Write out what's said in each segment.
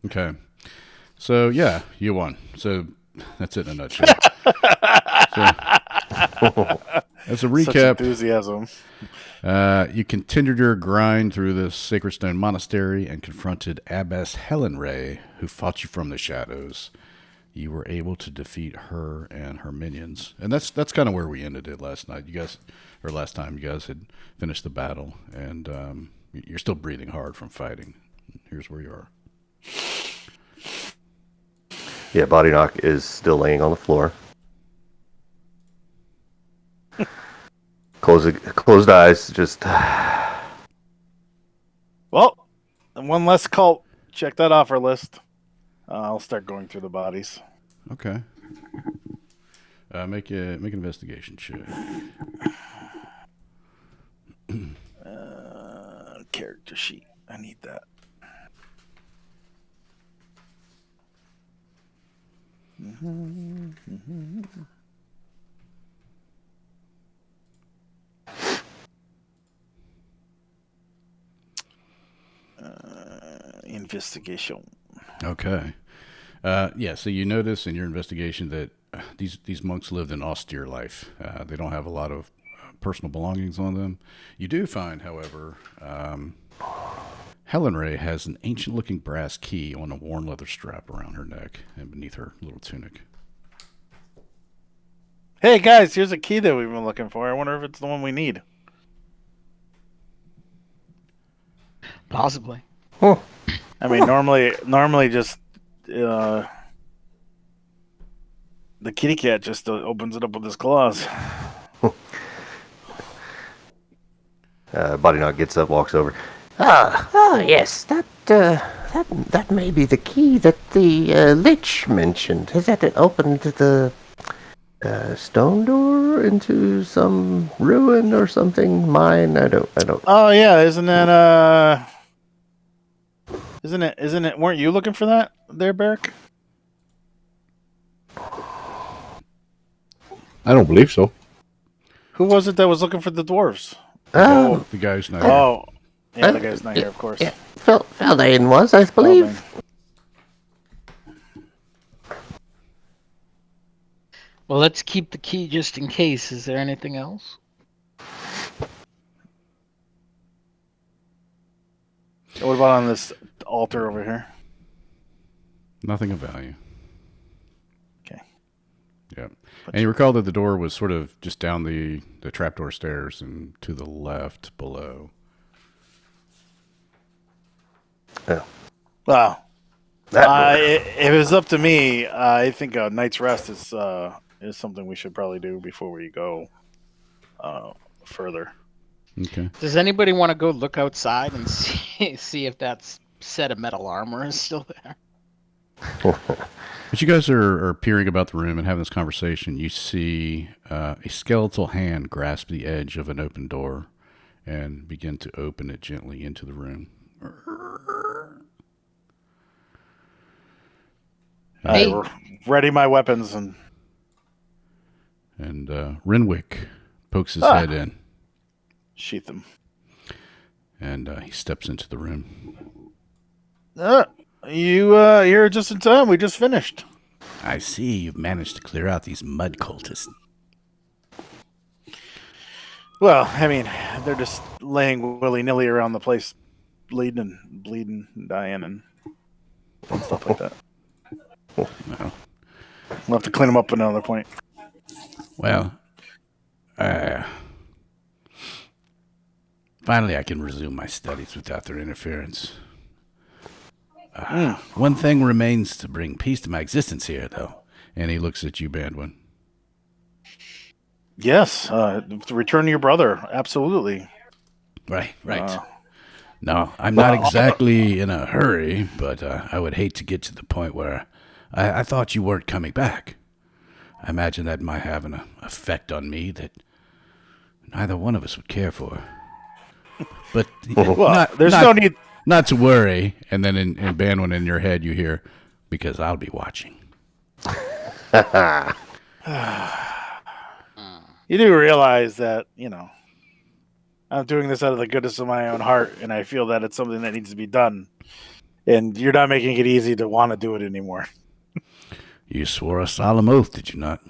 Okay. So yeah, you won. So that's it in a nutshell. So as a Such recap, enthusiasm. you continued your grind through the Sacred Stone Monastery and confronted Abbess Helen Ray, who fought you from the shadows. You were able to defeat her and her minions, and that's kind of where we ended it last night. You guys, or last time, you guys had finished the battle, and you're still breathing hard from fighting. Here's where you are. Yeah, Body Knock is still laying on the floor. Closed eyes, just Well, one less cult. Check that off our list. I'll start going through the bodies. Okay. Make an investigation check. Character sheet. I need that. Investigation. Okay. Yeah. So you notice in your investigation that these monks lived an austere life. They don't have a lot of personal belongings on them. You do find, however, Helen Ray has an ancient-looking brass key on a worn leather strap around her neck and beneath her little tunic. Hey guys, here's a key that we've been looking for. I wonder if it's the one we need. Possibly. oh, I mean, normally just the kitty cat just opens it up with his claws. Body Knock gets up, walks over. Yes, that may be the key that the lich mentioned. Has that opened the stone door into some ruin or something? Mine, I don't. Oh yeah, isn't it? Weren't you looking for that there, Beric? I don't believe so. Who was it that was looking for the dwarves? The guy who's not here. Oh, yeah, the guy's not here, of course. Yeah, Feldane was, I believe. Well, let's keep the key just in case. Is there anything else? What about on this altar over here? Nothing of value. Okay. Yep. And you recall that the door was sort of just down the trapdoor stairs and to the left below. Yeah. Wow. That If it was up to me, I think a night's rest is something we should probably do before we go further. Okay. Does anybody want to go look outside and see if that set of metal armor is still there? As you guys are peering about the room and having this conversation, you see a skeletal hand grasp the edge of an open door and begin to open it gently into the room. Hey. Ready my weapons and Renwick pokes his head in, sheath them. and he steps into the room. You're just in time. We just finished. I see you've managed to clear out these mud cultists. Well, I mean, they're just laying willy-nilly around the place, bleeding and dying and stuff like that. Well, We'll have to clean them up at another point. well, finally I can resume my studies without their interference. One thing remains to bring peace to my existence here, though. And he looks at you, Bandwin. Yes, to return to your brother. Absolutely. Right. No, I'm not exactly in a hurry, but I would hate to get to the point where I thought you weren't coming back. I imagine that might have an effect on me that neither one of us would care for. But Well, there's no need. not to worry. And then in Banwin in your head, you hear, because I'll be watching. You do realize that, I'm doing this out of the goodness of my own heart, and I feel that it's something that needs to be done. And you're not making it easy to want to do it anymore. You swore a solemn oath, did you not?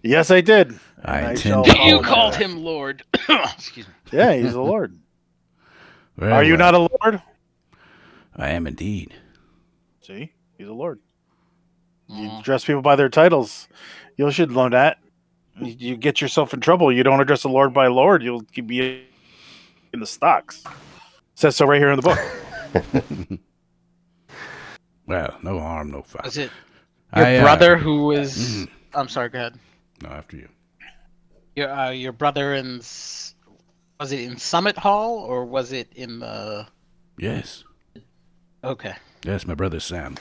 Yes, I did. I And intend shall to follow You hold my called oath. him Lord. Excuse me. Yeah, he's a lord. Very Are you well. not a lord? I am indeed. See, he's a lord. You Mm. address people by their titles. You should learn that. You get yourself in trouble. You don't address a lord by lord, you'll be in the stocks. Says so right here in the book. Well, no harm, no foul. Was it your brother who was? I'm sorry. Go ahead. No, after you. Your brother in. Was it in Summit Hall or was it in the? Yes. Okay. Yes, my brother Sam.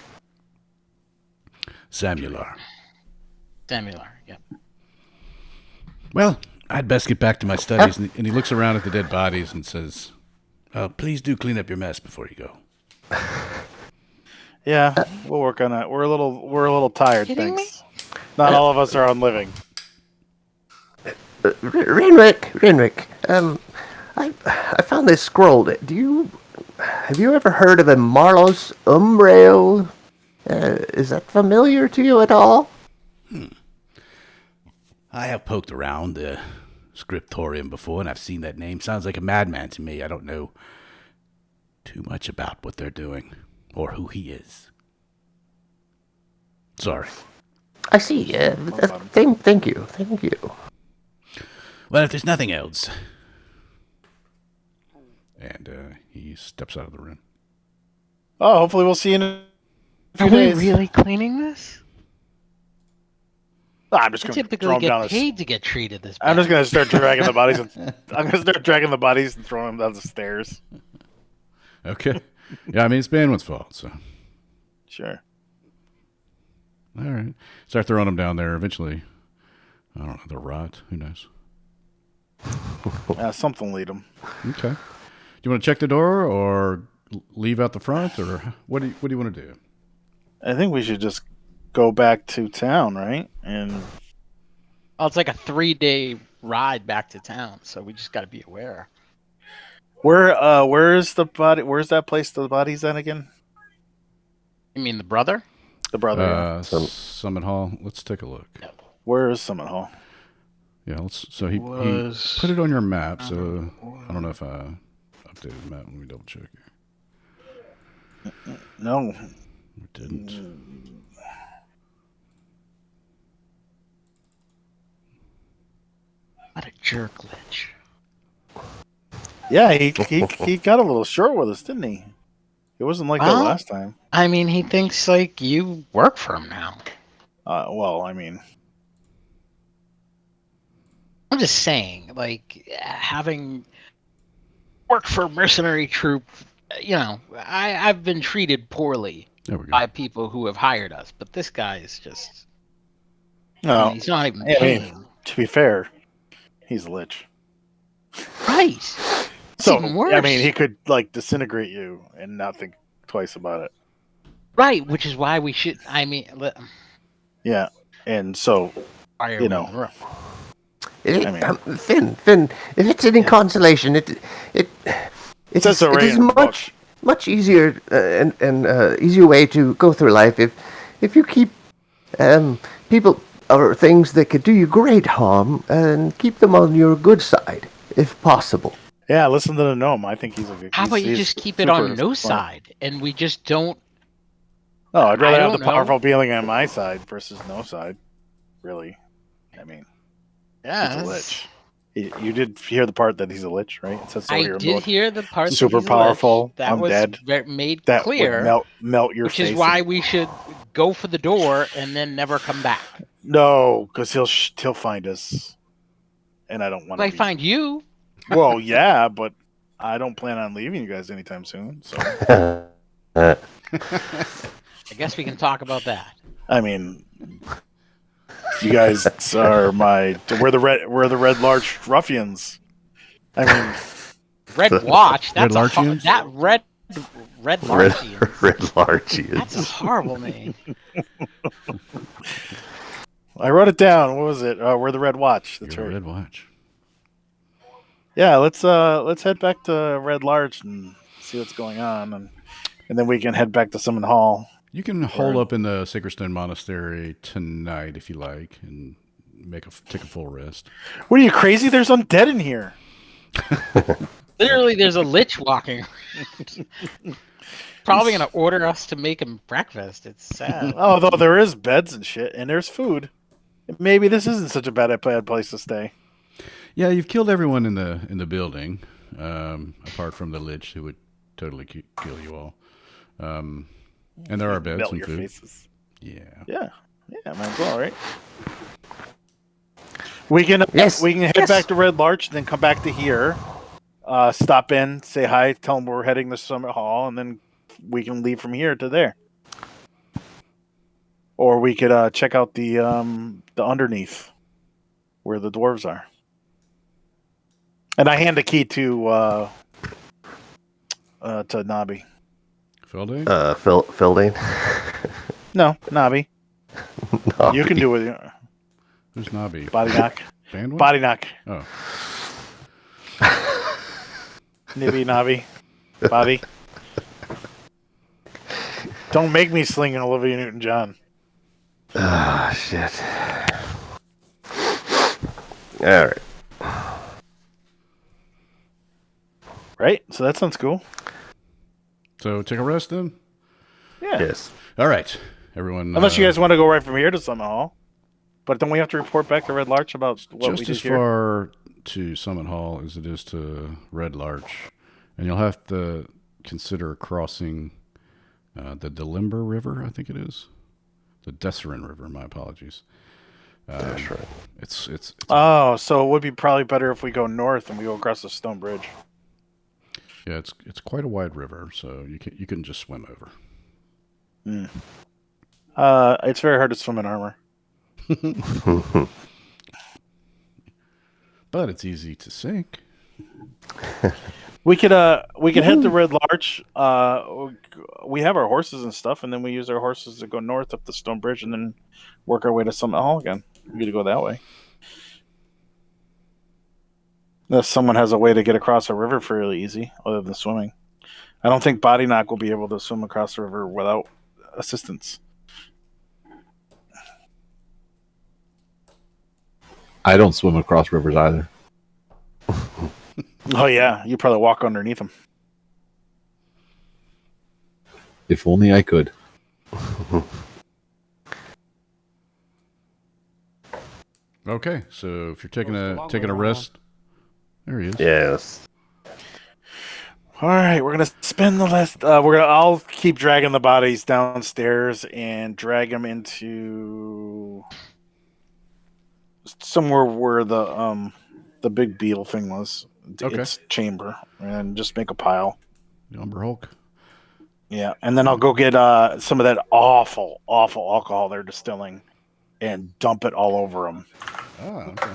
Samular. Samular. Yeah. Well, I'd best get back to my studies. And he looks around at the dead bodies and says, please do clean up your mess before you go. Yeah, we'll work on that. We're a little tired, Kidding me? thanks. Not all of us are on living. Renwick, I found this scroll. Have you ever heard of a Marlos Umbrail? Is that familiar to you at all? I have poked around the scriptorium before, and I've seen that name. Sounds like a madman to me. I don't know too much about what they're doing or who he is. Sorry. I see. Thank you. Well, if there's nothing else. And he steps out of the room. Oh, hopefully we'll see you in a few Are we days. really cleaning this? I'm just I going to typically throw them down. get paid to get treated this bad. I'm just going to start dragging the bodies. I'm going to start dragging the bodies and throwing them down the stairs. Okay. Yeah, I mean, it's Banwin's fault, so. Sure. All right. Start throwing them down there. Eventually, I don't know, they'll rot. Who knows? Something lead them. Okay. Do you want to check the door or leave out the front, or what do you want to do? I think we should just go back to town, right? And Oh, it's like a 3-day ride back to town, so we just got to be aware. where's the body? Where's that place the body's at again? You mean the brother? The brother. Yeah. Summit Hall. Let's take a look. Where is Summit Hall? Yeah, so he put it on your map, so I don't know if I updated the map. Let me double check here. No. It didn't. What a jerk, Lich. Yeah, he got a little short with us, didn't he? It wasn't like that Well, last time. I mean, he thinks like you work for him now. Well, I mean, I'm just saying, like, having worked for a mercenary troop, you know, I've been treated poorly There we go. by people who have hired us, but this guy is just, no. he's not even I mean, paying. to be fair, he's a lich. Right. It's So even worse. I mean, he could like disintegrate you and not think twice about it. Right, which is why we should, I mean, Yeah, and so why are You we know. in the room? It, I mean- Finn, if it's any consolation, it says so right is in the book. much easier and easier way to go through life if you keep people or things that could do you great harm and keep them on your good side if possible. Yeah, listen to the gnome. I think he's a good. How about you he's just keep it super on no smart. side and we just don't? Oh, I'd rather I have the don't know. powerful being on my side versus no side. Really, I mean, Yeah, he's a that's- lich. You did hear the part that he's a lich, right? It says so I here in the did book. hear the part that Super he's a powerful, lich. That undead, was made That clear, would melt your which face. is why we should go for the door and then never come back. No, because he'll find us, and I don't want If I to. find you, Well, yeah, but I don't plan on leaving you guys anytime soon. So I guess we can talk about that. I mean, you guys are we're the Red Larch ruffians. I mean, Red Watch. That's Red Larchians? that Red Red Larchians. Larchians. That's a horrible name. I wrote it down. What was it? We're the Red Watch. That's You're right. a Red Watch. Yeah, let's head back to Red Larch and see what's going on. And and then we can head back to Summon Hall. You can hole up in the Sacred Stone Monastery tonight if you like, and take a full rest. What are you crazy? There's undead in here. Literally, there's a lich walking. Probably gonna order us to make him breakfast. It's sad. Although there is beds and shit, and there's food. Maybe this isn't such a bad place to stay. Yeah, you've killed everyone in the building, apart from the lich who would totally kill you all. And there are beds Melt and your food. faces. Yeah. Yeah, might as well, right? We can Yes, we can head yes. back to Red Larch, and then come back to here. Stop in, say hi, tell them we're heading to Summit Hall, and then we can leave from here to there. Or we could check out the underneath where the dwarves are. And I hand a key to Nabi. Feldane? Fildane. No, Nabi. No. You can do it. Who's Nobby? Body knock. Bandwin? Body knock. Oh. Nibby, Nabi. Body. Don't make me sling an Olivia Newton-John. Ah, shit. All right. Right? So that sounds cool. So take a rest then? Yeah. Yes. All right. Everyone. Unless you guys want to go right from here to Summit Hall. But don't we have to report back to Red Larch about what we just did as here? far to Summit Hall as it is to Red Larch. And you'll have to consider crossing the Delimber River, I think it is. The Desserin River, my apologies. That's right. It's Oh, so it would be probably better if we go north and we go across the stone bridge. yeah, it's quite a wide river, so you can just swim over. It's very hard to swim in armor. But it's easy to sink. We could head to Red Larch. We have our horses and stuff, and then we use our horses to go north up the stone bridge, and then work our way to Summit Hall again. We could go that way. Unless someone has a way to get across a river fairly easy, other than swimming. I don't think Body Knock will be able to swim across the river without assistance. I don't swim across rivers either. Oh yeah, you probably walk underneath them. If only I could. Okay, so if you're taking a rest, there he is. Yes. All right, we're gonna spend the last. I'll keep dragging the bodies downstairs and drag them into somewhere where the big beetle thing was. Okay. Its chamber, and just make a pile. The Umber Hulk. Yeah, and then I'll go get some of that awful alcohol they're distilling, and dump it all over them, Oh, okay.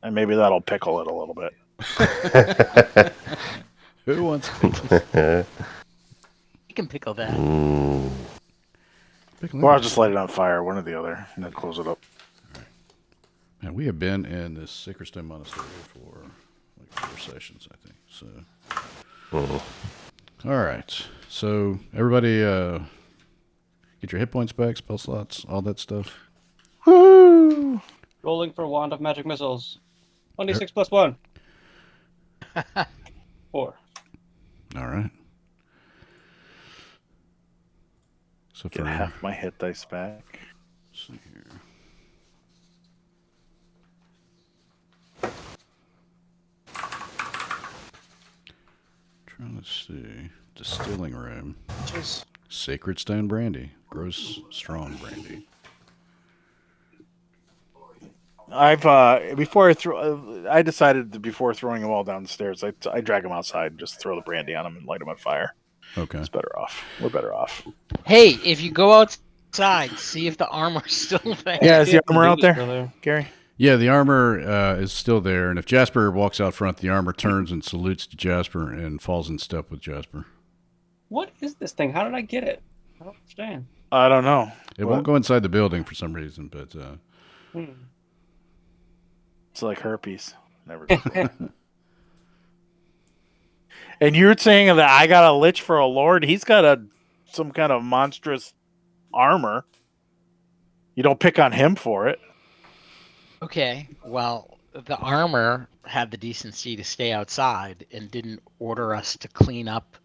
and maybe that'll pickle it a little bit. Who wants pickles? You can pickle that. Pickle Or I'll just light it on fire, one or the other, and then close it up. And we have been in this Sacred Stone Monastery for like 4 sessions, I think. So, all right. So everybody, get your hit points back, spell slots, all that stuff. Woo! Rolling for Wand of Magic Missiles. 26 plus 1. 4. All right. So Get for half my hit dice back. let's see here. Trying to see. Distilling room. Jeez. Sacred Stone brandy. Gross strong brandy. I've I decided that before throwing them all down the stairs, I drag them outside and just throw the brandy on them and light them on fire. Okay. It's better off. We're better off. Hey, if you go outside, see if the armor's still there. Yeah, is the Yeah, armor out still there, Gary? Yeah, the armor is still there, and if Jasper walks out front, the armor turns and salutes to Jasper and falls in step with Jasper. What is this thing? How did I get it? I don't understand. I don't know. It What? won't go inside the building for some reason, but Hmm. It's like herpes. Never. And you're saying that I got a lich for a lord? He's got a some kind of monstrous armor. You don't pick on him for it. Okay, well, the armor had the decency to stay outside and didn't order us to clean up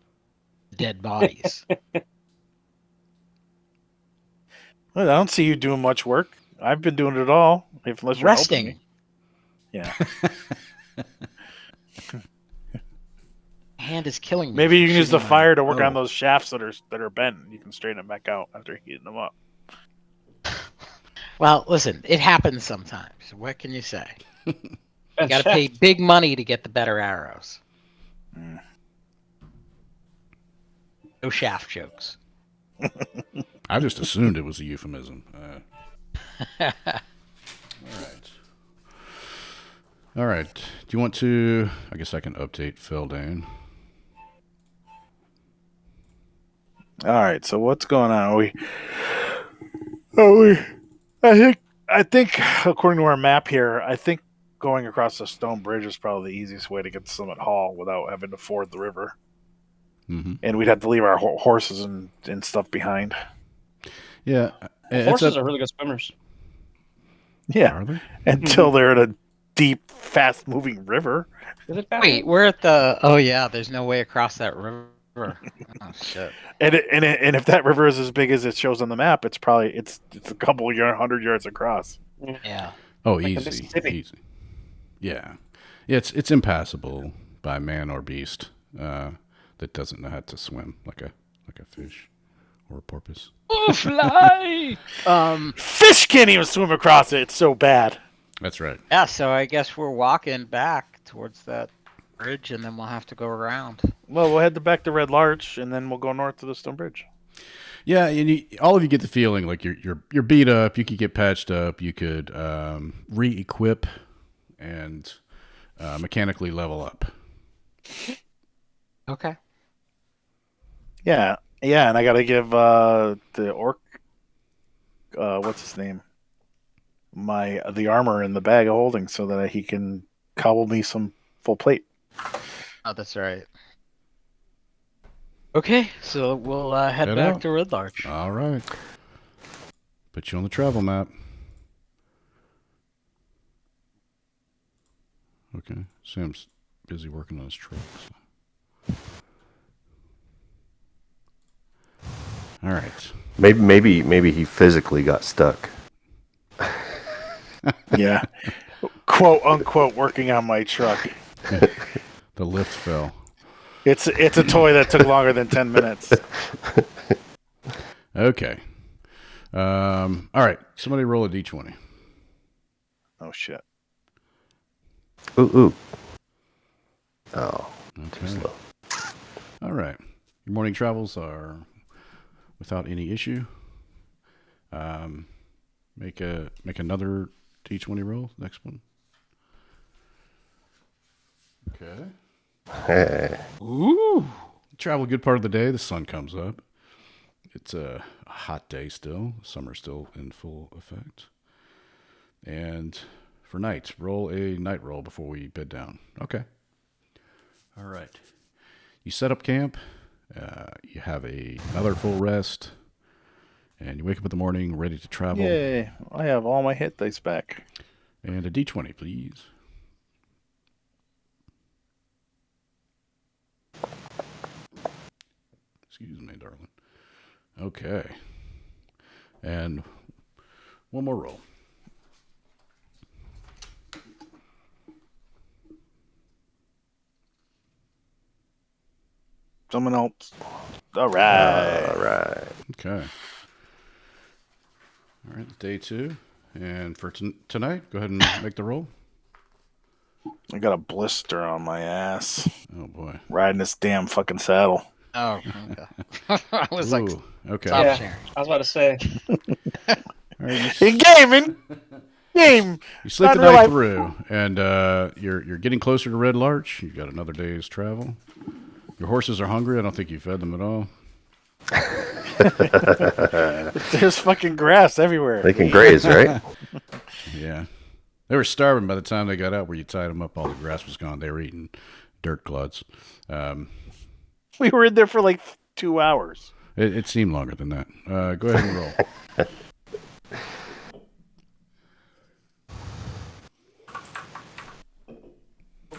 dead bodies. Well, I don't see you doing much work. I've been doing it all, unless you're helping me. Resting. Yeah. Hand is killing me. Maybe you from can use the shooting my fire to work on bow. those shafts that are bent. You can straighten them back out after heating them up. Well, listen, it happens sometimes. What can you say? You And got to pay chef. big money to get the better arrows. Mm. No shaft jokes. I just assumed it was a euphemism. All right. All right. Do you want to? I guess I can update Feldane. All right. So what's going on? I think, according to our map here, I think going across the stone bridge is probably the easiest way to get to Summit Hall without having to ford the river. Mm-hmm. And we'd have to leave our horses and stuff behind. Yeah. Horses are really good swimmers. Yeah. Are they? Until they're in a deep, fast-moving river. Is it fast? Wait, we're at the. Oh yeah, there's no way across that river. Oh shit. And if that river is as big as it shows on the map, it's a couple of 100 yards across. Yeah. Oh, Like the easy. Mississippi. Easy. Yeah. It's impassable by man or beast that doesn't know how to swim like a fish or a porpoise. Oh, fly! Fish can't even swim across it. It's so bad. That's right. Yeah, so I guess we're walking back towards that bridge, and then we'll have to go around. Well, we'll head back to Red Larch, and then we'll go north to the Stone Bridge. Yeah, and all of you get the feeling like you're beat up. You could get patched up. You could re-equip and mechanically level up. Okay. Yeah, and I got to give the orc, what's his name, the armor in the bag of holding so that he can cobble me some full plate. Oh, that's right. Okay, so we'll head Head back out. to Red Larch. All right. Put you on the travel map. Okay. Sam's busy working on his truck. So. All right. Maybe he physically got stuck. Yeah, quote unquote, working on my truck. The lift fell. It's a toy that took longer than 10 minutes. Okay. All right. Somebody roll a d20. Oh shit! Ooh. Oh, too Okay. slow. All right. Your morning travels are without any issue. Make another d20 roll. Next one. Okay. Hey. Ooh. Travel a good part of the day. The sun comes up. It's a hot day still. Summer's still in full effect. And for night, roll a night roll before we bed down. Okay. All right. You set up camp. You have another full rest. And you wake up in the morning ready to travel. Yay! I have all my hit dice back. And a d20, please. Excuse me, darling. Okay. And one more roll. Someone else. All right. All right. Okay. All right, day 2. And for tonight, go ahead and make the roll. I got a blister on my ass Oh, boy. riding this damn fucking saddle. Oh, okay. I was like, Ooh, okay. stop Yeah. sharing. I was about to say. All right, In game. you sleep the Not real night life. through, and you're getting closer to Red Larch. You've got another day's travel. Your horses are hungry. I don't think you fed them at all. There's fucking grass everywhere. They can graze, right? Yeah. They were starving by the time they got out where you tied them up. All the grass was gone. They were eating dirt clods. We were in there for like 2 hours. It seemed longer than that. Go ahead and roll.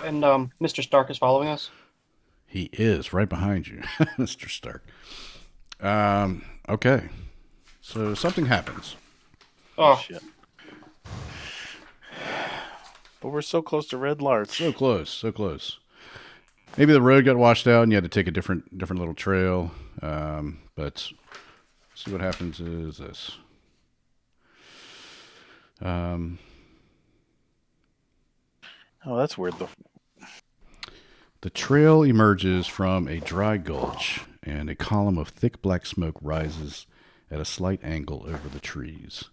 And Mr. Stark is following us. He is right behind you, Mr. Stark. Okay. So something happens. Oh, Shit. But we're so close to Red Larch. So close, so close. Maybe the road got washed out and you had to take a different little trail. But see what happens is this. Oh, that's weird. The trail emerges from a dry gulch, and a column of thick black smoke rises at a slight angle over the trees.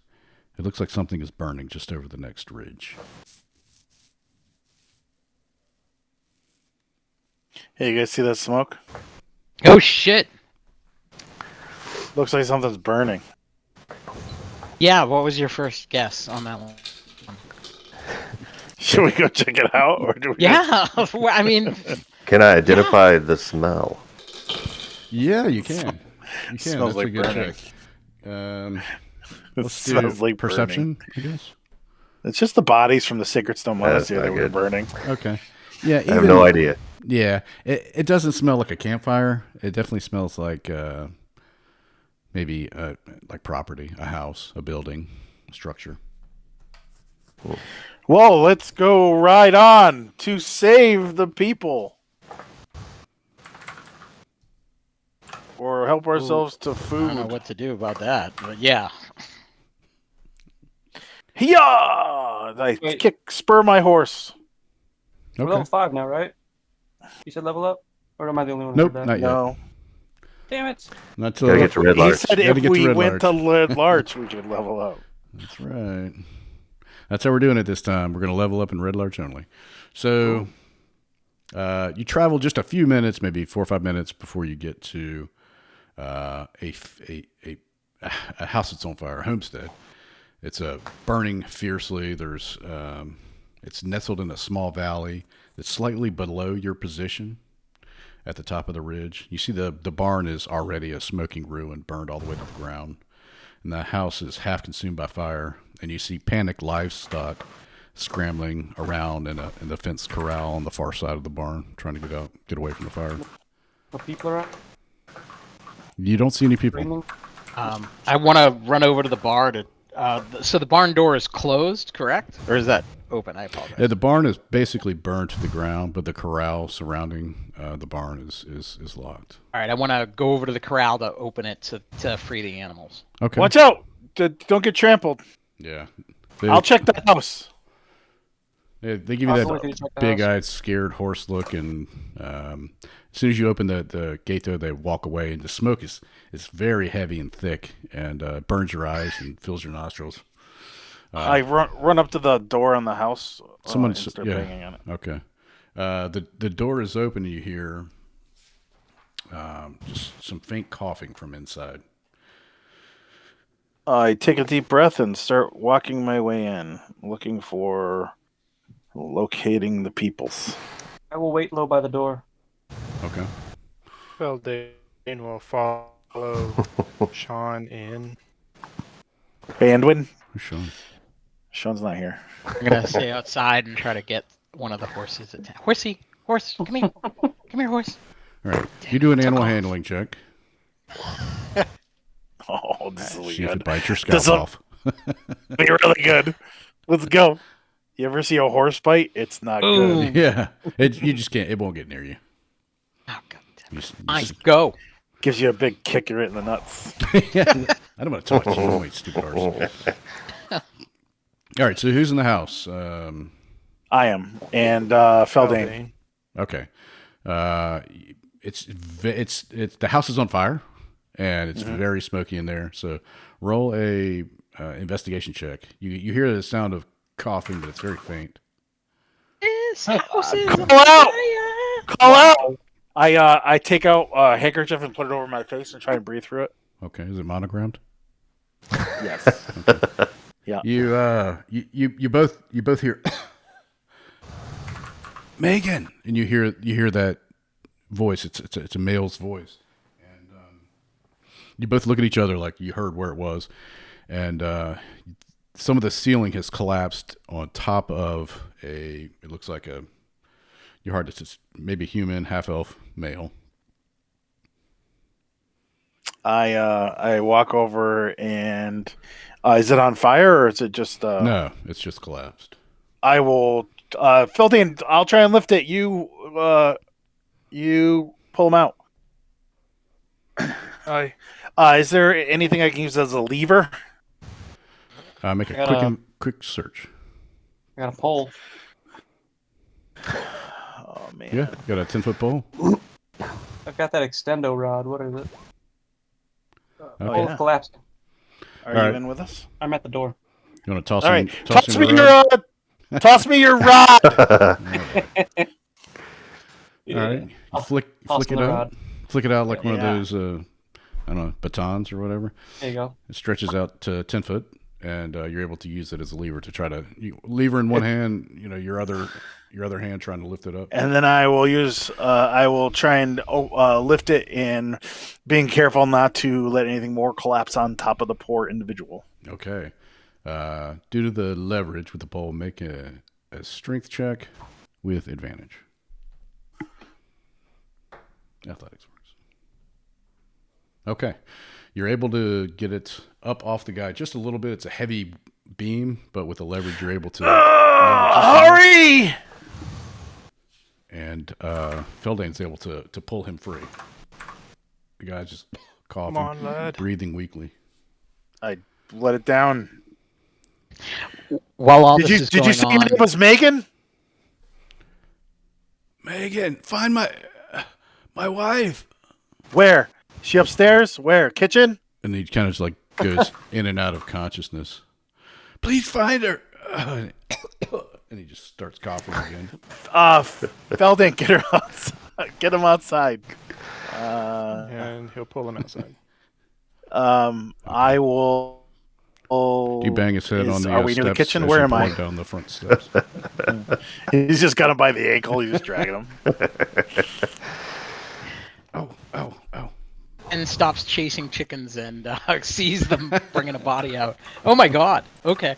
It looks like something is burning just over the next ridge. Hey, you guys see that smoke? Oh shit! Looks like something's burning. Yeah, what was your first guess on that one? Should we go check it out, or do we? Yeah, well, I mean, Can I identify the smell? Yeah, you can. You can. Smells That's like a good burning. check. It Let's smells do like perception, I guess. It's just the bodies from the Sacred Stone That's Monastery not that were good. burning. Okay. Yeah, I have no idea. Yeah, it doesn't smell like a campfire. It definitely smells like maybe like property, a house, a building, a structure. Whoa, let's go right on to save the people. Or help ourselves to I food. don't know what to do about that, but yeah. Hiya! I Wait. spur my horse. we're Okay. level 5 now, right? You said level up? Or am I the only one who Nope, said that? not yet. No. Damn it. Not till Gotta get to Red He Larch. said Gotta if get to we Red went Larch. to Red Larch, we could level up. That's right. That's how we're doing it this time. We're going to level up in Red Larch only. So you travel just a few minutes, maybe 4 or 5 minutes before you get to a house that's on fire, a homestead. It's burning fiercely. There's it's nestled in a small valley that's slightly below your position at the top of the ridge. You see the barn is already a smoking ruin, burned all the way to the ground. And the house is half consumed by fire. And you see panicked livestock scrambling around in the fenced corral on the far side of the barn, trying to get away from the fire. No people around? You don't see any people. Screaming? I want to run over to the bar to. So the barn door is closed, correct? Or is that open? I apologize. Yeah, the barn is basically burned to the ground, but the corral surrounding the barn is locked. All right, I want to go over to the corral to open it to free the animals. Okay. Watch out! Don't get trampled. Yeah. I'll check the house. They give you I'll that go with you to check the big-eyed, scared horse look, and as soon as you open the gate, though, they walk away, and the smoke is very heavy and thick, and burns your eyes and fills your nostrils. I run up to the door on the house. Someone's and start banging on it. Okay. The door is open, and you hear just some faint coughing from inside. I take a deep breath and start walking my way in, looking for locating the peoples. I will wait low by the door. Okay. Feldane will follow Sean in. Bandwin? Who's Sean? Sean's not here. I'm gonna stay outside and try to get one of the horses. Horsey, horse, come here, come here, horse. All right. You do an Took animal off. handling check. Oh, this will be See if it good. bites your scalp This'll- off. Be really good. Let's go. You ever see a horse bite? It's not Boom. good. Yeah. You just can't. It won't get near you. Oh god. You Fine, go. Gives you a big kick right in the nuts. I don't want to talk to you, wait, stupid horse. All right. So who's in the house? I am. And Feldane. Okay. It's the house is on fire, and it's very smoky in there. So roll a investigation check. You hear the sound of coughing, but it's very faint. This house is Call on out! fire. Call out! I take out a handkerchief and put it over my face and try and breathe through it. Okay. Is it monogrammed? Yes. Yeah. You both hear Megan, and you hear that voice. It's a male's voice, and You both look at each other like you heard where it was, and some of the ceiling has collapsed on top of it looks like you're hard to, maybe human, half elf male. I walk over and is it on fire or is it just No, it's just collapsed. I will Phildine, I'll try and lift it. You pull him out. Aye. Is there anything I can use as a lever? Make I a got quick search. I got a pole. Oh man. Yeah, got a 10-foot pole. I've got that extendo rod. What is it? Okay. Oh, Pole's yeah. collapsed. Are All you right. in with us? I'm at the door. You want to toss All him? right. Toss Toss him me the your rod? toss me your rod. All right. I'll Flick toss it him the out. rod. Flick it out like one of Yeah. those, I don't know, batons or whatever. There you go. It stretches out to 10 foot, and you're able to use it as a lever to try to lever in one hand. Your other hand trying to lift it up. And then I will try and lift it in, being careful not to let anything more collapse on top of the poor individual. Okay. Due to the leverage with the pole, make a strength check with advantage. Athletics works. Okay. You're able to get it up off the guy just a little bit. It's a heavy beam, but with the leverage, you're able to. Hurry! And Feldane's able to pull him free. The guy's just coughing, Come on, lad. breathing weakly. I let it down. While all Did this you is going say on, your name was Megan? Megan, find my wife. Where? Is she upstairs? Where? Kitchen? And he kind of just like goes in and out of consciousness. Please find her. And he just starts coughing again. Felding, get her outside. Get him outside. And he'll pull him outside. I will. Do you bang his head on the Are we near the steps kitchen? as Where you am I? pull down the front steps? He's just got him by the ankle. He's just dragging him. Oh. and stops chasing chickens and sees them bringing a body out. Oh my god. Okay.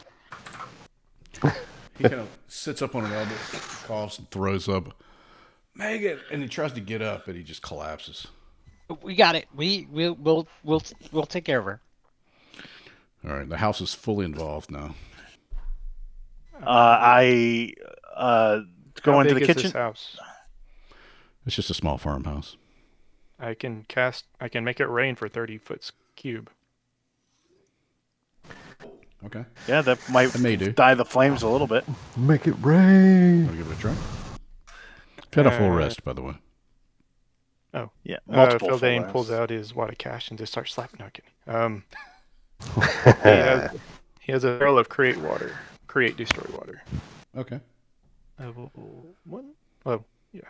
He kind of sits up on an elbow, coughs, and throws up. Megan, and he tries to get up, and he just collapses. We got it. We'll take care of her. All right, the house is fully involved now. I go How into big the is this kitchen. house? It's just a small farmhouse. I can make it rain for 30 foot cube. Okay, Yeah, that might That may do. dye the flames a little bit. Make it rain. want to give it a try? Had a full rest, by the way. Yeah, multiple. full Phildane rounds. pulls out his wad of cash and just starts slapping. No, kidding. He has a barrel of create destroy water. Okay. One? Oh, yeah.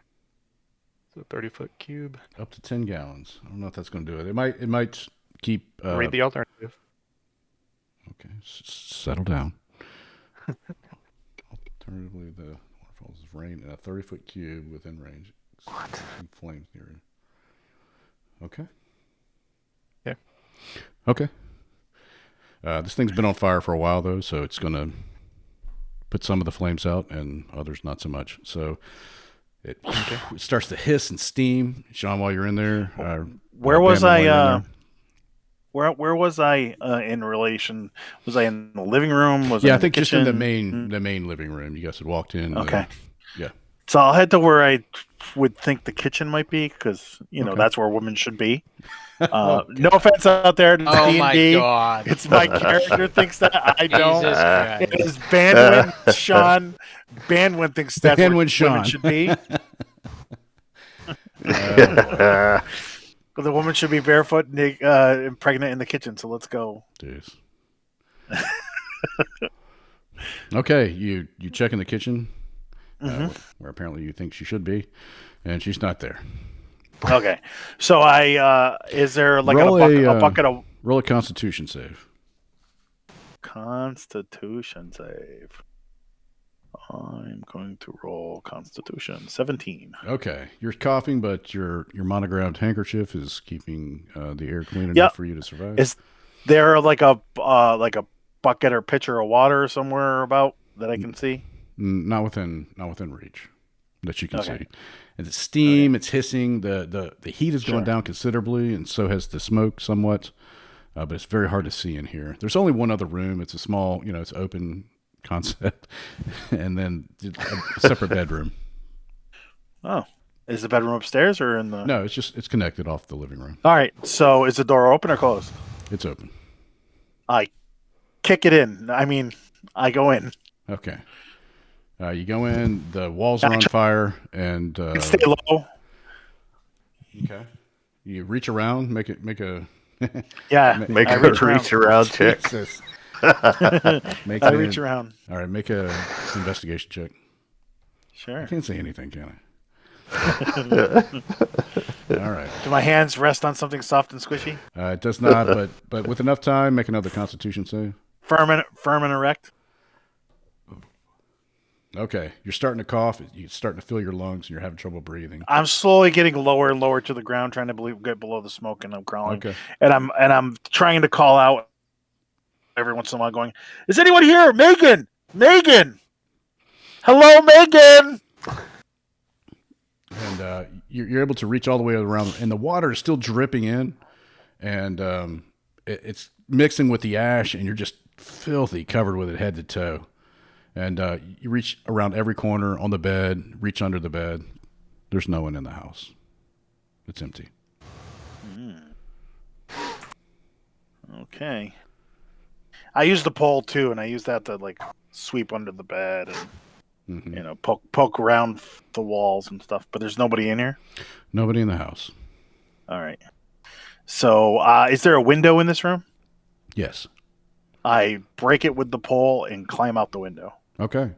So 30 foot cube. Up to 10 gallons. I don't know if that's going to do it. It might keep. Read the alternative. Okay, settle down. Alternatively, the waterfalls is rain in a 30-foot cube within range. What? Flames near it. Okay. Yeah. Okay. This thing's been on fire for a while, though, so it's going to put some of the flames out and others not so much. So it starts to hiss and steam. Sean, while you're in there. Where was Batman, while you're in I? there. Where was I in relation? Was I in the living room? Was Yeah, I I in think the just in kitchen? the main living room. You guys had walked in. Okay. Yeah. So I'll head to where I would think the kitchen might be, because Okay. that's where women should be. No offense out there to Oh D&D. my god. It's my character thinks that. I don't. Jesus It Christ. is Bandwin Sean. Bandwin thinks that's where Bandwin women Sean. should be. But the woman should be barefoot and pregnant in the kitchen. So let's go. Jeez. Okay, you check in the kitchen, where apparently you think she should be, and she's not there. Okay. So is there like Roll a bucket of Roll a Constitution save. Constitution save? I'm going to roll Constitution 17. Okay, you're coughing, but your monogrammed handkerchief is keeping the air clean enough Yep. for you to survive. Is there like a bucket or pitcher of water somewhere about that I can see? Not within reach that you can Okay. see. And it's steam, it's hissing. The heat is going Sure. down considerably, and so has the smoke somewhat. But it's very hard to see in here. There's only one other room. It's a small, it's open concept, and then a separate bedroom. Oh, is the bedroom upstairs or in the? No, it's connected off the living room. All right. So is the door open or closed? It's open. I kick it in. I mean, I go in. Okay. You go in. The walls are on fire, and Stay low. okay. You reach around, make a Yeah. Make I a reach reach around. around check. Jesus. Make I an- reach around. All right, make a investigation check. Sure. I can't say anything, can I? All right. Do my hands rest on something soft and squishy? It does not, but with enough time, make another Constitution save. Firm and erect. Okay, you're starting to cough. You're starting to fill your lungs, and you're having trouble breathing. I'm slowly getting lower and lower to the ground, trying to get below the smoke, and I'm crawling. Okay. And I'm trying to call out every once in a while, going, "Is anyone here? Megan! Megan! Hello, Megan!" And you're able to reach all the way around, and the water is still dripping in, and it's mixing with the ash, and you're just filthy, covered with it head to toe. And you reach around every corner on the bed, reach under the bed. There's no one in the house. It's empty. Okay. I use the pole too, and I use that to like sweep under the bed and poke around the walls and stuff. But there's nobody in here. Nobody in the house. All right. So, is there a window in this room? Yes. I break it with the pole and climb out the window. Okay.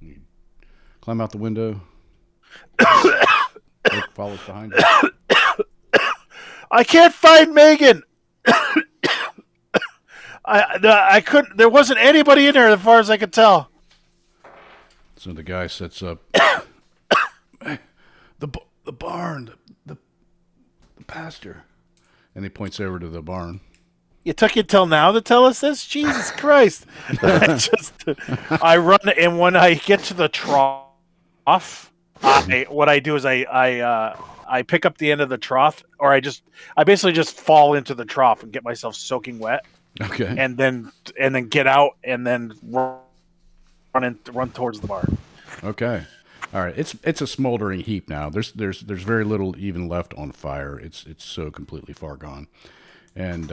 You climb out the window. It follows behind you. I can't find Megan. I couldn't. There wasn't anybody in there as far as I could tell. So the guy sets up the barn, the pasture, and he points over to the barn. You took it till now to tell us this? Jesus Christ! I run, and when I get to the trough, what I do is I pick up the end of the trough, or I basically just fall into the trough and get myself soaking wet. Okay. And then get out and then run towards the barn. Okay. All right. It's a smoldering heap now. There's very little even left on fire. It's so completely far gone. And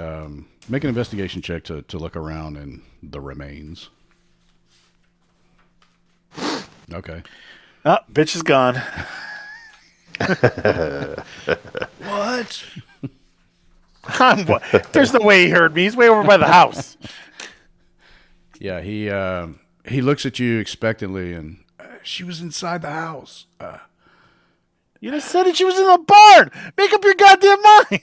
make an investigation check to look around in the remains. Okay. Oh, bitch is gone. What? There's no way he heard me. He's way over by the house. Yeah, he looks at you expectantly, and she was inside the house. You just said that she was in the barn. Make up your goddamn mind.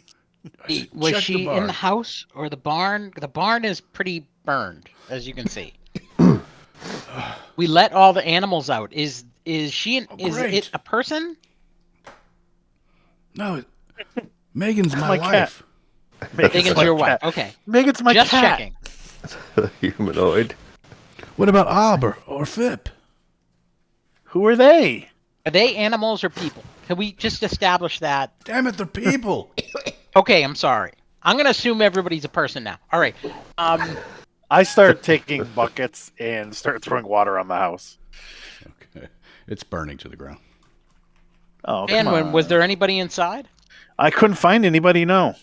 Was Check the she barn. in the house or the barn? The barn is pretty burned, as you can see. We let all the animals out. Is she? Is great. it a person? No, Megan's my my wife. Megan's my your wife. cat. Okay, Megan's my just cat. checking. Humanoid. What about Ob or Fip? Who are they? Are they animals or people? Can we just establish that? Damn it, they're people. Okay, I'm sorry. I'm gonna assume everybody's a person now. All right. I start taking buckets and start throwing water on the house. Okay, it's burning to the ground. Oh, And come on. was there anybody inside? I couldn't find anybody. No.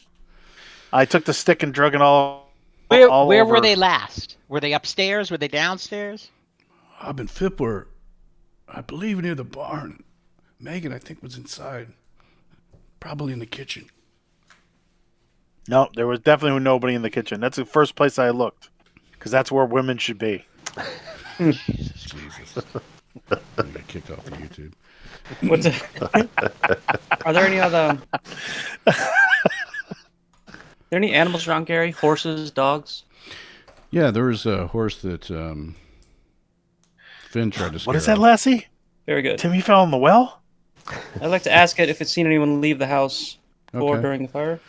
I took the stick and drug it all. Where all where over. were they last? Were they upstairs? Were they downstairs? Ob and Fip were, I believe, near the barn. Megan, I think, was inside, probably in the kitchen. No, there was definitely nobody in the kitchen. That's the first place I looked, because that's where women should be. Jesus. I'm gonna get kicked off of YouTube. What's it? Are there any other? There any animals around, Gary? Horses, dogs? Yeah, there was a horse that Finn tried to scare What is that, off. Lassie? Very good. Timmy fell in the well? I'd like to ask it if it's seen anyone leave the house before or Okay. during the fire.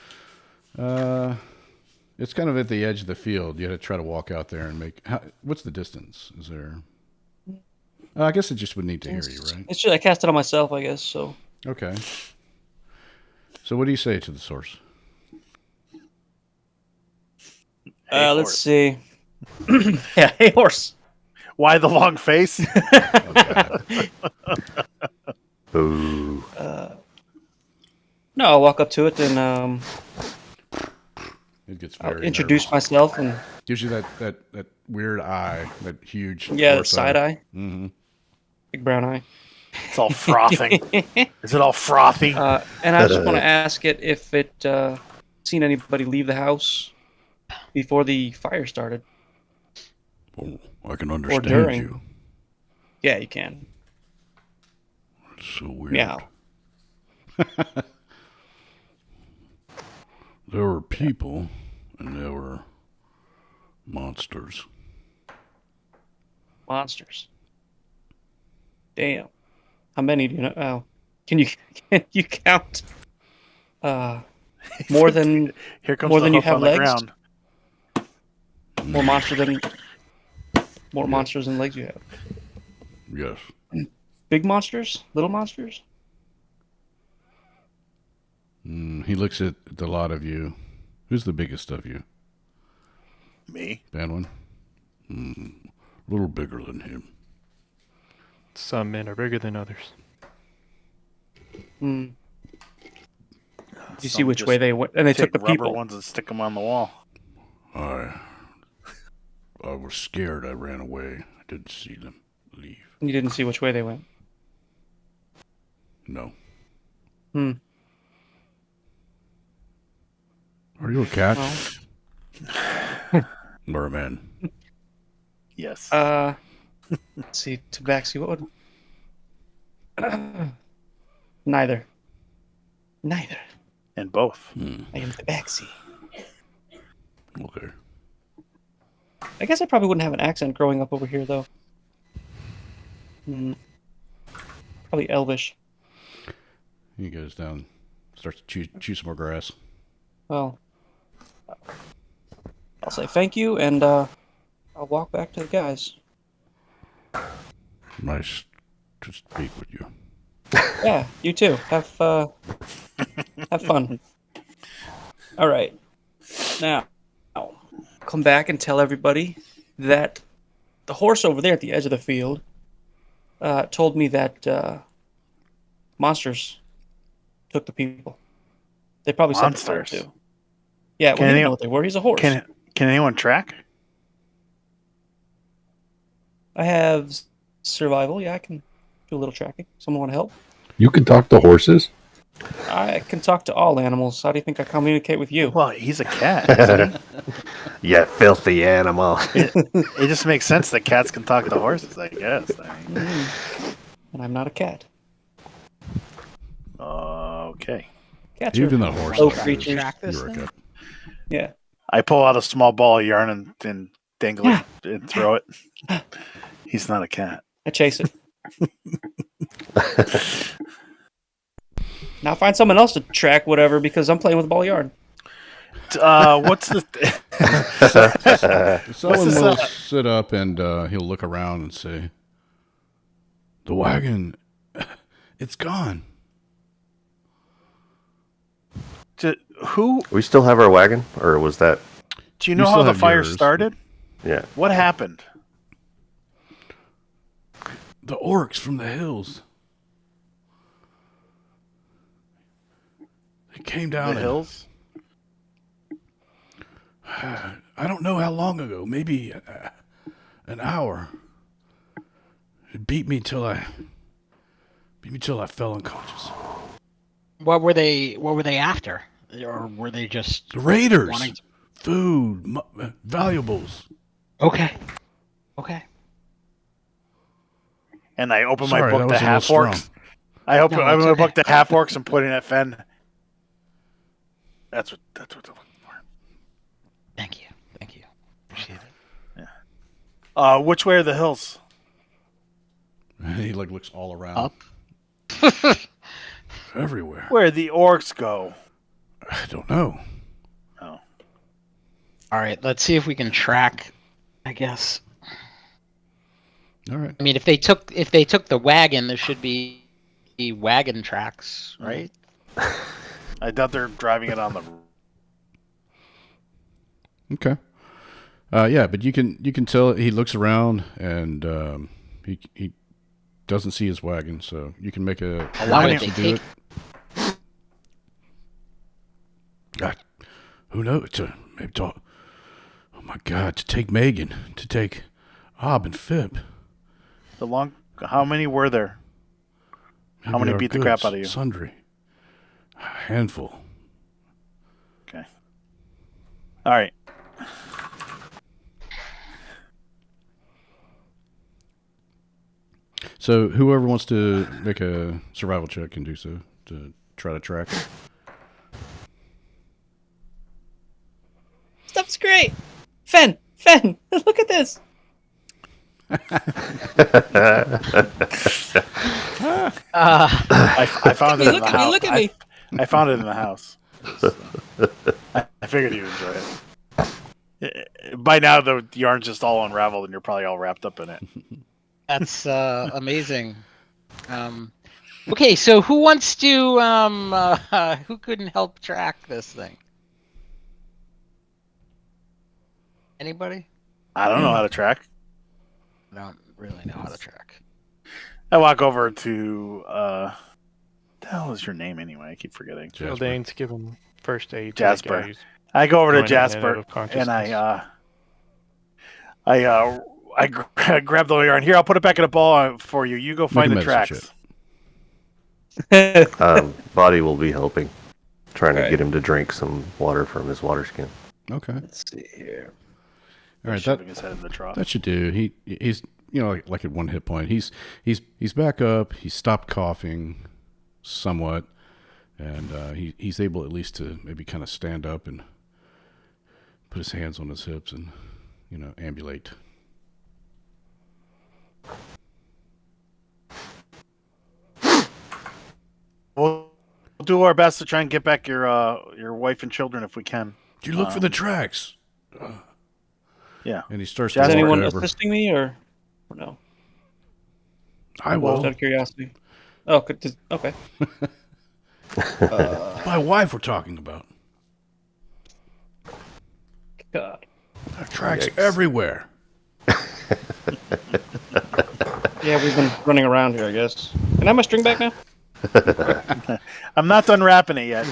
It's kind of at the edge of the field. You had to try to walk out there and make. What's the distance? Is there? I guess it just would need to hear you, right? It's just I cast it on myself, I guess. So Okay. So what do you say to the source? Hey, let's horse. see. Yeah, hey horse. Why the long face? Ooh. No, I'll walk up to it and It gets I'll very introduce nervous. myself and Gives you that weird eye, that huge. yeah, that horse side eye, Mm-hmm. big brown eye. It's all frothing. Is it all frothy? And I just want to ask it if it seen anybody leave the house before the fire started. Oh, I can understand during. you. Yeah, you can. It's so weird. Meow. There were people, and there were monsters. Monsters. Damn. How many do you know? Oh, can you count? More than Here comes more the than you hoof have on the legs? ground. more monsters than legs you have. Yes. Big monsters? Little monsters? He looks at the lot of you. Who's the biggest of you? Me. Banwin? A little bigger than him. Some men are bigger than others. Hmm. You see Some which just way they went, and they took take the rubber people. ones and stick them on the wall. I was scared. I ran away. I didn't see them leave. You didn't see which way they went. No. Hmm. Are you a cat? Well, Or a man? Yes. let's see. Tabaxi, what would? Neither. Neither. And both. I am Tabaxi. Okay. I guess I probably wouldn't have an accent growing up over here, though. Probably Elvish. He goes down, starts to chew some more grass. Well, I'll say thank you, and I'll walk back to the guys. Nice to speak with you. Yeah, you too. Have fun. All right. Now, I'll come back and tell everybody that the horse over there at the edge of the field told me that monsters took the people. They probably said the fire Monsters? too. Yeah, well, Can he didn't any- know what they were. He's a horse. Can anyone track? I have survival. Yeah, I can do a little tracking. Someone want to help? You can talk to horses? I can talk to all animals. How do you think I communicate with you? Well, he's a cat. Isn't You filthy animal. he? It just makes sense that cats can talk to horses, I guess. And I'm not a cat. Okay. Cats Even are the horse. low knows creatures. Track this You're a thing? cat. Yeah. I pull out a small ball of yarn and dangle it and throw it. He's not a cat. I chase it. Now find someone else to track whatever because I'm playing with a ball of yarn. What's the? Someone this, will sit up and he'll look around and say, "The wagon, it's gone." Who? We still have our wagon, or was that? Do you You know how still the have fire yours. started? Yeah. What happened? The orcs from the hills. They came down The and- hills? I don't know how long ago. Maybe an hour. It beat me till I fell unconscious. What were they after? Or were they just The raiders, wanting to... food, valuables. Okay. Okay. And I open Sorry, my that book to was a little half orcs. strong. I open No, my it's okay. book to half orcs and pointing at Fen. That's what they're looking for. Thank you. Appreciate it. Which way are the hills? He like looks all around. Up. Everywhere. Where'd the orcs go? I don't know. Oh. All right, let's see if we can track. I guess. All right. I mean, if they took the wagon, there should be wagon tracks, right? I doubt they're driving it on the. Okay. Yeah, but you can tell he looks around and he doesn't see his wagon, so you can make a Why would alliance they to do take? it. God, who knows? Maybe oh my God, to take Megan, to take Ob and Fib. How many were there? How many our beat the goods, crap out of you? Sundry. A handful. Okay. All right. So whoever wants to make a survival check can do so to try to track it. Stuff's great. Fen, look at this. I found it in Look the at me, house. look at me. I found it in the house. So, I figured you'd enjoy it. By now, the yarn's just all unraveled, and you're probably all wrapped up in it. That's amazing. Okay, so who wants to? Who couldn't help track this thing? Anybody? I don't know how to track. I don't really know how to track. I walk over to. The hell is your name anyway? I keep forgetting. Jasper. Eldane's give him first aid. to the Jasper. guy who's I go over to going in and out Jasper of consciousness. and I grab the yarn. Here, I'll put it back in a ball for you. You go find a the medicine tracks. Body will be helping, trying to Alright. get him to drink some water from his water skin. Okay. Let's see here. All right. Shoving his head in the trough. That should do. He's like at one hit point. He's back up. He's stopped coughing somewhat, and he's able at least to maybe kind of stand up and put his hands on his hips and ambulate. We'll do our best to try and get back your wife and children if we can. Did you look for the tracks? Yeah. And he starts Is Is to walk anyone over. assisting me or no? I Just will. out of curiosity. Oh, okay. My wife we're talking about. God. There are tracks Yikes. everywhere. Yeah, we've been running around here, I guess. Can I have my string back now? I'm not done wrapping it yet.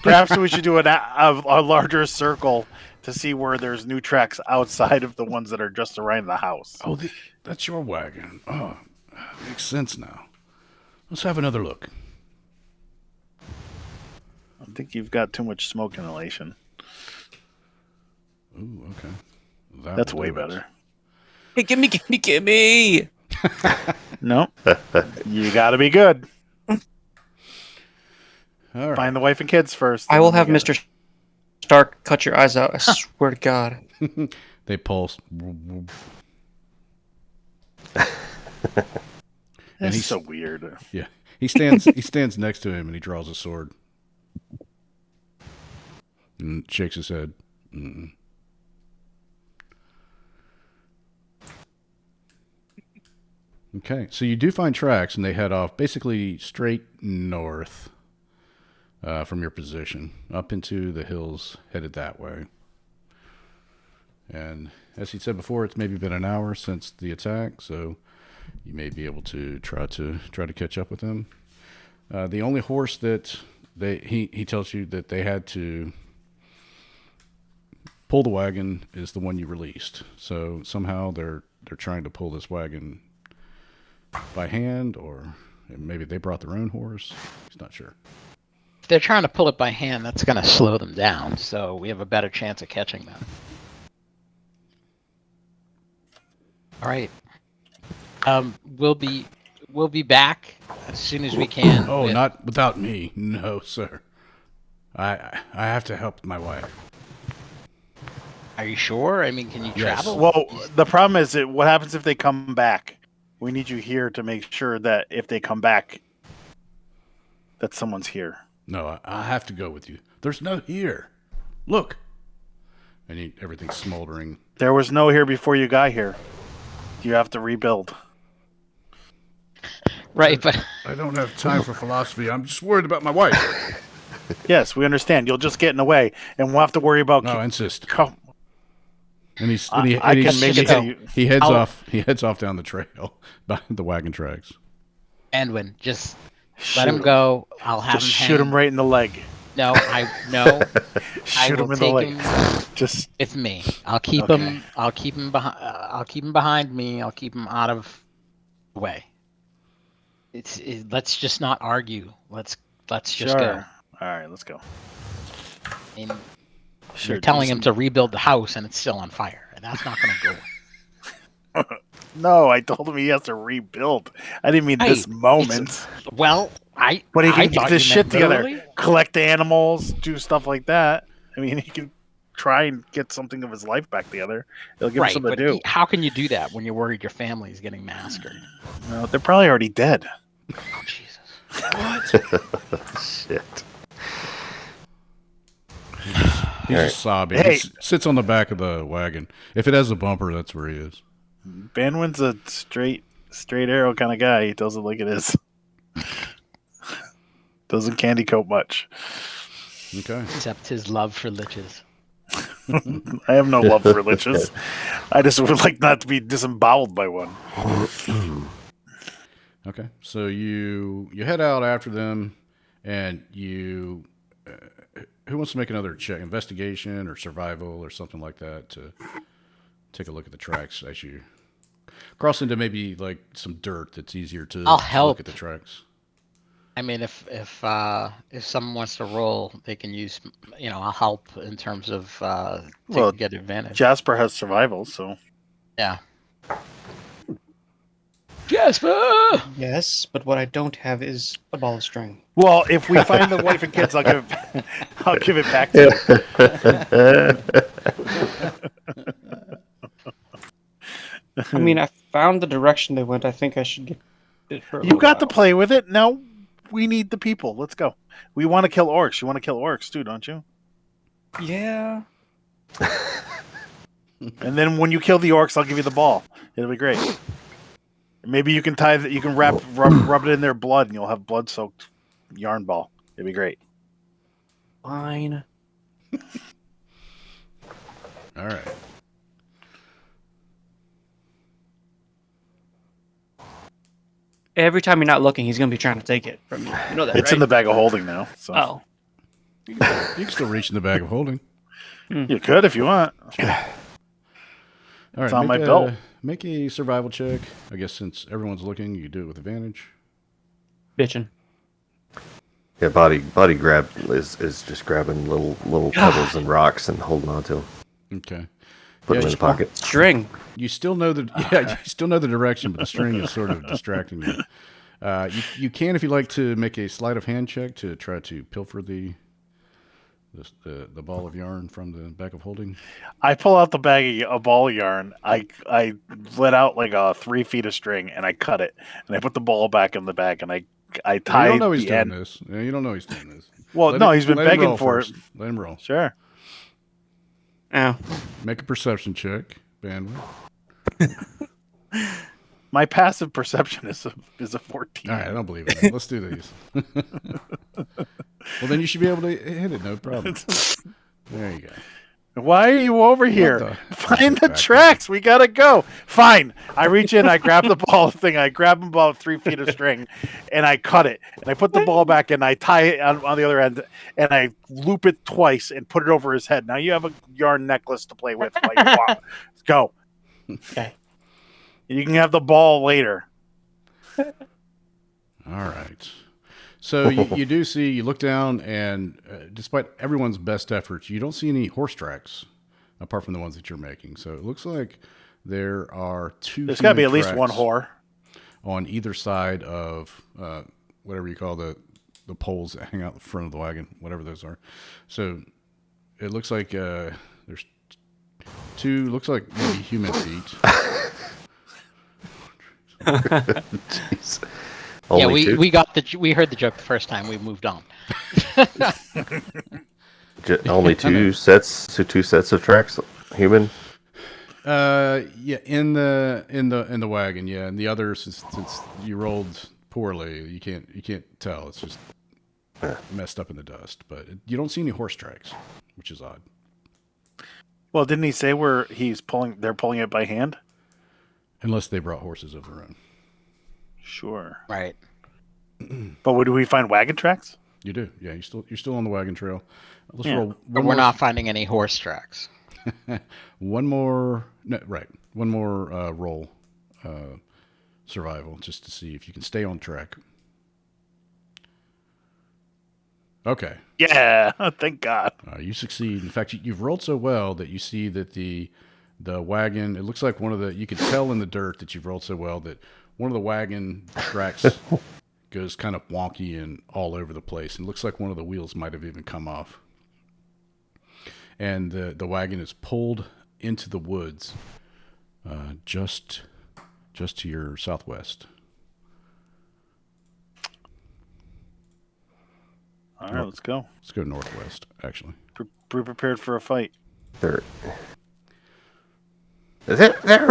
Perhaps we should do a larger circle to see where there's new tracks outside of the ones that are just around the house. Oh, that's your wagon. Oh, makes sense now. Let's have another look. I think you've got too much smoke inhalation. Ooh, okay. That's will way do it. better. Hey, gimme! No, you got to be good. All right. Find the wife and kids first. I and will then have we got Mr. Stark cut your eyes out. I swear to God. They pulse. That's he's- so weird. Yeah. He stands next to him and he draws a sword. And shakes his head. Mm-mm. Okay, so you do find tracks and they head off basically straight north from your position up into the hills headed that way. And as he said before, it's maybe been an hour since the attack, so you may be able to try to catch up with them. The only horse that he tells you that they had to pull the wagon is the one you released. So somehow they're trying to pull this wagon by hand, or maybe they brought their own horse. He's not sure. If they're trying to pull it by hand, that's going to slow them down, so we have a better chance of catching them. All right. We'll be back as soon as we can. Oh, with- not without me. No, sir. I have to help my wife. Are you sure? I mean, can you Yes. travel? Well, the problem is, what happens if they come back? We need you here to make sure that if they come back, that someone's here. No, I have to go with you. There's no here. Look. And everything's smoldering. There was no here before you got here. You have to rebuild. Right, but I don't have time for philosophy. I'm just worried about my wife. Yes, we understand. You'll just get in the way, and we'll have to worry about. No, I insist. Co- And he's I and can he's, maybe tell you. he heads I'll- off. He heads off down the trail behind the wagon tracks. Anwin, just Shoot let him go. I'll have Just him shoot hang. him right in the leg. No, I Shoot will him in the take leg. him Just with me. I'll keep Okay. him. I'll keep him behind. I'll keep him behind me. I'll keep him out of the way. Let's just not argue. Let's just sure. go. All right, let's go. I mean, Sure. you're telling him to rebuild the house and it's still on fire. And that's not going to go. No, I told him he has to rebuild. I didn't mean Hey, this moment. Well, But he I can get thought this you shit meant together. literally. Collect animals, do stuff like that. I mean, he can try and get something of his life back together. It'll give him Right, something to but do. how can you do that when you're worried your family is getting massacred? No, they're probably already dead. Oh Jesus! Shit. He's All just sobbing. Hey. He sits on the back of the wagon. If it has a bumper, that's where he is. Banwin's a straight arrow kind of guy. He tells it like it is. Doesn't candy coat much. Okay. Except his love for liches. I have no love for liches. I just would like not to be disemboweled by one. Okay. So you head out after them, and you. Who wants to make another check, investigation or survival or something like that, to take a look at the tracks as you cross into maybe like some dirt that's easier to I'll to help. look at the tracks. I mean, if someone wants to roll, they can use. I'll help in terms of to Well, get advantage. Jasper has survival, so Yeah. Jasper. Yes, but what I don't have is a ball of string. well, if we find the wife and kids, I'll give it back to you. I mean, I found the direction they went. I think I should get it for a You little got to while. play with it. Now we need the people. Let's go. We want to kill orcs. You want to kill orcs too, don't you? Yeah. And then when you kill the orcs, I'll give you the ball. It'll be great. Maybe you can you can rub it in their blood, and you'll have blood-soaked yarn ball. It'd be great. Fine. All right. Every time you're not looking, he's gonna be trying to take it from you. You know that, It's right? in the bag of holding now. So Oh. You can still reach in the bag of holding. you could if you want. All right. It's on make my belt. Make a survival check. I guess since everyone's looking, you do it with advantage. Bitchin'. Yeah, body grab is just grabbing little pebbles and rocks and holding on to them. Okay. Put Yeah, them in you- the pocket. String. You still know the you still know the direction, but the string is sort of distracting you. You can, if you like, to make a sleight of hand check to try to pilfer the ball of yarn from the bag of holding. I pull out the bag of ball yarn. I let out like 3 feet of string, and I cut it, and I put the ball back in the bag, and I tie You don't know he's the doing end. this. Yeah, you don't know he's doing this. Well, Let no, him- he's been let him begging roll for first. Let him roll. it. Sure. Oh. Make a perception check, bandwidth. My passive perception is a 14. All right, I don't believe it. Let's do these. Well, then you should be able to hit it, no problem. There you go. Why are you over here? the- Find the Back tracks. We gotta go. Fine. I reach in. I grab the ball thing. I grab about 3 feet of string, and I cut it. And I put the ball back in. I tie it on the other end, and I loop it twice and put it over his head. Now you have a yarn necklace to play with. While you walk. Let's go. Okay. You can have the ball later. All right. So you do see, you look down, and despite everyone's best efforts, you don't see any horse tracks apart from the ones that you're making. So it looks like there are 2. There's got to be at human least one tracks whore. on either side of whatever you call the poles that hang out the front of the wagon, whatever those are. So it looks like there's 2, looks like maybe human feet. Jeez. Yeah, Only two? we heard the joke the first time. We moved on. Only two sets of tracks, human. Yeah, in the wagon, yeah, and the others, since you rolled poorly, you can't tell. It's just messed up in the dust. But you don't see any horse tracks, which is odd. Well, didn't he say where they're pulling it by hand? Unless they brought horses of their own. Sure. Right. But do we find wagon tracks? You do, yeah. You're still on the wagon trail. Let's Yeah. roll But we're not finding any horse tracks. one more roll, survival, just to see if you can stay on track. Okay. Yeah, thank God. You succeed. In fact, you've rolled so well that you see that the wagon, it looks like you could tell in the dirt that you've rolled so well that one of the wagon tracks goes kind of wonky and all over the place. And it looks like one of the wheels might have even come off. And the wagon is pulled into the woods just to your southwest. All right, let's go. Let's go northwest, actually. Be prepared for a fight. They're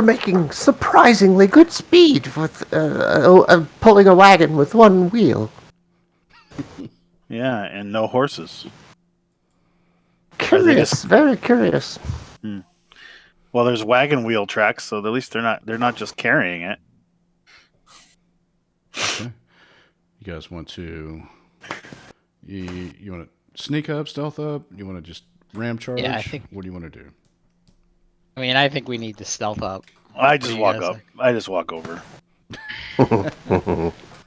making surprisingly good speed with pulling a wagon with one wheel. Yeah, and no horses. Curious, very curious. Well, there's wagon wheel tracks, so at least they're not just carrying it. Okay. You guys want to you want to sneak up, stealth up? You want to just ram charge? Yeah, I think. What do you want to do? I mean, I think we need to stealth up. I just walk up. I just walk over.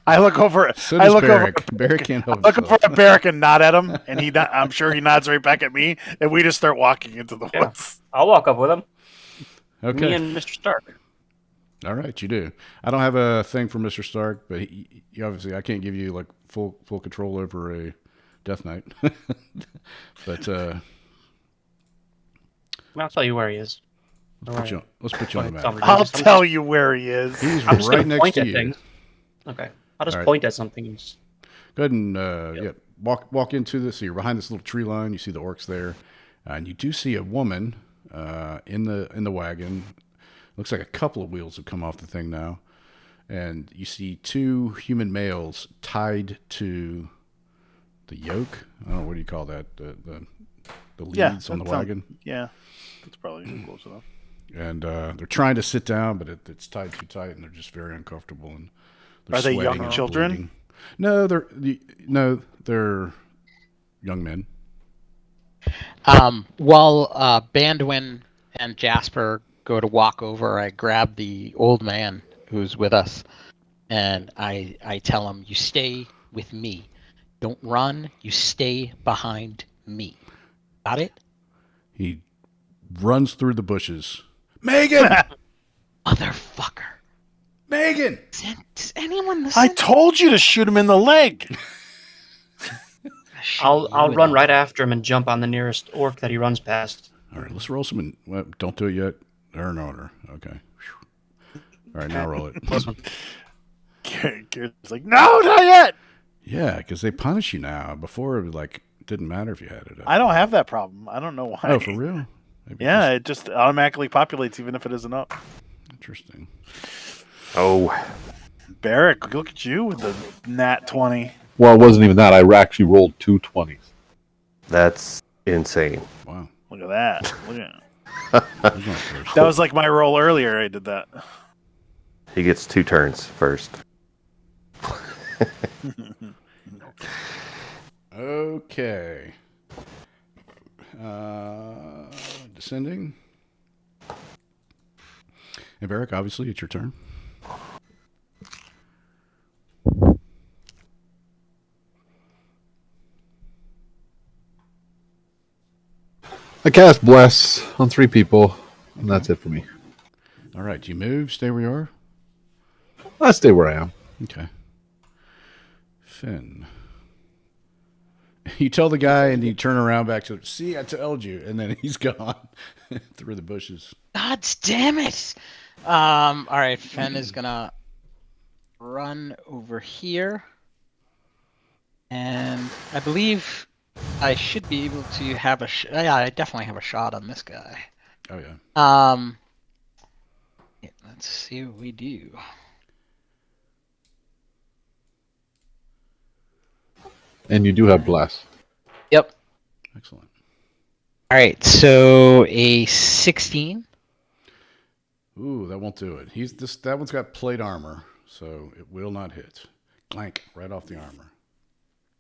I look over. So I does look Barrick. over. Barrick can't help Look himself. over at Barrick and nod at him, and I'm sure he nods right back at me, and we just start walking into the Yeah. woods. I'll walk up with him. Okay. Me and Mr. Stark. All right, you do. I don't have a thing for Mr. Stark, but he obviously I can't give you like full control over a Death Knight. But I'll tell you where he is. let's put you on the Tell map. me. I'll tell you where he is. He's I'm just right gonna next point to at you. things. Okay. I'll just All right. point at something. Go ahead and walk into this. So you're behind this little tree line. You see the orcs there, and you do see a woman in the wagon. Looks like a couple of wheels have come off the thing now, and you see two human males tied to the yoke. I don't know, what do you call that? The leads on the wagon. Yeah, that's probably close enough. And they're trying to sit down, but it's tied too tight, and they're just very uncomfortable. And they're Are they young sweating and children? bleeding. No, they're young men. While Bandwin and Jasper go to walk over, I grab the old man who's with us, and I tell him, "You stay with me. Don't run. You stay behind me. Got it?" He runs through the bushes. Megan! Motherfucker. Megan! Does anyone listen? I told you to shoot him in the leg. I'll run right after him and jump on the nearest orc that he runs past. All right, let's roll some. Well, don't do it yet. They're in order. Okay. Whew. All right, now roll it. Close one. Garrett's like, no, not yet. Yeah, because they punish you now. Before it was like didn't matter if you had it. I don't have that problem. I don't know why. Oh, for real? Maybe Yeah, it just automatically populates even if it isn't up. Interesting. Oh, Barrick, look at you with the nat 20. Well, it wasn't even that. I actually rolled 2 20s. that's insane. Wow. Look at that. Look at There's no first. that was like my roll earlier. I did that. He gets 2 turns first. Okay. Descending. And Barrick, obviously, it's your turn. I cast Bless on 3 people, and that's it for me. All right, you move, stay where you are. I stay where I am. Okay. Finn. You tell the guy, and you turn around back to, see, I told you, and then he's gone through the bushes. God damn it! All right, Fenn is gonna run over here. And I believe I should be able to have a yeah, I definitely have a shot on this guy. Oh yeah. Let's see what we do. And you do have bless. Yep. Excellent. All right, so a 16. Ooh, that won't do it. That one's got plate armor, so it will not hit. Blank, right off the armor.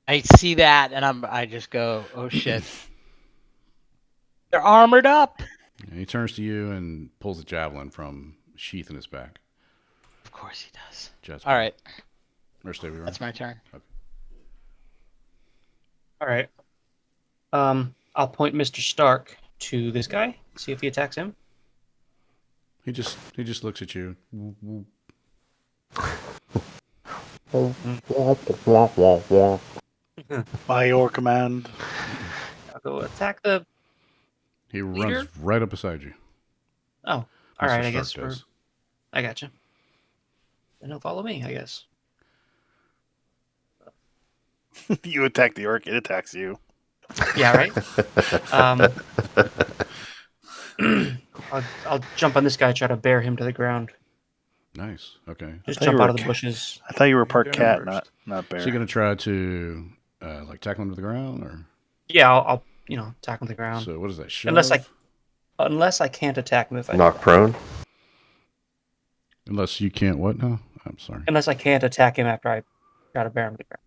I see that, and I just go, oh shit. They're armored up. And he turns to you and pulls a javelin from sheath in his back. Of course he does. Just All right, or stay we that's my turn. Okay. All right. I'll point Mr. Stark to this guy. See if he attacks him. He just looks at you. By your command. I'll go attack the. He Leader? runs right up beside you. Oh, all Mr. right. I Stark guess does. I gotcha. Then he'll follow me. I guess. You attack the orc, it attacks you. Yeah. Right. I'll jump on this guy. Try to bear him to the ground. Nice. Okay. Just thought jump you were out of a the cat. bushes. I thought you were part Doing cat, first. not bear. So you're gonna try to like tackle him to the ground, or Yeah. I'll attack him to the ground. so? What is that? Shove? Unless I can't attack him if I do Knock that. prone. Unless you can't. What now? I'm sorry. Unless I can't attack him after I try to bear him to the ground.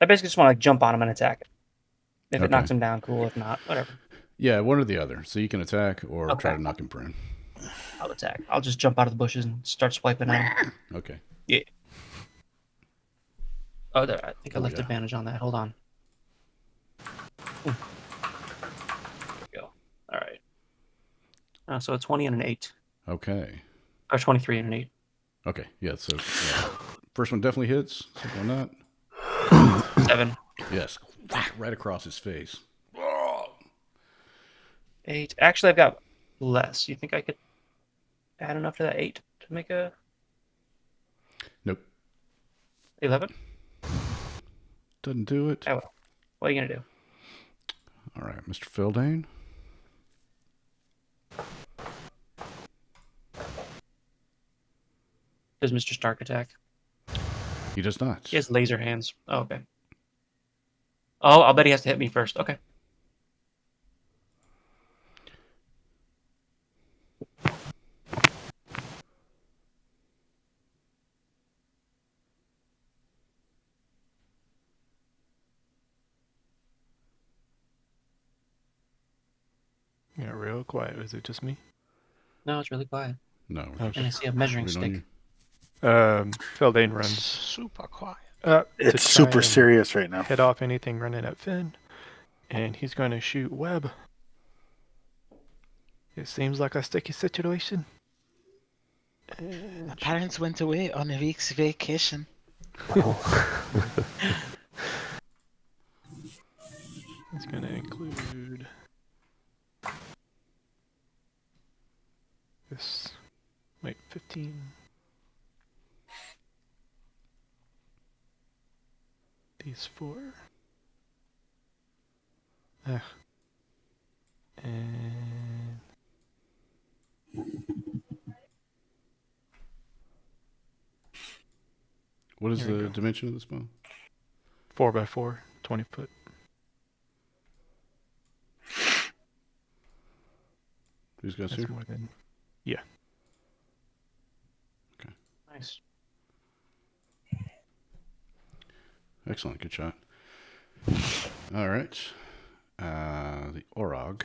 I basically just want to like jump on him and attack him. If it Okay. knocks him down, cool. If not, whatever. Yeah, one or the other. So you can attack or Okay. try to knock him prone. I'll attack. I'll just jump out of the bushes and start swiping at him. Okay. Oh, there. I think I Oh, left yeah. advantage on that. Hold on. There we go. All right. So a 20 and an 8. Okay. Or 23 and an 8. Okay. Yeah. So yeah. First one definitely hits. Second one not. 7. Yes. Right across his face. 8. Actually, I've got less. You think I could add enough to that 8 to make a Nope. 11? Doesn't do it. I will. What are you going to do? All right, Mr. Fildane. Does Mr. Stark attack? He does not. He has laser hands. Oh, okay. Oh, I'll bet he has to hit me first. Okay. Yeah, real quiet. Is it just me? No, it's really quiet. No. Okay. And I see a measuring We know stick. you. Feldane runs Super quiet. up to It's try super and serious right now. Head off anything running at Finn, and he's going to shoot Webb. It seems like a sticky situation. And My parents went away on a week's vacation. it's going to include this. Wait, 15. These 4. And What is Here we the go. dimension of this bow? 4x4, 20 foot. These guys That's here? more than. Nice. Excellent. Good shot. All right. The Orog.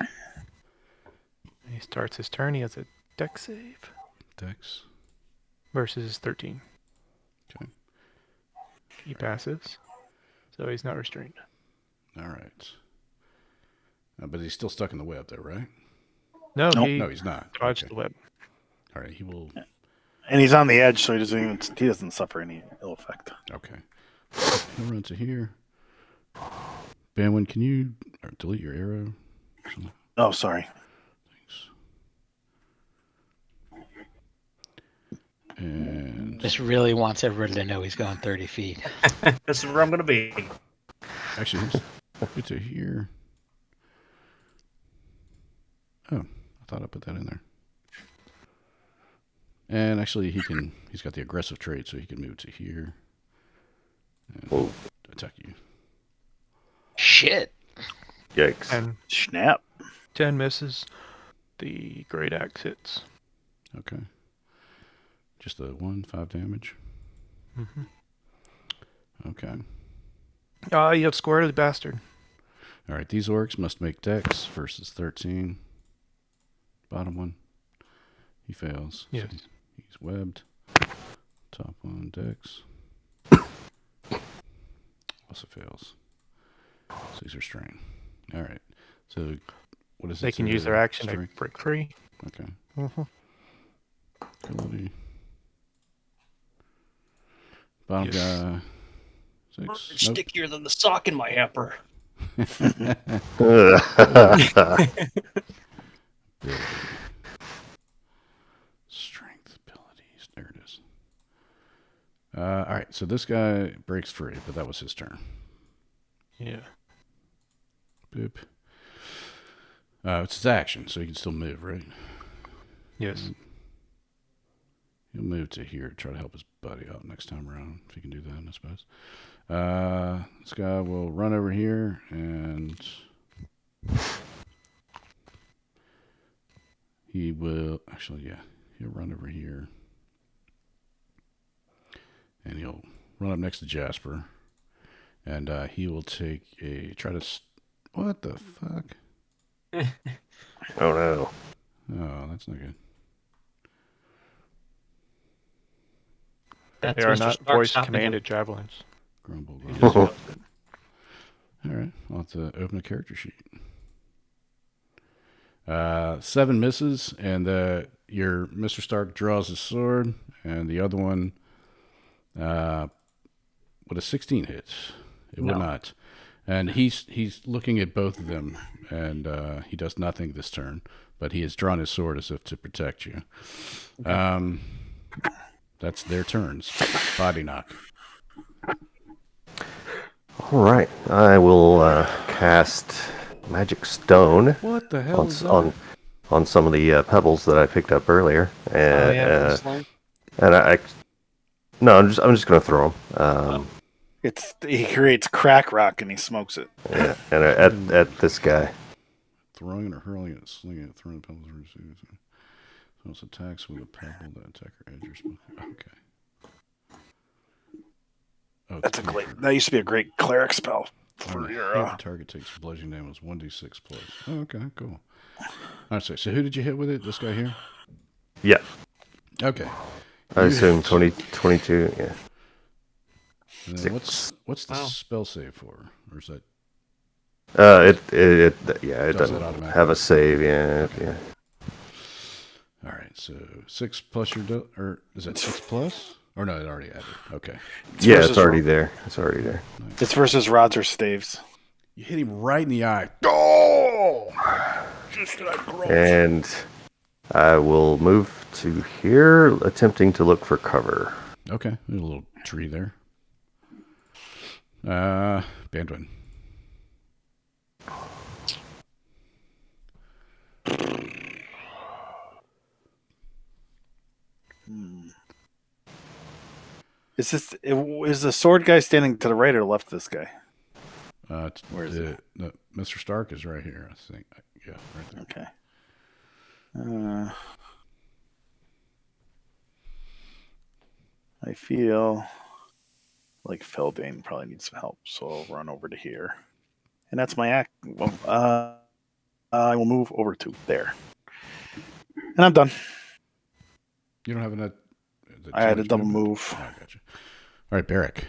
He starts his turn. He has a dex save Dex. versus 13. Okay. He passes, so he's not restrained. All right. But he's still stuck in the web, though, right? No, Nope. he No, he's not. dodged Okay. the web. All right. He will. And he's on the edge, so he doesn't suffer any ill effect. Okay. He'll run to here. Banwin, can you delete your arrow? Oh, sorry. Thanks. And Just really wants everybody to know he's going 30 feet. This is where I'm gonna be. Actually, get to here. Oh, I thought I put that in there. And actually, he's got the aggressive trait, so he can move to here and attack you. Shit. Yikes. And Snap. 10 misses. The great axe hits. Okay. Just a 5 damage. Mm-hmm. Okay. You have squirrely bastard. All right, these orcs must make dex versus 13. Bottom one. He fails. Yes. So he's webbed. Top one, dex. Also fails. So he's restrained. All right. So what is it? They can say use there? their action to Strength? break free. Okay. Mm-hmm. Ability. Bottom Yes. guy. It's 6. Nope. stickier than the sock in my hamper. Ability. Strength abilities. There it is. All right. So this guy breaks free, but that was his turn. Yeah. Boop. It's his action, so he can still move, right? Yes. He'll move to here to try to help his buddy out next time around, if he can do that, I suppose. This guy will run over here, and he will... Actually, yeah. He'll run over here. And he'll run up next to Jasper. And he will take a... Try to... What the fuck? Oh no. Oh, that's not good. That's They are Mr. not Stark voice stopping him. commanded javelins. Grumble. They grumble. just- All right. I'll have to open a character sheet. 7 misses, and your Mr. Stark draws his sword, and the other one, would a 16 hit? It would No. not. And he's looking at both of them, and he does nothing this turn, but he has drawn his sword as if to protect you. That's their turns. Body knock. All right. I will cast Magic Stone What the hell on, is that? on some of the pebbles that I picked up earlier. Oh, yeah, slime. And no, I'm just gonna throw them. He creates crack rock and he smokes it. Yeah, and at this guy. Throwing it or hurling it, slinging it, throwing pebbles or receiving it. So it's attacks with a pebble that attack or edge or smoke. Okay. Oh, That's a great. That used to be a great cleric spell On for the your. hit, the target takes bludgeoning damage 1d6 plus. Oh, okay, cool. All right, so who did you hit with it? This guy here? Yeah, Okay. I You assume hit. 22. Yeah. And then 6. what's the Wow. spell save for? Or is that It Does doesn't it automatically? have a save. Yeah, yeah. all right? So 6 plus your or is that 6 plus? Or no, it already added. Okay. Yeah, versus it's already there. It's already there. It's versus rods or staves. You hit him right in the eye. Oh! Just like gross. And I will move to here, attempting to look for cover. Okay, there's a little tree there. Bandwin. Is the sword guy standing to the right or left of this guy? Where is it? No, Mr. Stark is right here, I think. Yeah, right there. Okay. I feel like Felbane probably needs some help, so I'll run over to here. And that's my act. Well, I will move over to there. And I'm done. You don't have enough. I had a double move. Oh, I gotcha. All right, Barrick.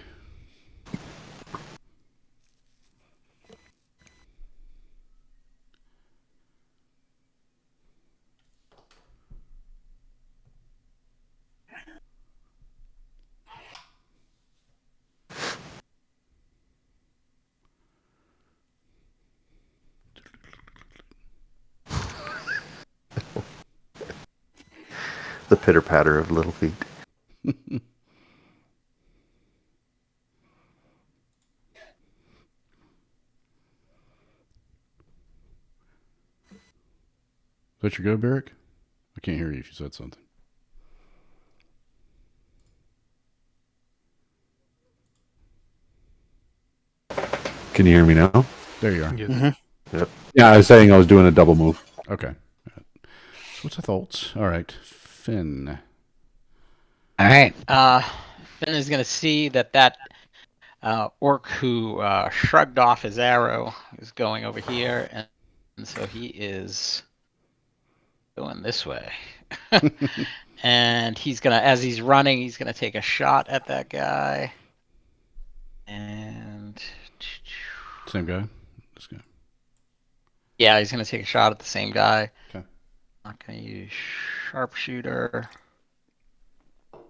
The pitter patter of little feet. that your go, Barrick? I can't hear you if you said something. Can you hear me now? There you are. Yeah. Mm-hmm. Yep. Yeah, I was saying I was doing a double move. Okay. What's I thought? All right, Finn. All right. Finn is gonna see that orc who shrugged off his arrow is going over here, and so he is going this way. And he's gonna, as he's running, he's gonna take a shot at that guy. And Same guy. This guy. yeah, he's gonna take a shot at the same guy. Okay. Not gonna use sharpshooter.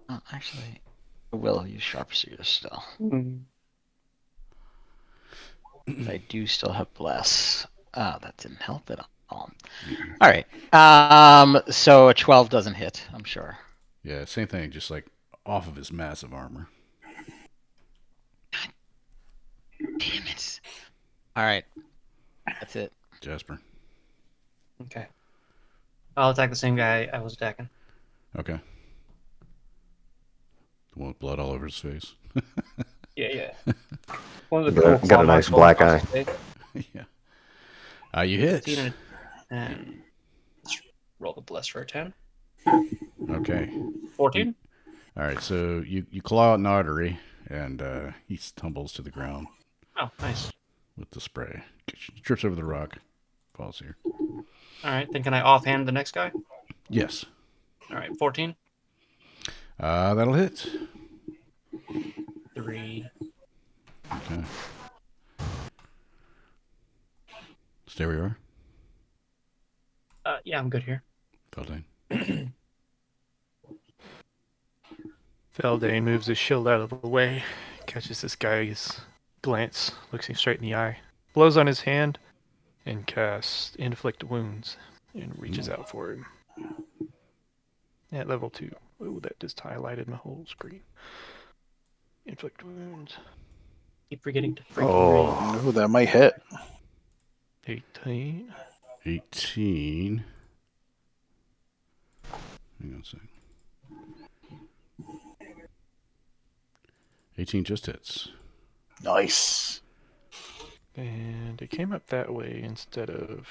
Oh, actually, I will use sharpshooter still. I do still have bless. That didn't help at all. All right. So a 12 doesn't hit, I'm sure. Yeah, same thing. Just like off of his massive armor. Damn it. All right. That's it. Jasper. Okay. I'll attack the same guy I was attacking. Okay. The one with blood all over his face. Yeah. One of the cool Got a claw nice marks black going eye. across his face. Yeah. You hit. 15 and let's roll the bless for a 10. Okay. 14. All right. So you claw out an artery, and he tumbles to the ground Oh, nice. with the spray. Trips over the rock. Falls here. All right. Then can I offhand the next guy? Yes. All right. 14. That'll hit. 3. Okay. Stay where you are. Yeah, I'm good here. Feldane. Feldane moves his shield out of the way, catches this guy's glance, looks him straight in the eye, blows on his hand, and casts Inflict Wounds, and reaches out for him. At level 2. Oh, that just highlighted my whole screen. Inflict Wounds. Keep forgetting to freaking read. Oh, that might hit. 18. 18. Hang on a second. 18 just hits. Nice. And it came up that way instead of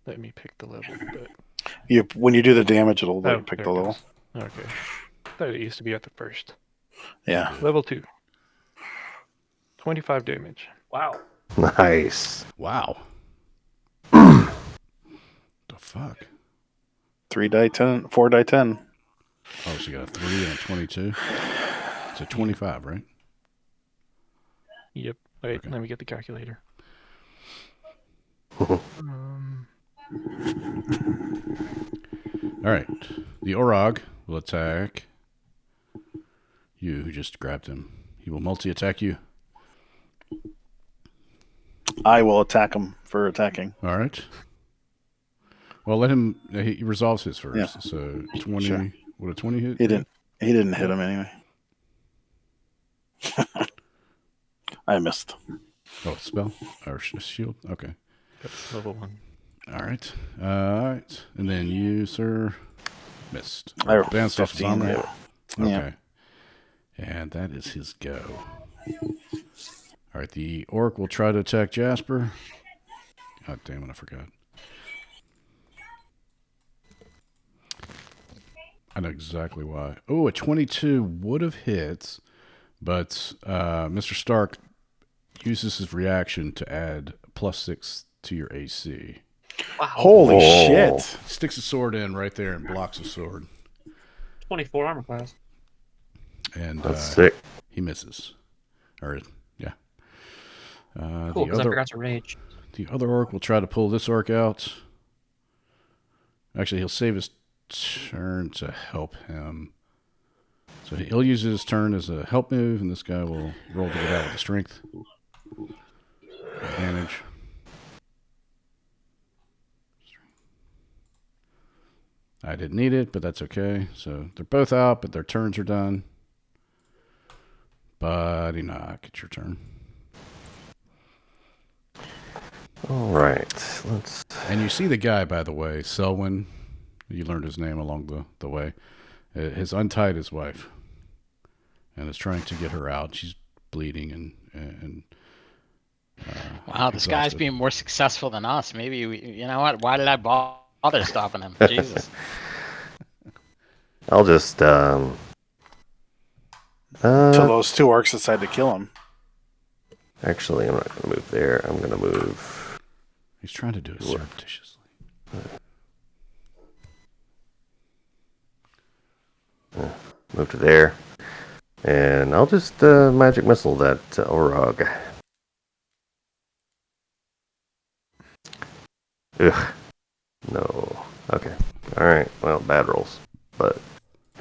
let me pick the level, but When you do the damage, it'll let you pick there the it level. goes. Okay. Thought it used to be at the first. Yeah. Level 2. 25 damage. Wow. Nice. Wow. The fuck? 3 die 10. 4 die 10. Oh, so you got a 3 and a 22. It's a 25, right? Yep. Wait, Okay. let me get the calculator. All right. The Orog will attack you, who just grabbed him. He will multi-attack you. I will attack him for attacking. All right. Well, let him. He resolves his first. Yeah. So 20. Sure. Would a 20 hit? He didn't hit him anyway. I missed. Oh, spell or shield. Okay. Yep, level 1. All right. All right. And then you, sir, missed. I rolled Advanced off his 15, armor. yeah. Okay. And that is his go. All right. The orc will try to attack Jasper. God damn it! I forgot. I know exactly why. Oh, a 22 would have hit, but Mr. Stark uses his reaction to add +6 to your AC. Wow. Holy shit. Sticks a sword in right there and blocks a sword. 24 armor class. And That's sick. he misses. Or, yeah. Cool, because I forgot to rage. The other orc will try to pull this orc out. Actually, he'll save his turn to help him. So he'll use his turn as a help move, and this guy will roll to get out with the strength. Advantage. I didn't need it, but that's okay. So they're both out, but their turns are done. Buddy Knock, it's your turn. All right. Let's. And you see the guy, by the way, Selwyn. You learned his name along the way. Has untied his wife and is trying to get her out. She's bleeding and Wow, this guy's exhausted. being more successful than us. Maybe you know what? Why did I bother stopping him? Jesus. I'll just. Till those two orcs decide to kill him. Actually, I'm not going to move there. I'm going to move. He's trying to do it surreptitiously. Move to there. And I'll just magic missile that Orog. Ugh. No. Okay. Alright. Well, bad rolls. But,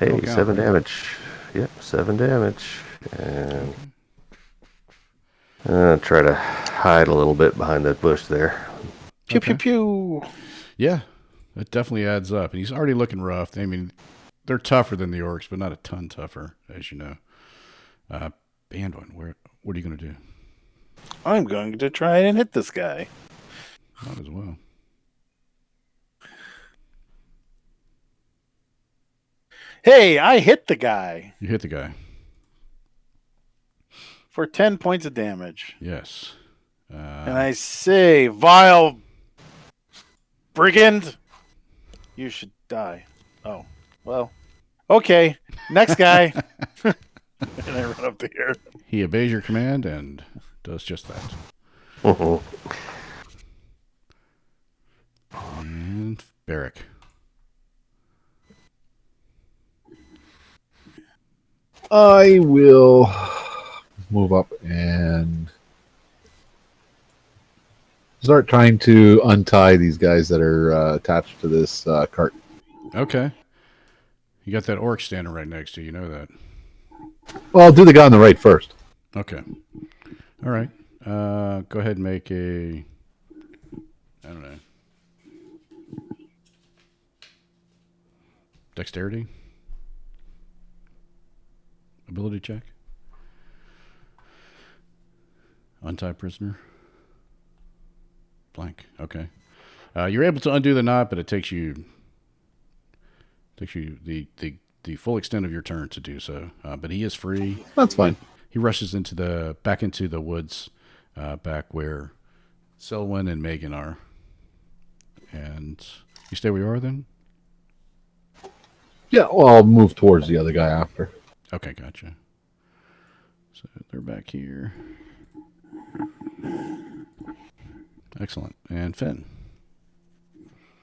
hey, Don't count, 7 right? damage. Yep, 7 damage. And try to hide a little bit behind that bush there. Pew, Okay. pew, pew. Yeah, it definitely adds up. And he's already looking rough. I mean, they're tougher than the orcs, but not a ton tougher, as you know. Bandwin, what are you going to do? I'm going to try and hit this guy. Might as well. Hey, I hit the guy You hit the guy. for 10 points of damage. Yes. And I say, vile brigand, you should die. Oh, well. Okay, next guy. And I run up to here. He obeys your command and does just that. And Barrick. I will move up and start trying to untie these guys that are attached to this cart. Okay. You got that orc standing right next to you. You know that. Well, I'll do the guy on the right first. Okay. All right. Go ahead and make a. I don't know. Dexterity? Ability check? Untie prisoner? Blank. Okay. You're able to undo the knot, but it takes you the full extent of your turn to do so. But he is free. That's fine. He rushes back into the woods, back where Selwyn and Megan are. And you stay where you are then? Yeah, well, I'll move towards the other guy after. Okay, gotcha. So they're back here. Excellent. And Finn.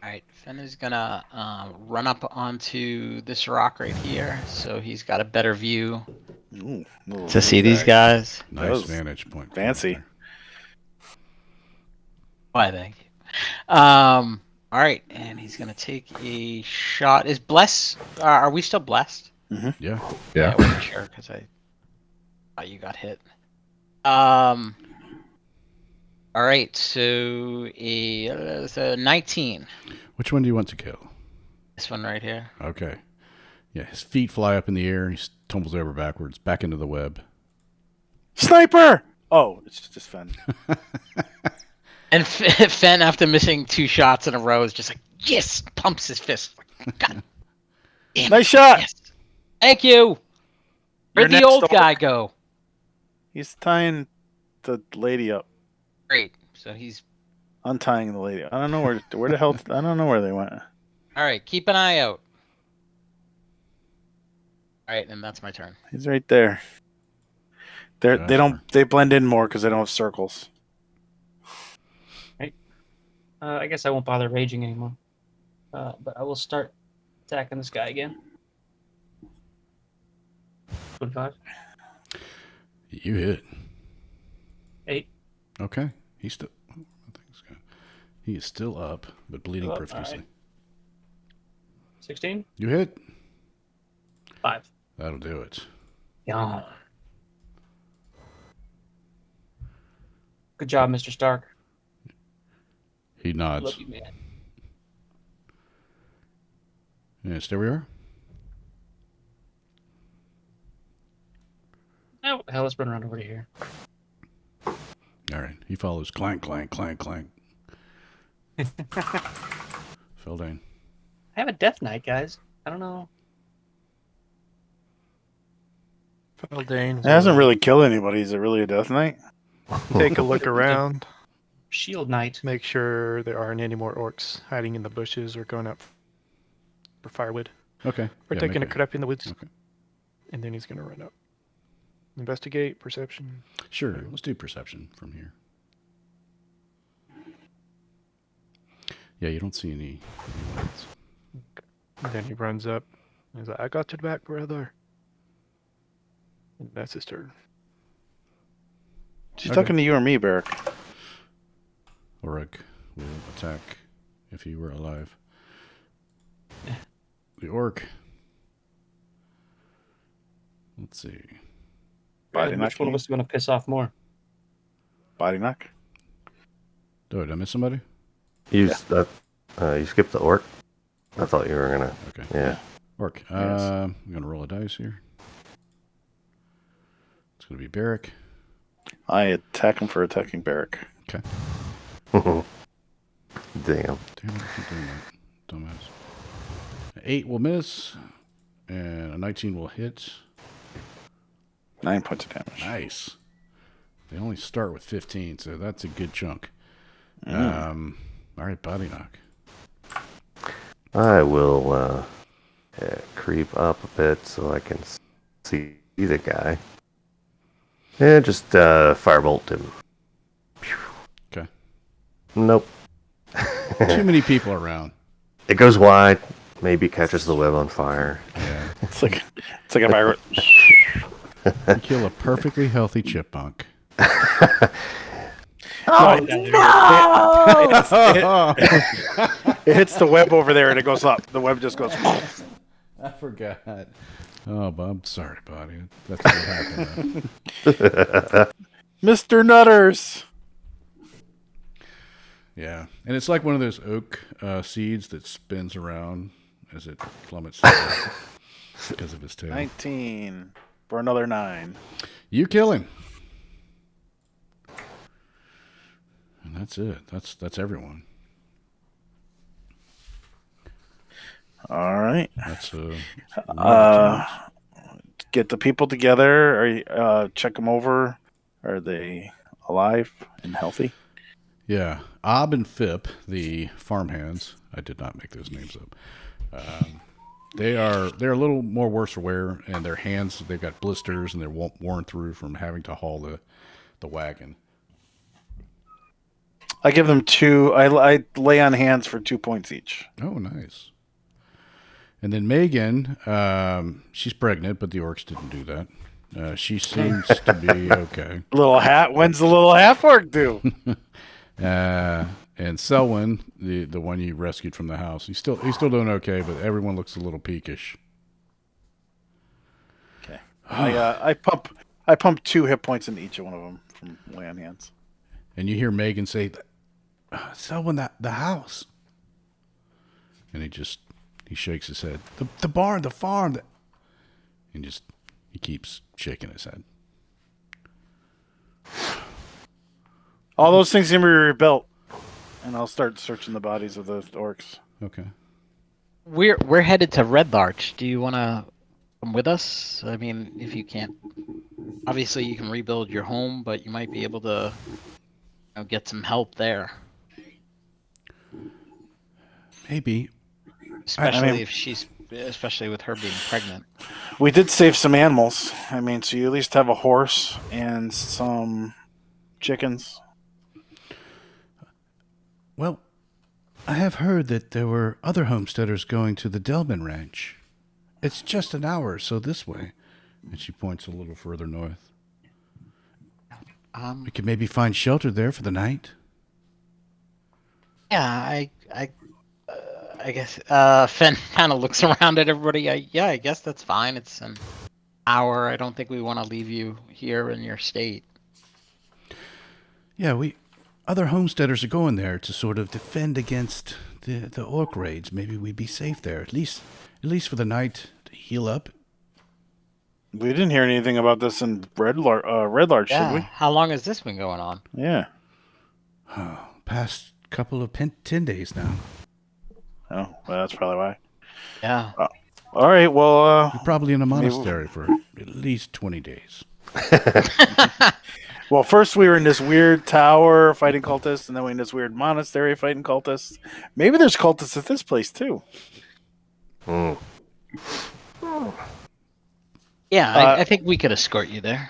All right, Finn is gonna run up onto this rock right here, so he's got a better view Ooh, to see these guys. Nice was vantage point. fancy. Why, thank you. All right, and he's gonna take a shot. Is bless? Are we still blessed? Yeah. I wasn't sure because I thought you got hit. All right, so a 19. Which one do you want to kill? This one right here. Okay. Yeah, his feet fly up in the air. He tumbles over backwards, back into the web. Sniper! Oh, it's just Finn. And Fenn, after missing 2 shots in a row, is just like, yes! Pumps his fist. God damn it, Nice shot! yes. Thank you! Where'd Your the next old orc. guy go? He's tying the lady up. Great. So he's... Untying the lady. I don't know where the hell... I don't know where they went. All right, keep an eye out. All right, and that's my turn. He's right there. They blend in more because they don't have circles. I guess I won't bother raging anymore. But I will start attacking this guy again. 25. You hit. 8. Okay. He is still up, but bleeding Oh, profusely. alright. 16. You hit. 5. That'll do it. Yeah. Good job, Mr. Stark. He nods. Love you, man. Yeah, stay where you are. Oh, hell, let's run around over to here. All right. He follows. Clank, clank, clank, clank. Feldane. I have a death knight, guys. I don't know. Feldane. It hasn't really killed anybody. Is it really a death knight? Take a look around. Shield knight. Make sure there aren't any more orcs hiding in the bushes or going up for firewood. Okay. Or Yeah, taking a make crap in the woods. Okay. And then he's going to run up. Investigate, perception. Sure. Let's do perception from here. Yeah, you don't see any lights. And then he runs up. And he's like, I got your back, brother. And that's his turn. She's talking to you or me, Barrick? Orc will attack if he were alive. The orc. Let's see. Body knock. Which one of us is going to piss off more? Body knock. Oh, did I miss somebody? You skipped the orc. I thought you were gonna. Okay. Yeah. Orc. Yes. I'm gonna roll a dice here. It's gonna be Barrick. I attack him for attacking Barrick. Okay. Damn. Damn it, I keep doing that. Dumbass. 8 will miss, and a 19 will hit. 9 points of damage. Nice. They only start with 15, so that's a good chunk. Mm. All right, body knock. I will creep up a bit so I can see the guy. Yeah, just firebolt him. Okay. Nope. Too many people around. It goes wide. Maybe catches the web on fire. Yeah. It's like a pirate. You kill a perfectly healthy chipmunk. Oh no! It hits the web over there and it goes up. The web just goes. I forgot. Oh, Bob, sorry, buddy. That's what happened. Mr. Nutters. Yeah, and it's like one of those oak seeds that spins around as it plummets because of his tail. 19 for another 9. You kill him, and that's it. That's everyone. All right. That's Get the people together. Or check them over. Are they alive and healthy? Yeah, Ob and Fip, the farmhands. I did not make those names up. They're a little more worse for wear, and their hands, they've got blisters and they're worn through from having to haul the wagon. I give them 2. I lay on hands for 2 points each. Oh, nice. And then Megan, she's pregnant, but the orcs didn't do that. She seems to be okay. Little hat. When's the little half orc do? And Selwyn, the one you rescued from the house, he's still doing okay, but everyone looks a little peakish. Okay. I pump 2 hit points into each one of them from lay on hands. And you hear Megan say, "Selwyn, the house." And he shakes his head. The barn, the farm. And he keeps shaking his head. All those things can be rebuilt, and I'll start searching the bodies of the orcs. Okay. We're headed to Red Larch. Do you want to come with us? I mean, if you can't, obviously you can rebuild your home, but you might be able to get some help there. Maybe. Especially with her being pregnant. We did save some animals. I mean, so you at least have a horse and some chickens. Well, I have heard that there were other homesteaders going to the Delman Ranch. It's just an hour or so this way. And she points a little further north. We could maybe find shelter there for the night. Yeah, I guess Fenn kind of looks around at everybody. I guess that's fine. It's an hour. I don't think we want to leave you here in your state. Yeah, other homesteaders are going there to sort of defend against the orc raids. Maybe we'd be safe there, at least for the night, to heal up. We didn't hear anything about this in Red Larch, Yeah. did we? How long has this been going on? Yeah. Past couple of 10 days now. Oh, well, that's probably why. Yeah. All right, well, You're probably in a maybe- monastery for at least 20 days. well, first we were in this weird tower fighting cultists, and then we were in this weird monastery fighting cultists. Maybe there's cultists at this place too. Hmm. Yeah, I think we could escort you there.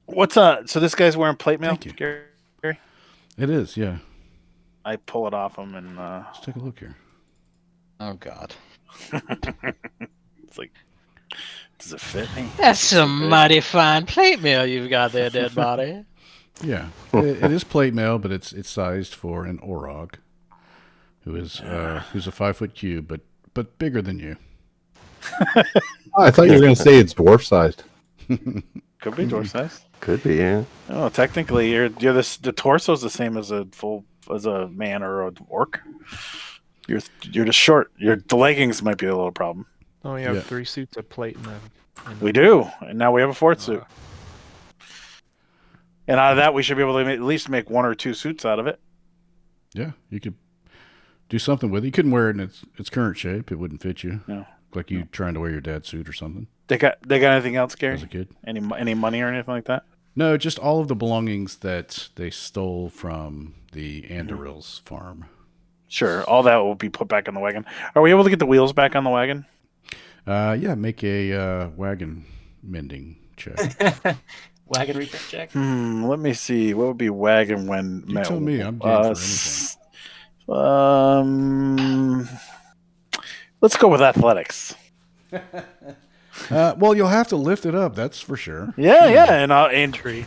What's so this guy's wearing plate mail? Thank you. Gary? It is, yeah. I pull it off him and Let's take a look here. Oh God. it's like, does it fit me? That's some mighty fine plate mail you've got there, dead body. Yeah, it is plate mail, but it's sized for an Orog, who's a 5-foot cube, but bigger than you. I thought you were going to say it's dwarf sized. Could be dwarf size. Could be, yeah. Oh, technically, the torso's the same as a man or a orc. You're just short. The leggings might be a little problem. Oh, you have Yeah. 3 suits of plate in them. We do, and now we have a fourth suit. And out of that, we should be able to at least make 1 or 2 suits out of it. Yeah, you could do something with it. You couldn't wear it in its current shape; it wouldn't fit you. No. Like you trying to wear your dad's suit or something They got anything else, Gary? as a kid. Any money or anything like that? No, just all of the belongings that they stole from the Anderil's farm. Sure, all that will be put back on the wagon. Are we able to get the wheels back on the wagon? Yeah, make a wagon mending check. Wagon repair check. Let me see. What would be wagon when? You tell me. I'm game for anything. Let's go with athletics. Well, you'll have to lift it up. That's for sure. Yeah,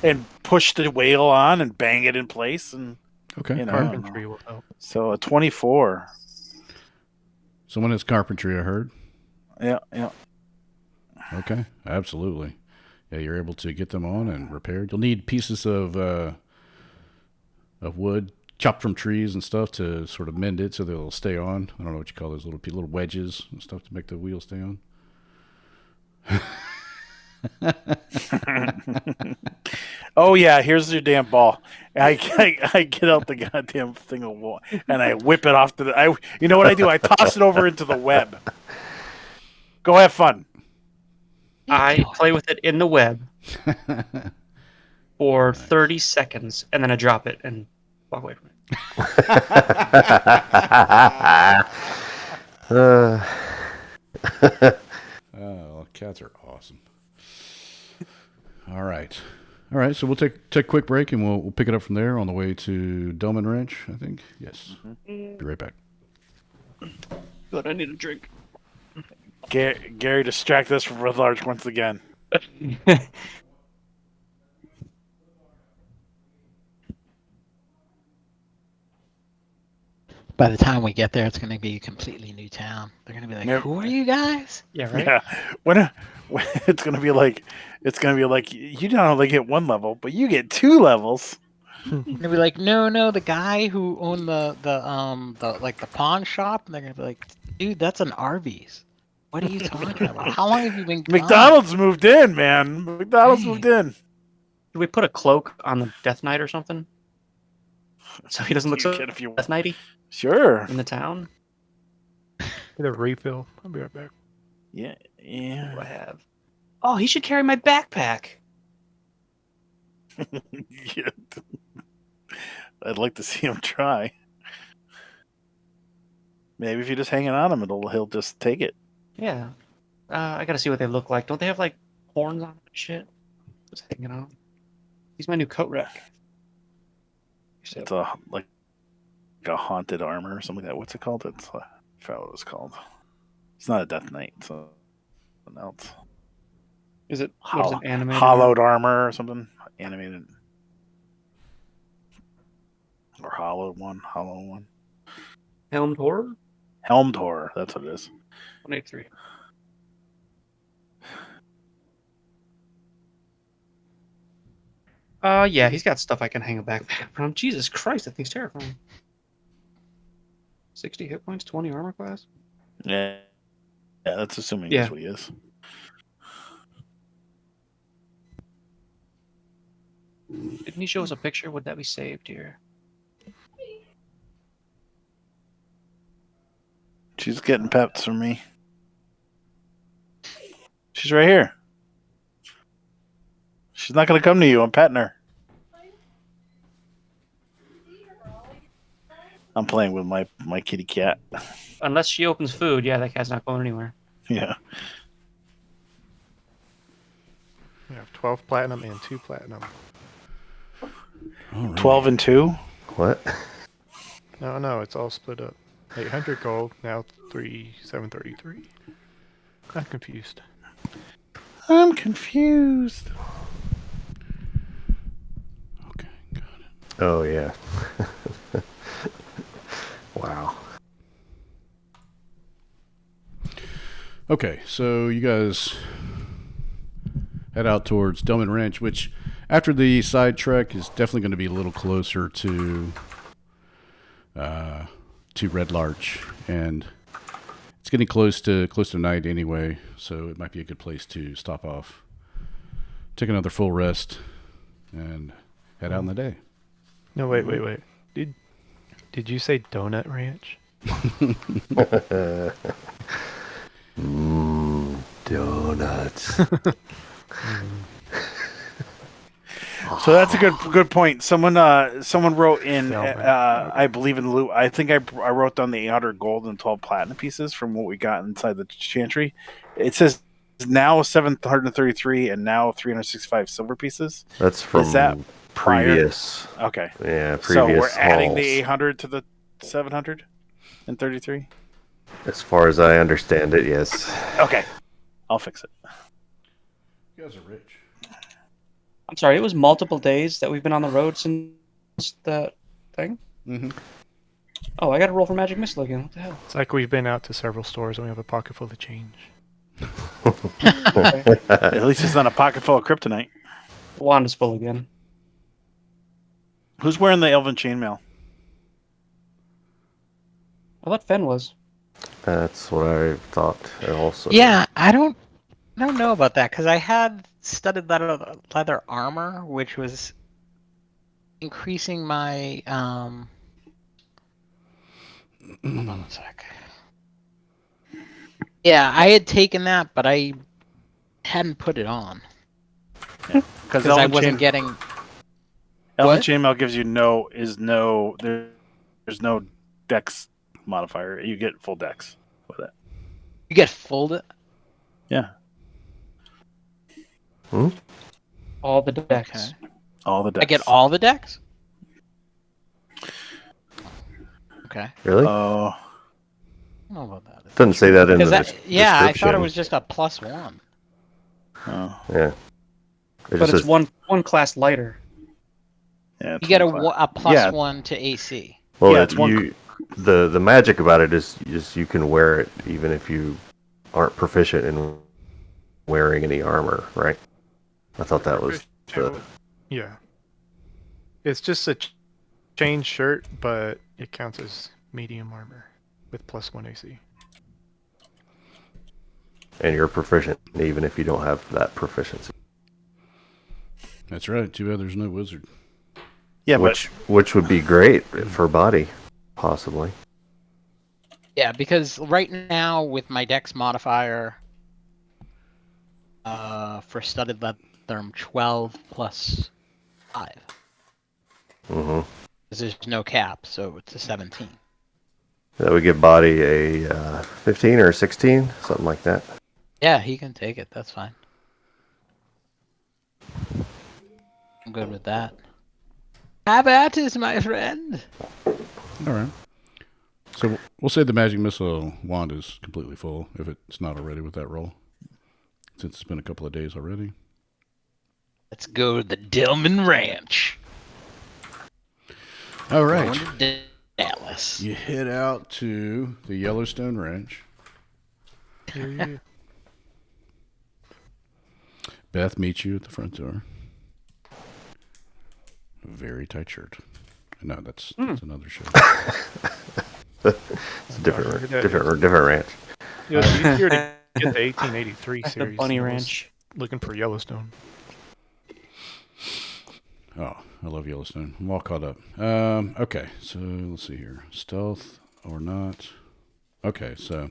and push the wheel on and bang it in place, and Okay. you know. Carpentry will help. So a 24. Someone has carpentry, I heard. Yeah. Okay, absolutely. Yeah, you're able to get them on and repaired. You'll need pieces of wood chopped from trees and stuff to sort of mend it so they'll stay on. I don't know what you call those little wedges and stuff to make the wheels stay on. Oh yeah, here's your damn ball. I get out the goddamn thing of wool and I whip it off to the. You know what I do? I toss it over into the web. Go have fun. I play with it in the web for 30 seconds, and then I drop it and walk away from it. Oh, cats are awesome. All right. So we'll take a quick break and we'll pick it up from there on the way to Delman Ranch, I think. Yes. Be right back. Good, I need a drink. Gary, distract us from Red Larch once again. By the time we get there, it's going to be a completely new town. They're going to be like, Yep. "Who are you guys?" Yeah, right? Yeah, when it's gonna be like you don't only get 1 level, but you get 2 levels. They're going to be like, "No, the guy who owned the pawn shop." And they're going to be like, "Dude, that's an Arby's. What are you talking about? How long have you been gone?" McDonald's moved in, man. McDonald's moved in. Did we put a cloak on the Death Knight or something? So he doesn't look You so can if you Death Knighty Sure. in the town? Get a refill. I'll be right back. Yeah. What do I have? Oh, he should carry my backpack. Yeah. I'd like to see him try. Maybe if you just hang it on him, he'll just take it. Yeah. I gotta see what they look like. Don't they have like horns on them and shit? Just hanging on. He's my new coat rack. It's like a haunted armor or something like that. What's it called? I forgot what it was called. It's not a Death Knight. It's something else. Is it what is it, animated? Hollowed armor or something? Animated. Or hollow one. Helmed horror? Helmed horror. That's what it is. 183. Yeah, he's got stuff I can hang a backpack from. Jesus Christ, that thing's terrifying. 60 hit points, 20 armor class. Yeah. Yeah, that's assuming Yeah. that's what he is. Didn't he show us a picture? Would that be saved here? She's getting pets from me. She's right here. She's not going to come to you. I'm petting her. I'm playing with my kitty cat. Unless she opens food, yeah, that cat's not going anywhere. Yeah. We have 12 platinum and 2 platinum. All right. 12 and 2? What? No, it's all split up. 800 gold, now 733. I'm confused. I'm confused. Okay, got it. Oh, yeah. Wow. Okay, so you guys head out towards Delman Ranch, which after the side trek is definitely going to be a little closer to Red Larch, and it's getting close to night anyway, so it might be a good place to stop off, take another full rest, and head out in the day. No, wait. Did you say Donut Ranch? Donuts. So that's a good point. Someone wrote in, I believe in the loot. I think I wrote down the 800 gold and 12 platinum pieces from what we got inside the chantry. It says now 733 and now 365 silver pieces. That's from Is that prior? previous. Okay. Yeah, previous. So we're adding hauls. the 800 to the 733. As far as I understand it, yes. Okay, I'll fix it. You guys are rich. I'm sorry, it was multiple days that we've been on the road since that thing? Mm-hmm. Oh, I gotta roll for Magic Missile again. What the hell? It's like we've been out to several stores and we have a pocket full of change. At least it's not a pocket full of kryptonite. The wand is full again. Who's wearing the elven chainmail? I thought Fen was. That's what I thought also. Yeah, I don't know about that because I had studded leather armor, which was increasing my hold on a sec. Yeah, I had taken that, but I hadn't put it on because I wasn't getting. Elven What? chainmail gives you there's no dex modifier. You get full dex with it. You get folded. Yeah. All the decks. Okay. All the decks. I get all the decks. Okay. Really? Oh. I don't know about that. Doesn't say that in the Because yeah, I thought it description. was just a +1. Oh. Yeah. But it's says, one class lighter. Yeah. You get a class. +1 to AC. Well, Yeah, it's one- the magic about it is you can wear it even if you aren't proficient in wearing any armor, right? I thought that was the... Yeah. It's just a chain shirt, but it counts as medium armor with +1 AC. And you're proficient even if you don't have that proficiency. That's right. Too bad there's no wizard. Yeah, which would be great for body, possibly. Yeah, because right now with my dex modifier for studded leather, I'm 12 plus 5. Mm-hmm. Because there's no cap, so it's a 17. That would give body a 15 or a 16, something like that. Yeah, he can take it. That's fine. I'm good with that. Have at it, my friend. All right. So we'll say the magic missile wand is completely full if it's not already with that roll, since it's been a couple of days already. Let's go to the Dillman Ranch. All right. Going to Dallas. You head out to the Yellowstone Ranch. Yeah. Beth meets you at the front door. Very tight shirt. No, that's another show. It's a different ranch. It was easier to get the 1883 The series. Bunny than it was Ranch. Looking for Yellowstone. Oh, I love Yellowstone. I'm all caught up. Okay, so let's see here. Stealth or not. Okay, so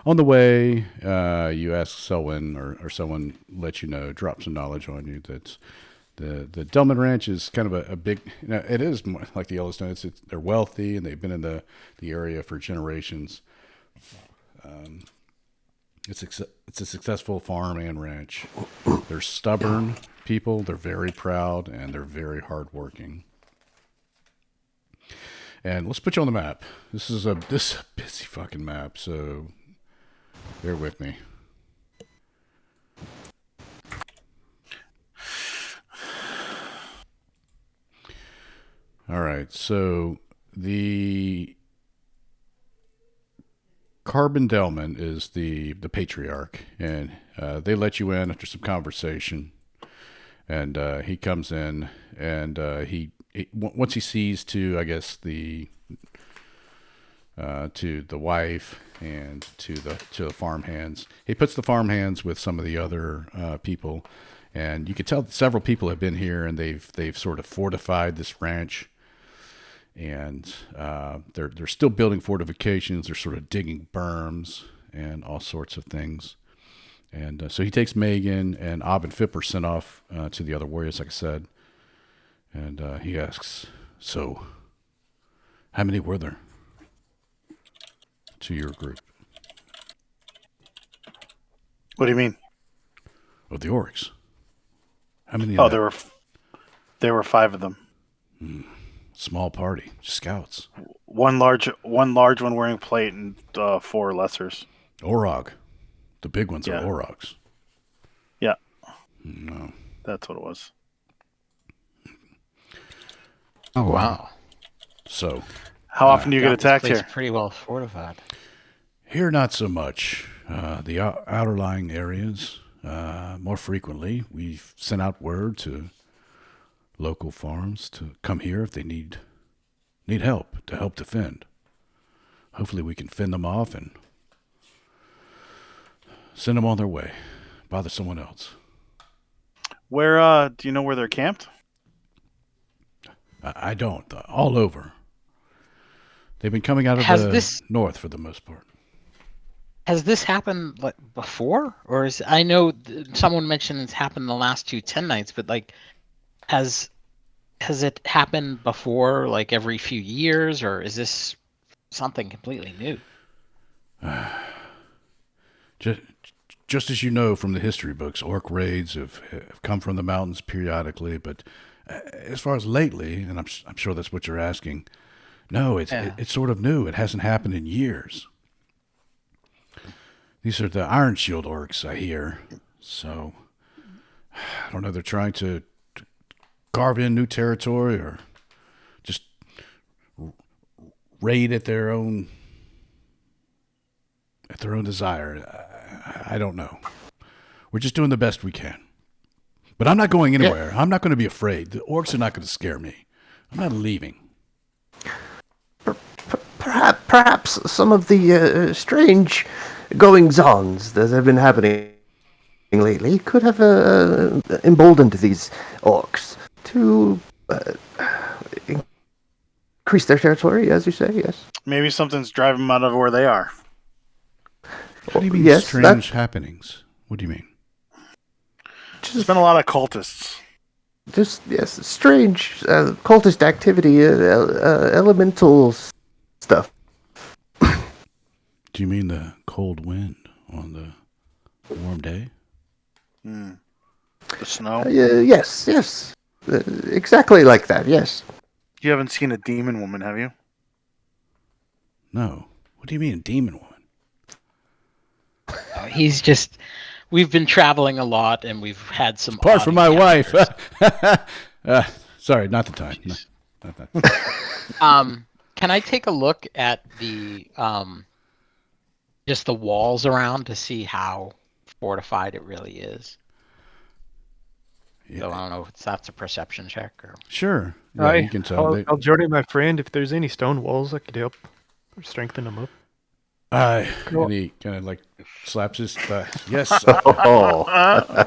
on the way, you ask Selwyn, or someone lets you know, drops some knowledge on you that the Delman Ranch is kind of a big. It is more like the Yellowstone. They're wealthy and they've been in the area for generations. It's a successful farm and ranch. They're stubborn people. They're very proud and they're very hardworking. And let's put you on the map. This is a busy fucking map, so bear with me. All right, so the Carbon Delman is the patriarch, and they let you in after some conversation. And he comes in, and he once he sees to, I guess, to the wife and to the farmhands, he puts the farmhands with some of the other people, and you can tell that several people have been here, and they've sort of fortified this ranch. And they're still building fortifications. They're sort of digging berms and all sorts of things. And so he takes Megan, and Ob and Fip are sent off to the other warriors, like I said. And he asks, so how many were there to your group? What do you mean? Of the orcs. How many? Oh, there were 5 of them. Small party, scouts. One large one wearing plate, and 4 lessers. Orog. The big ones Yeah. are Orogs. Yeah. No. That's what it was. Oh wow! So How often do you get Got this attacked place here? pretty well fortified. here, not so much. The outerlying areas, more frequently, we've sent out word to local farms to come here if they need help to help defend. Hopefully we can fend them off and send them on their way. Bother someone else. Where do you know where they're camped? I don't. All over. They've been coming out of Has the this- north for the most part. Has this happened like before, or is I know someone mentioned it's happened the last 2 10 nights, but like has it happened before, like every few years, or is this something completely new? Just as you know from the history books, orc raids have come from the mountains periodically, but as far as lately, and I'm sure that's what you're asking, no, it's sort of new. It hasn't happened in years. These are the Iron Shield orcs, I hear. So, I don't know, they're trying to carve in new territory or just raid at their own desire. I don't know. We're just doing the best we can. But I'm not going anywhere. I'm not going to be afraid. The orcs are not going to scare me. I'm not leaving. Perhaps some of the strange goings-ons that have been happening lately could have emboldened these orcs to increase their territory, as you say, yes. Maybe something's driving them out of where they are. What do you mean Yes, strange happenings? What do you mean? There's been a lot of cultists. Just, yes, strange cultist activity, elemental stuff. Do you mean the cold wind on the warm day? The snow. Yes. Exactly like that, yes. You haven't seen a demon woman, have you? No. What do you mean a demon woman? He's just. We've been traveling a lot, and we've had some. Apart odd from my wife. encounters. Sorry, not the time. No, not that. Can I take a look at the just the walls around to see how fortified it really is? Yeah. So I don't know if that's a perception check or. Sure. Yeah, you can tell. I'll journey my friend. If there's any stone walls, I could help or strengthen them up. And he kind of like slaps his yes. Oh. I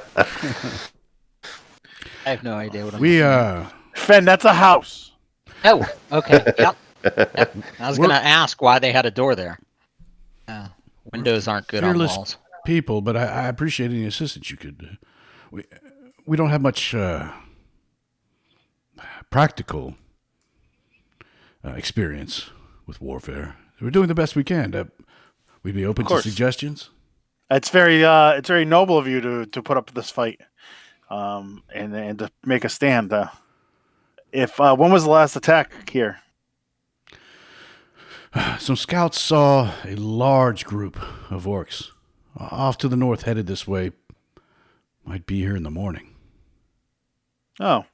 have no idea what I'm. Fen, that's a house. Oh, okay. Yep. I was gonna ask why they had a door there. Windows aren't good on fearless walls. people, but I appreciate any assistance you could. We don't have much practical experience with warfare. We're doing the best we can. We'd be open to suggestions. It's very noble of you to put up this fight, and to make a stand. When was the last attack here? Some scouts saw a large group of orcs off to the north, headed this way. Might be here in the morning. Oh,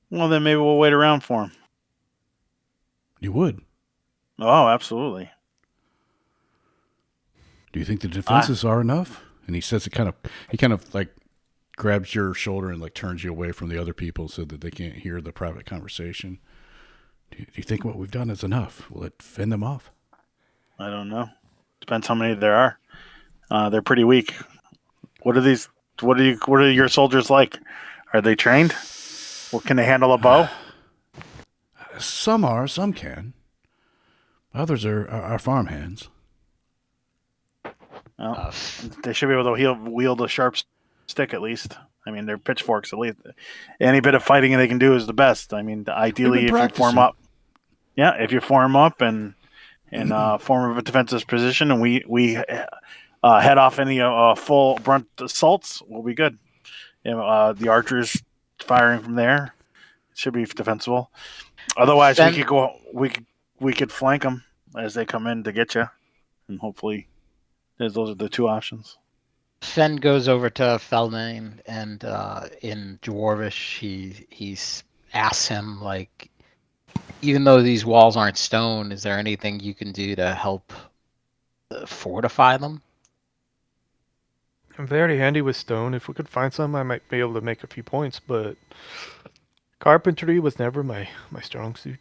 well then maybe we'll wait around for him. You would? Oh, absolutely. Do you think the defenses are enough? And he says he kind of like grabs your shoulder and like turns you away from the other people so that they can't hear the private conversation. Do you think what we've done is enough? Will it fend them off? I don't know. Depends how many there are. They're pretty weak. What are your soldiers like? Are they trained? Well, can they handle a bow? Some are, some can. Others are farmhands. Well, they should be able to wield a sharp stick at least. I mean, they're pitchforks at least. Any bit of fighting they can do is the best. I mean, ideally, if you form up, and form a defensive position, and we head off any full brunt assaults, we'll be good. The archers firing from there should be defensible. Otherwise, we could flank them as they come in to get you, and hopefully, those are the two options. Fen goes over to Feldane, and in Dwarvish, he asks him, like, even though these walls aren't stone, is there anything you can do to help fortify them? I'm very handy with stone. If we could find some, I might be able to make a few points, but carpentry was never my strong suit.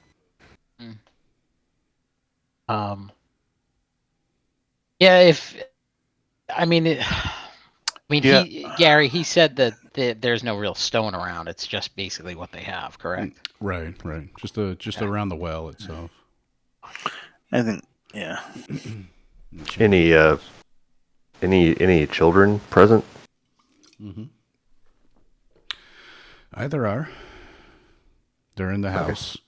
Yeah, Gary, he said that there's no real stone around. It's just basically what they have, correct? Right. Just around the well itself. I think, yeah. Any children present? Mm-hmm. There are. They're in the house.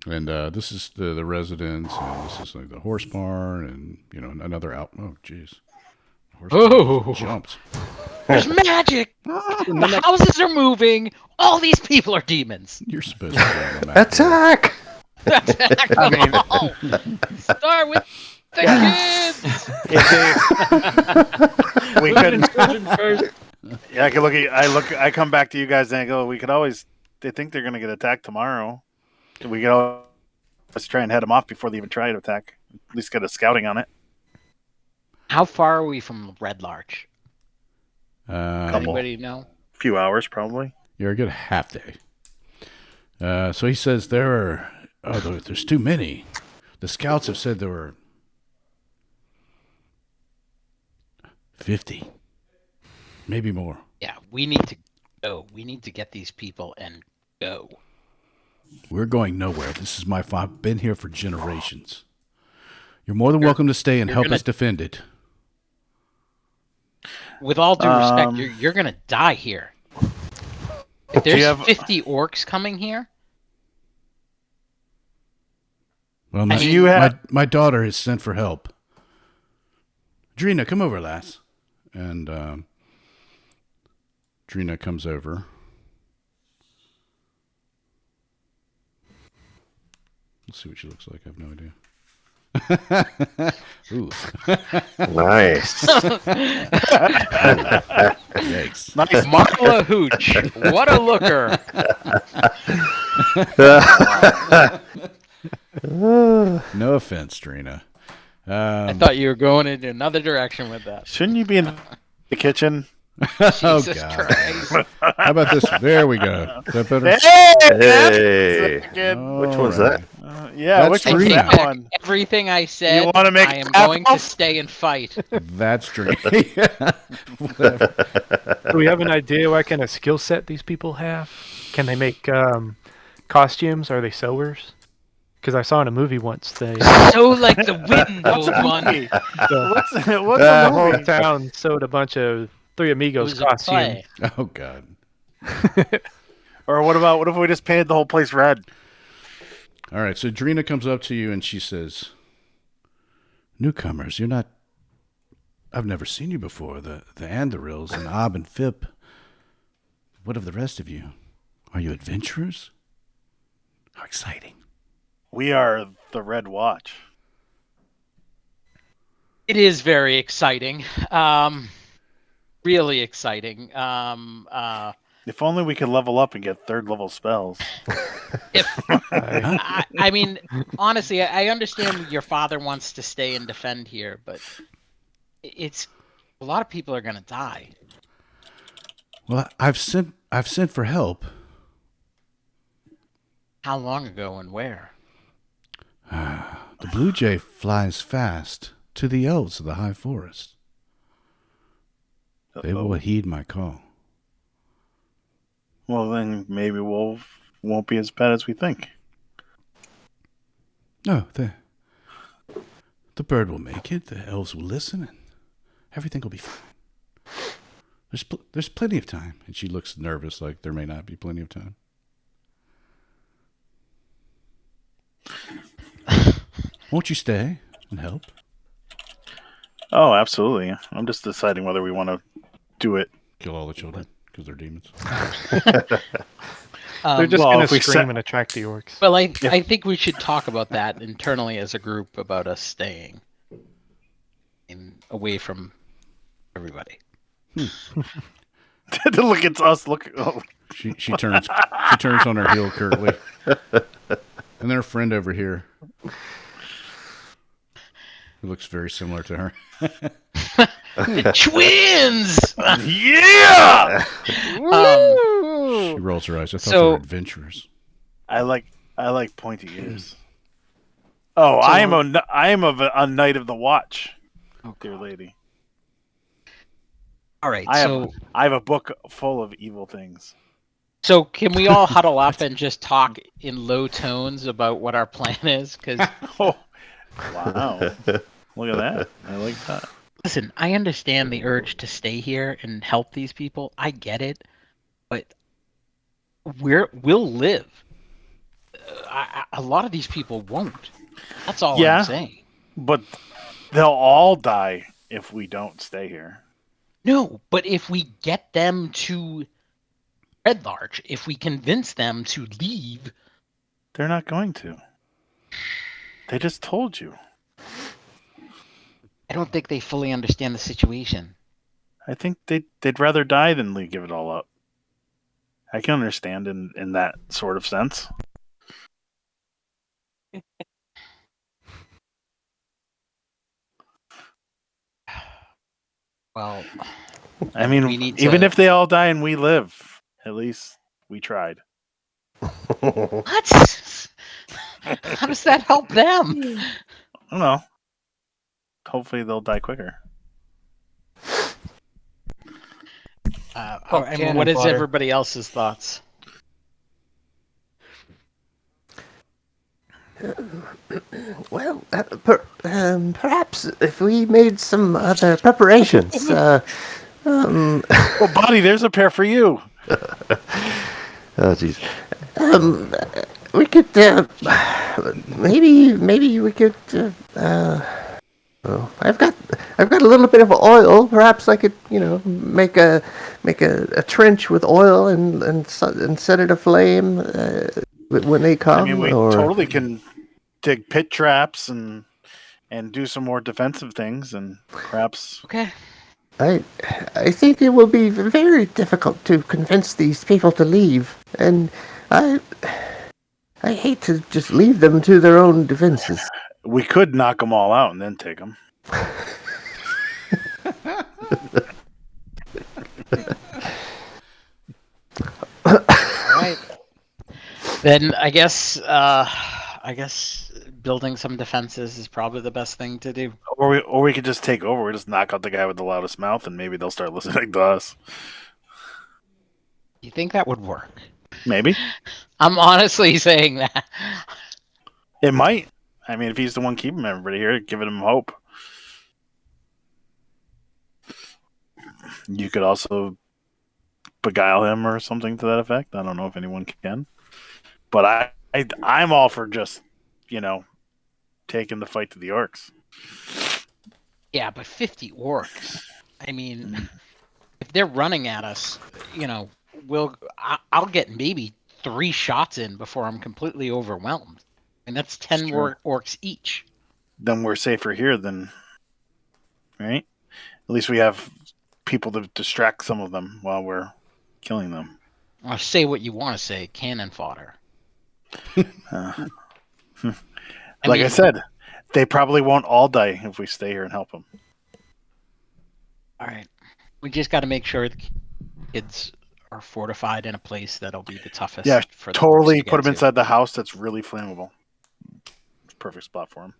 And this is the residence, and this is like the horse barn, and another out. Oh, jeez. Oh, jumped. There's magic. The houses are moving. All these people are demons. You're supposed to be on the map. Attack! I mean, start with the kids. We couldn't. Yeah, I come back to you guys and I go. We could always. They think they're going to get attacked tomorrow. We could always try and head them off before they even try to attack. At least get a scouting on it. How far are we from Red Larch? Anybody know? A few hours, probably. You're a good half day. So he says there's too many. The scouts have said there were 50, maybe more. Yeah, we need to go. We need to get these people and go. We're going nowhere. This is my farm. I've been here for generations. You're more than welcome to stay and help us defend it. With all due respect, you're going to die here. If there's 50 orcs coming here. Well, my daughter has sent for help. Drina, come over, lass. And Drina comes over. Let's see what she looks like. I have no idea. Ooh. Nice. Yikes. Nice. Marla Hooch. What a looker. No offense, Drina. I thought you were going in another direction with that. Shouldn't you be in the kitchen? Jesus Christ. How about this? There we go. Is that better? Hey! Which one's that? Yeah, That's which one's Drina. that one? Everything I said, You wanna make I am half going to off? stay and fight. That's Drina. Do we have an idea what kind of skill set these people have? Can they make costumes? Are they sewers? Because I saw in a movie once they So like the wind, old one. It What's the a whole movie? town sewed a bunch of Three Amigos was a costumes. play. Oh God. Or what if we just painted the whole place red? All right. So Drina comes up to you and she says, "Newcomers, you're not. I've never seen you before. The Andorils and Ob and Fip. What of the rest of you? Are you adventurers? How exciting!" We are the Red Watch. It is very exciting. Really exciting. If only we could level up and get 3rd level spells. I mean, honestly, I understand your father wants to stay and defend here, but it's a lot of people are going to die. Well, I've sent for help. How long ago and where? The blue jay flies fast to the elves of the high forest. They will heed my call. Well, then maybe won't be as bad as we think. No, the bird will make it. The elves will listen, and everything will be fine. There's plenty of time. And she looks nervous, like there may not be plenty of time. Won't you stay and help? Oh, absolutely. I'm just deciding whether we want to do it. Kill all the children because they're demons. They're just well, going if to we scream set- and attract the orcs. Well, I think we should talk about that internally as a group about us staying away from everybody. Look, it's us. Look. Oh. She turns on her heel curtly. And their friend over here, who looks very similar to her. Twins! Yeah! She rolls her eyes. I thought they were adventurers. I like pointy ears. Oh, I am a knight of the watch, dear lady. All right, I have a book full of evil things. So can we all huddle up and just talk in low tones about what our plan is? Because Oh, wow. Look at that. I like that. listen, I understand the urge to stay here and help these people. I get it, but we'll live. A lot of these people won't. That's all I'm saying. But they'll all die if we don't stay here. No, but if we get them to Red Larch, if we convince them to leave, They're not going to. They just told you. I don't think they fully understand the situation. I think they'd rather die than give it all up. I can understand in that sort of sense. Well, I mean, we need even to- if they all die and we live, at least we tried. What? How does that help them? I don't know. Hopefully they'll die quicker. I mean, what is everybody else's thoughts? Well, perhaps if we made some other preparations. Well, buddy, there's a pair for you. Oh, jeez. We could maybe we could. Well, I've got a little bit of oil. Perhaps I could, make a trench with oil and set it aflame when they come. I mean, we totally can dig pit traps and do some more defensive things, and perhaps. Okay. I think it will be very difficult to convince these people to leave, and I hate to just leave them to their own defenses. We could knock them all out and then take them. All right. Then I guess building some defenses is probably the best thing to do. Or we could just take over. We just knock out the guy with the loudest mouth, and maybe they'll start listening to us. You think that would work? Maybe. I'm honestly saying that. It might. I mean, if he's the one keeping everybody here, giving him hope. You could also beguile him or something to that effect. I don't know if anyone can. But I'm all for just, taking the fight to the orcs. Yeah, but 50 orcs. I mean, if they're running at us, I'll get maybe 3 shots in before I'm completely overwhelmed. And that's 10 more orcs each. Then we're safer here than, right? At least we have people to distract some of them while we're killing them. I'll say what you want to say, cannon fodder. I said, they probably won't all die if we stay here and help them. All right. We just got to make sure the kids are fortified in a place that'll be the toughest. Yeah, for the totally orcs to put get them to. inside the house that's really flammable. It's a perfect spot for them.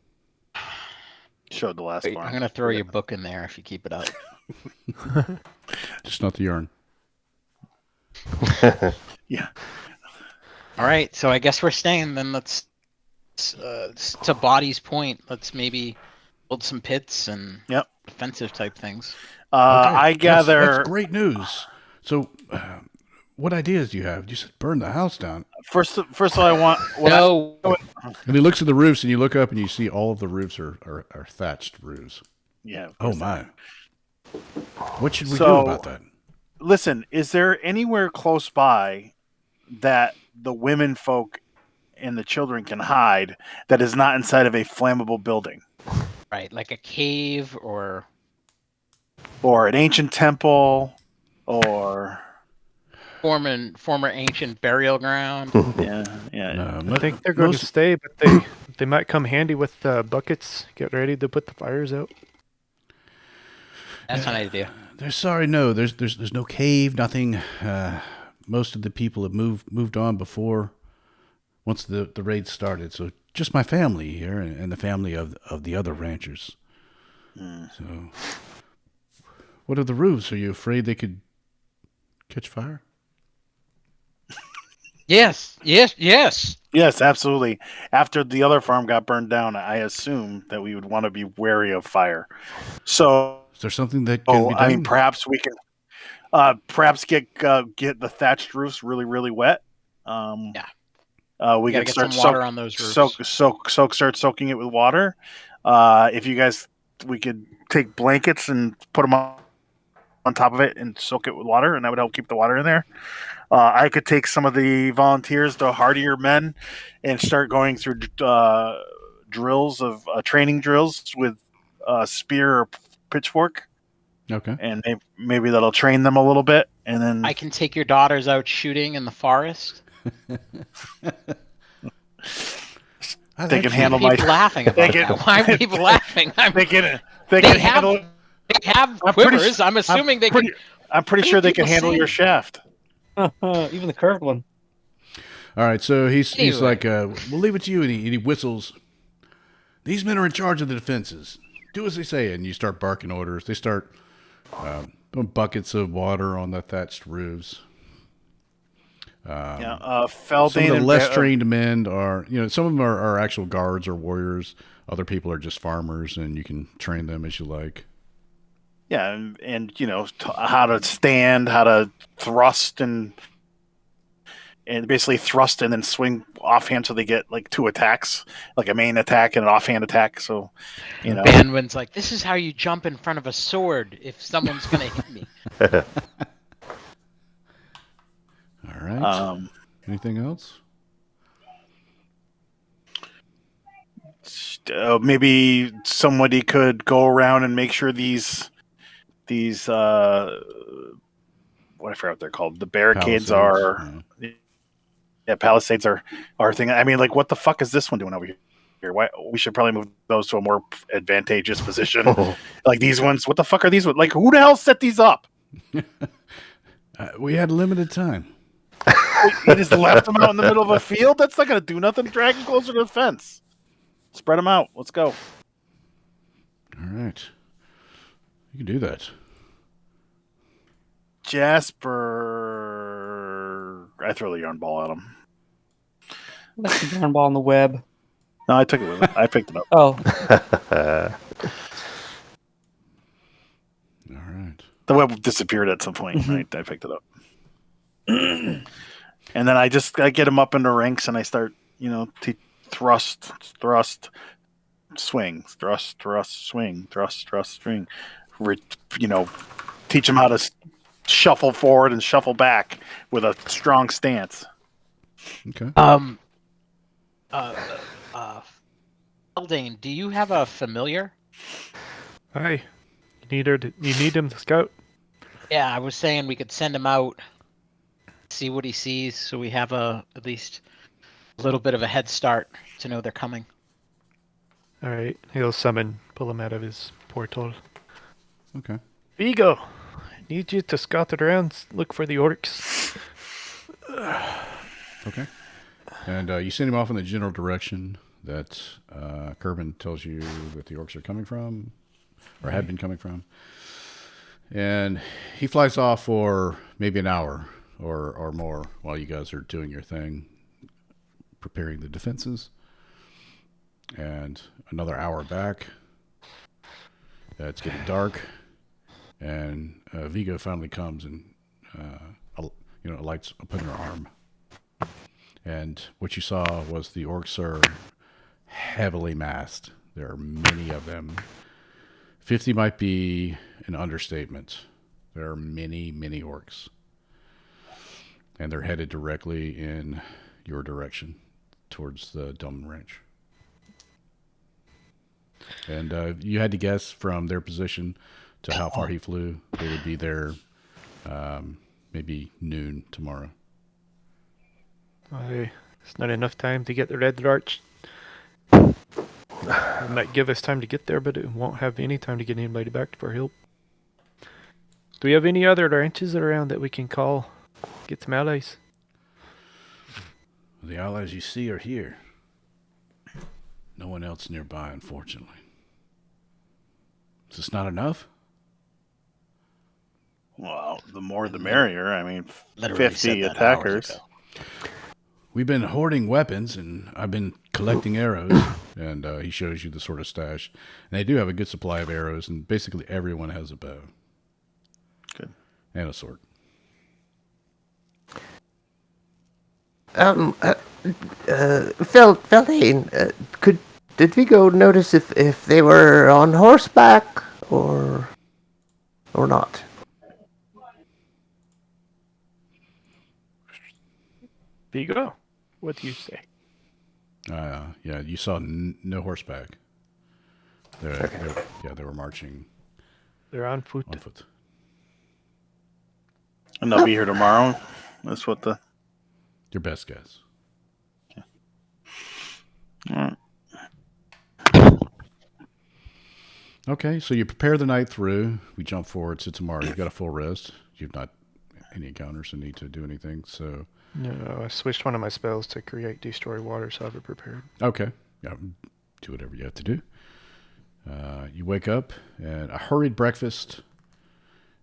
Showed the last I'm farm. going to throw your book in there if you keep it up. Just not the yarn. Yeah. All right, so I guess we're staying. Then let's, to Body's point, let's maybe build some pits and defensive type things. Okay. I gather that's great news. So, what ideas do you have? You said burn the house down. First of all, I want. And he looks at the roofs, and you look up, and you see all of the roofs are thatched roofs. Yeah. Oh my! What should we do about that? Listen, is there anywhere close by that the women folk and the children can hide that is not inside of a flammable building? Right, like a cave or an ancient temple or former ancient burial ground. Yeah. I think they're going to stay, but they might come handy with buckets. Get ready to put the fires out. That's an idea. Sorry, no. There's no cave, nothing. Most of the people have moved on before. Once the raid started, so just my family here and the family of the other ranchers. So, what are the roofs? Are you afraid they could catch fire? Yes, absolutely. After the other farm got burned down, I assume that we would want to be wary of fire. So, is there something that can be done? I mean, perhaps we can, get the thatched roofs really, really wet. We can start some water on those roofs. Start soaking it with water. If you guys, we could take blankets and put them on top of it and soak it with water, and that would help keep the water in there. I could take some of the volunteers, the hardier men, and start going through training drills with spear or pitchfork. Okay. And maybe that'll train them a little bit, and then I can take your daughters out shooting in the forest. They can handle my. Laughing about that. Why are people laughing? They have quivers. I'm assuming they can. I'm pretty sure they can handle your shaft. Even the curved one. All right, so he's like, we'll leave it to you, and he whistles. These men are in charge of the defenses. Do as they say, and you start barking orders. They start putting buckets of water on the thatched roofs. Feldane some of the less trained men are, some of them are actual guards or warriors. Other people are just farmers, and you can train them as you like. Yeah, and how to stand, how to thrust, and basically thrust and then swing offhand, so they get like 2 attacks, like a main attack and an offhand attack. So, Banwin's like, this is how you jump in front of a sword if someone's gonna hit me. All right. Anything else? Maybe somebody could go around and make sure these what I forgot what they're called. The barricades palisades are our thing. I mean, like, what the fuck is this one doing over here? Why we should probably move those to a more advantageous position. Like these ones, what the fuck are these? Like, who the hell set these up? We had limited time. You just left them out in the middle of a field? That's not going to do nothing. Drag them closer to the fence. Spread them out. Let's go. All right. You can do that. Jasper, I throw the yarn ball at him. Let's the yarn ball on the web. No, I took it with me. I picked it up. Oh, All right. The web disappeared at some point. Mhm. I picked it up. And then I get him up into ranks and I start, thrust, swing, thrust, swing, thrust, swing. Teach him how to shuffle forward and shuffle back with a strong stance. Okay. Eldane, do you have a familiar? Hi. You need him to scout? Yeah, I was saying we could send him out, see what he sees, so we have at least a little bit of a head start to know they're coming. Alright. Pull him out of his portal. Okay. Vigo! I need you to scout around, look for the orcs. Okay. And you send him off in the general direction that Kerbin tells you that the orcs are coming from, or had been coming from. And he flies off for maybe an hour or more while you guys are doing your thing, preparing the defenses. And another hour back. It's getting dark. And Vigo finally comes and, lights up in her arm. And what you saw was the orcs are heavily massed. There are many of them. 50 might be an understatement. There are many, many orcs. And they're headed directly in your direction towards the Dome Ranch. And you had to guess from their position to how far he flew. They would be there maybe noon tomorrow. It's not enough time to get the Red Larch. It might give us time to get there, but it won't have any time to get anybody back for help. Do we have any other ranches around that we can call? Get some allies? The allies you see are here. No one else nearby, unfortunately. Is this not enough? Well, the more the merrier. I mean, Literally 50 said that attackers. hours ago. We've been hoarding weapons, and I've been collecting arrows. And he shows you the sort of stash. And they do have a good supply of arrows, and basically everyone has a bow. Good. And a sword. Feldane, did Vigo notice if they were on horseback or not? Vigo, what do you say? Yeah, you saw no horseback. They were marching They're on foot. on foot. And they'll be here tomorrow. That's what Your best guess. All right. Okay, so you prepare the night through. We jump forward to tomorrow. You've got a full rest. You've not any encounters and need to do anything. So No, I switched one of my spells to create Destroy Water, so I have it prepared. okay, yeah, do whatever you have to do. You wake up and a hurried breakfast,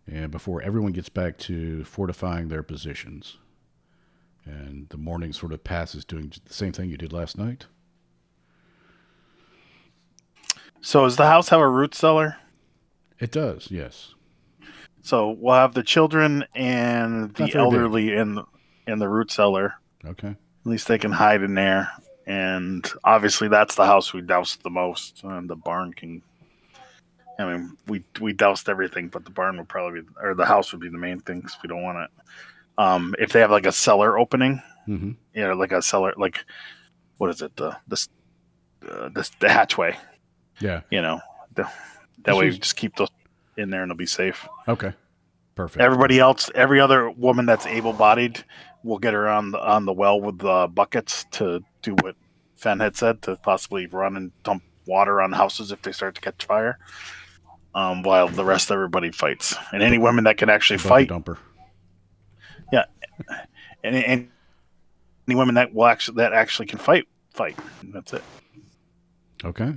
and before everyone gets back to fortifying their positions, and the morning sort of passes doing the same thing you did last night. So does the house have a root cellar? It does, yes. So we'll have the children and Not the very elderly in the root cellar. Okay. At least they can hide in there. And obviously that's the house we doused the most. And the barn can. I mean, we doused everything, but the barn would probably be, or the house would be the main thing because we don't want it. If they have like a cellar opening, Mm-hmm. like a cellar, like what is it? The hatchway. Yeah. That way we just keep those in there and it'll be safe. Okay. Perfect. Everybody else, every other woman that's able-bodied, will get her on the well with the buckets to do what Fen had said, to possibly run and dump water on houses if they start to catch fire. While the rest of everybody fights, and any women that can actually fight, dumper. yeah, and any women that actually can fight. And that's it. Okay.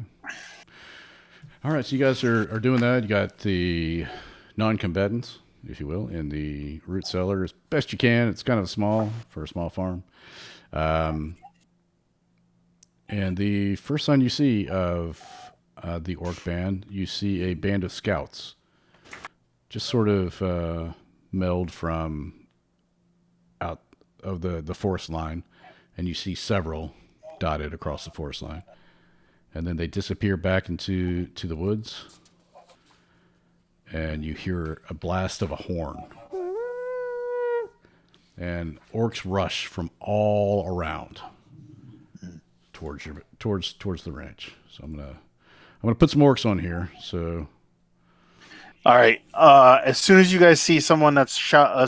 All right, so you guys are doing that. You got the non-combatants, if you will, in the root cellar as best you can. It's kind of small for a small farm. And the first sign you see of the orc band, you see a band of scouts, just sort of meld from out of the forest line, and you see several dotted across the forest line, and then they disappear back into the woods, and you hear a blast of a horn, and orcs rush from all around towards the ranch. So I'm gonna put some orcs on here. So All right. As soon as you guys see someone that's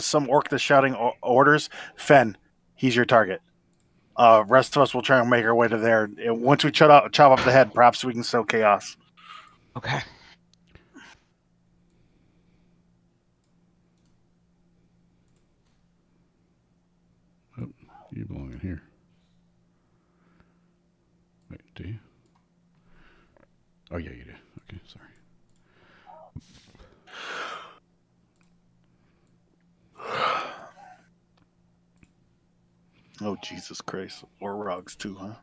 some orc that's shouting orders, Fen, he's your target. Rest of us will try and make our way to there. And once we chop off the head, perhaps we can sow chaos. Okay. oh, you belong in here. Wait, do you? Oh yeah, you do. Okay, sorry. Oh Jesus Christ! Or rugs too, huh?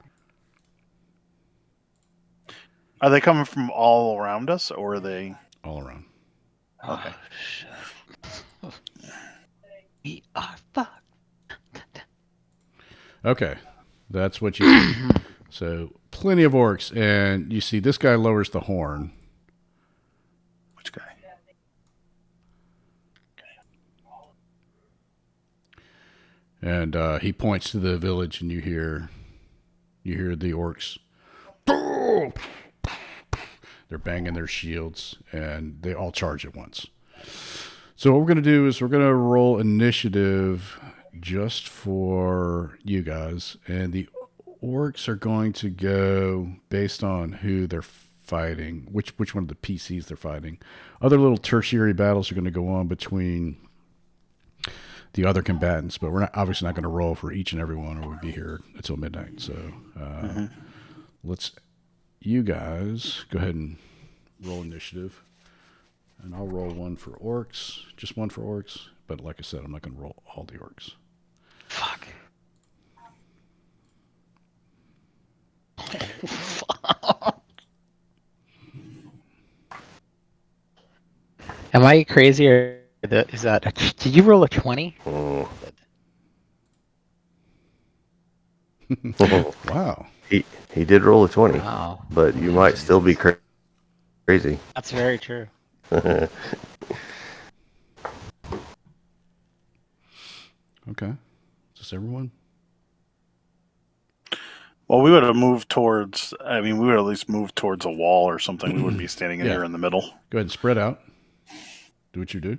Are they coming from all around us, or are they All around. okay? Oh, shit. We are fucked. Okay, that's what you see. So plenty of orcs, and you see this guy lowers the horn. Which guy? And he points to the village, and you hear the orcs. They're banging their shields, and they all charge at once. So what we're going to do is we're going to roll initiative just for you guys, and the orcs are going to go based on who they're fighting, which one of the PCs they're fighting. Other little tertiary battles are going to go on between the other combatants, but we're obviously not going to roll for each and every one, or we'd be here until midnight. So let's you guys go ahead and roll initiative, and I'll roll one for orcs, just one for orcs. But like I said, I'm not going to roll all the orcs. Fuck. Am I crazy or is that? Did you roll a 20? Oh. Wow. He did roll a 20, Wow. but you might still be crazy. That's very true. Okay. Is this everyone? Well, we would have moved towards. I mean, we would at least move towards a wall or something. We wouldn't be standing in Yeah. here in the middle. Go ahead and spread out. Do what you do.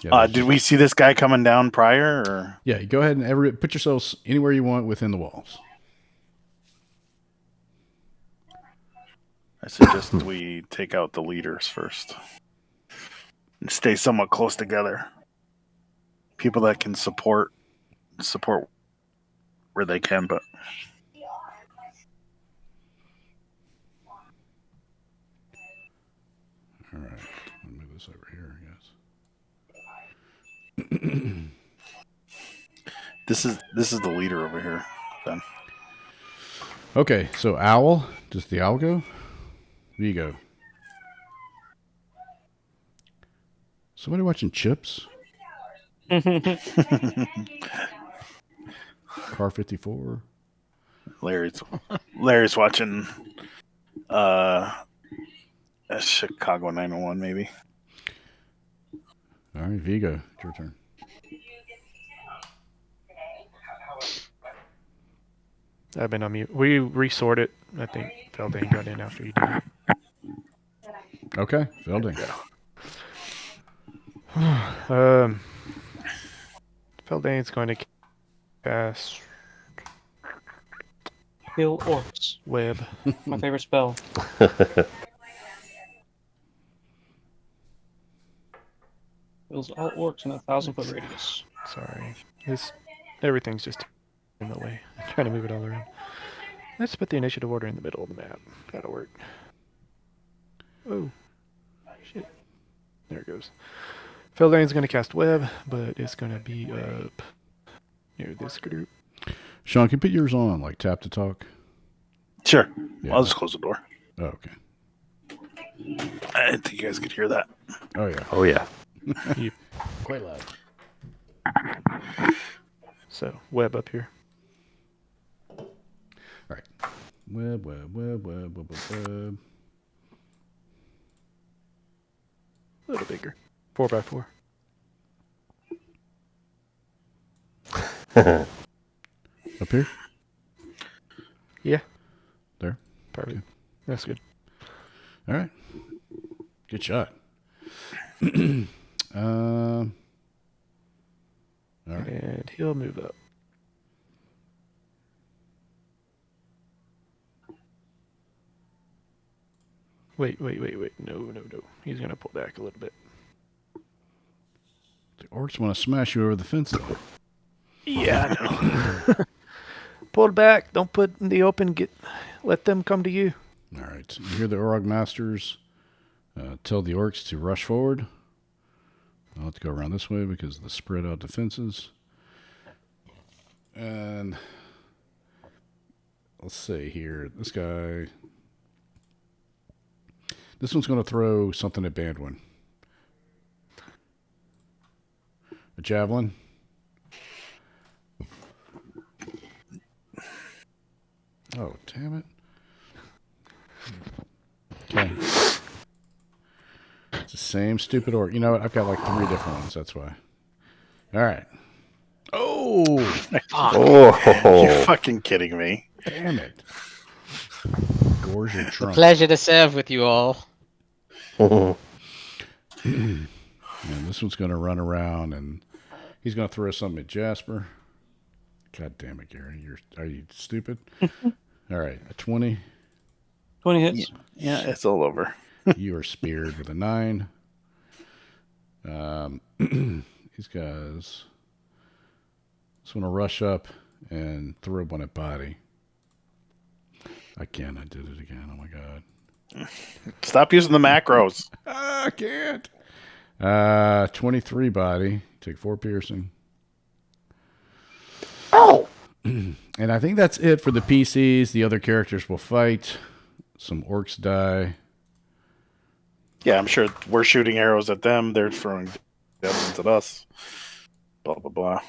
Yeah, Did we see this guy coming down prior? Or? Yeah, you go ahead and put yourselves anywhere you want within the walls. I suggest we take out the leaders first and stay somewhat close together. People that can support where they can, but All right. Let me move this over here, I guess. this is the leader over here. Then Okay, so Owl. Does the owl go? Vigo. Somebody watching Chips? Car 54. Larry's watching Chicago 901 maybe. All right, Vigo, it's your turn. I've been on mute. We resort it. I think Feldane got in after you did. Okay, Felding. Feldane's going to cast Kill orcs. web. My favorite spell. Kills all orcs in a 1,000-foot radius. Sorry. Everything's just in the way. I'm trying to move it all around. Let's put the initiative order in the middle of the map. That'll work. Oh. Shit. There it goes. Feldane's going to cast web, but it's going to be up near this group. Sean, can you put yours on, like tap to talk? Sure. Yeah. I'll just close the door. Oh, okay. I didn't think you guys could hear that. Oh, yeah. Oh yeah. Quite loud. So, web up here. All right. Web. A little bigger. 4x4. Up here? Yeah. There? Perfect. Okay. That's good. All right. Good shot. All right. And he'll move up. Wait. No. He's going to pull back a little bit. The orcs want to smash you over the fence, though. Yeah, I know. Pull back. Don't put in the open. Let them come to you. All right. You hear the Orog Masters tell the orcs to rush forward. I'll have to go around this way because of the spread out defenses. And let's see here. This guy. This one's going to throw something at Bandwin. A javelin. Oh, damn it. Okay. It's the same stupid orc. You know what? I've got like 3 different ones. That's why. All right. Oh! Oh. You're fucking kidding me. Damn it. Gorge your trunk. Pleasure to serve with you all. And this one's going to run around and he's going to throw something at Jasper. God damn it, Gary. Are you stupid? All right. A 20. 20 hits. Yeah, it's all over. You are speared with a 9. These guys just want to rush up and throw one at body. I did it again. Oh my god. Stop using the macros. I can't. 23 body. Take 4 piercing. Oh! And I think that's it for the PCs. The other characters will fight. Some orcs die. Yeah, I'm sure we're shooting arrows at them. They're throwing javelins at us. Blah, blah, blah.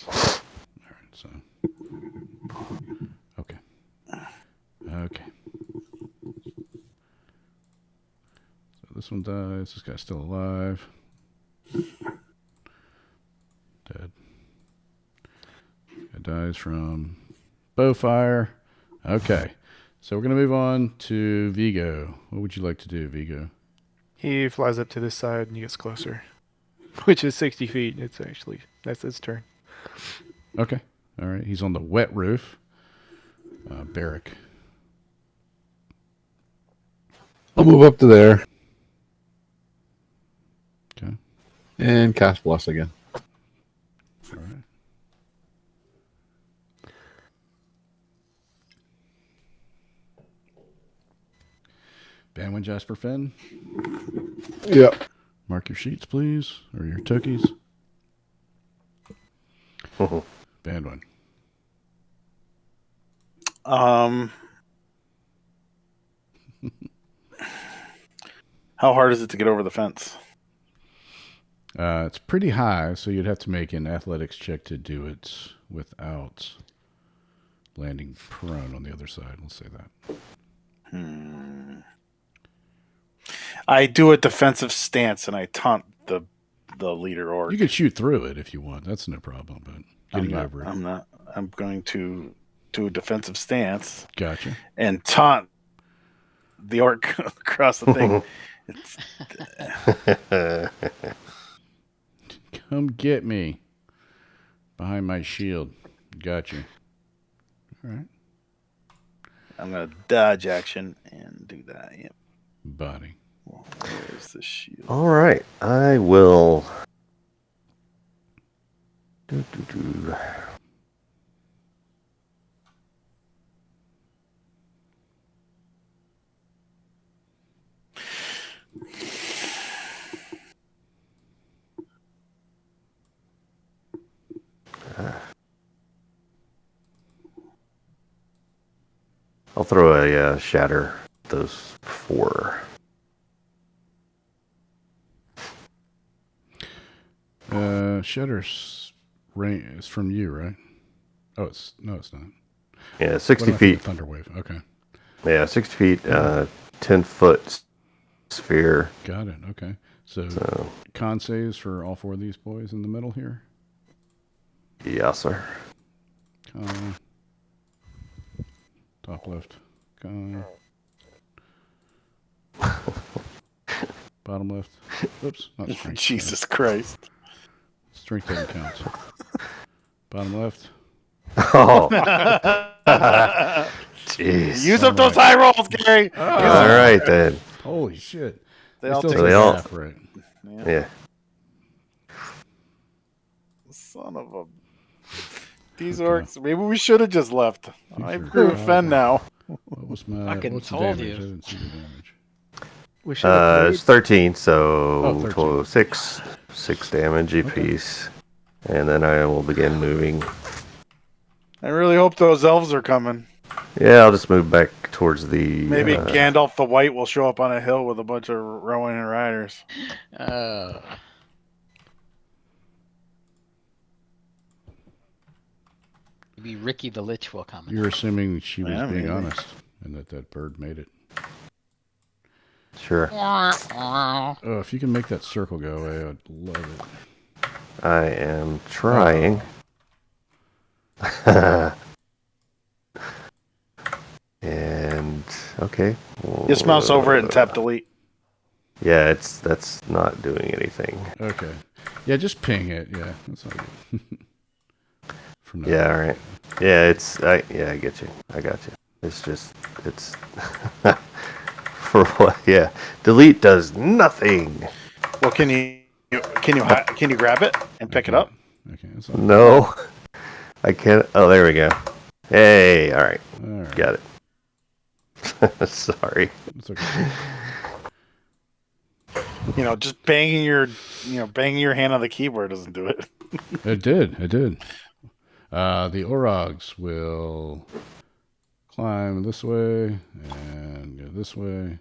All right, so. Okay. So this one dies. This guy's still alive. Dead. Guy dies from bowfire. Okay. So we're going to move on to Vigo. What would you like to do, Vigo? He flies up to this side and he gets closer, which is 60 feet. That's his turn. Okay. All right. He's on the wet roof. Barrack. I'll move up to there. Okay. And cast Bless again. All right. Banwin Jasper Finn. Yep. Mark your sheets, please, or your tokies. Banwin. How hard is it to get over the fence? It's pretty high, so you'd have to make an athletics check to do it without landing prone on the other side. Let's say that. I do a defensive stance and I taunt the leader orc. You could shoot through it if you want. That's no problem. But getting over it. I'm going to do a defensive stance. Gotcha. And taunt the orc across the thing. Come get me. Behind my shield. Got you. All right. I'm going to dodge action and do that. Yep. Body. Where's the shield? All right, I will. I'll throw a shatter at those 4. Shatter's range is from you, right? Oh, it's not. Yeah, 60 What am I thinking? feet. Thunder wave. Okay, Yeah, 60 feet, 10-foot sphere. got it. Okay, so So, con saves for all 4 of these boys in the middle here. yes, sir. Con. Top left. Con. Bottom left. Oops, not strength. Jesus Christ. Strength doesn't count. Bottom left. Oh, jeez. Use up those high rolls, Gary. All right, then. Holy shit. They all still take So they take all- half, right? Yeah. Son of a. These orcs. Maybe we should have just left. I Future agree with Fen now. What was my Fucking what's the told damage? you. I didn't see the damage. We should have It's 13, so 13. total 6 damage apiece. And then I will begin moving. I really hope those elves are coming. Yeah, I'll just move back towards the. Maybe Gandalf the White will show up on a hill with a bunch of rowing and riders. Maybe Ricky the Lich will come. You're assuming she was Yeah, being maybe. honest and that bird made it. Sure. Oh, if you can make that circle go away, I'd love it. I am trying. And okay. Just mouse over it and tap delete. Yeah, that's not doing anything. Okay. Yeah, just ping it. Yeah, that's all good. From now Yeah, on. all right. Yeah, I get you. I got you. It's for what? Yeah, delete does nothing. Well, can you grab it and pick it up? Okay, that's all. No, I can't. Oh, there we go. Hey, all right, All right. got it. Sorry. It's okay. Just banging your hand on the keyboard doesn't do it. It did. The Orogs will climb this way and go this way.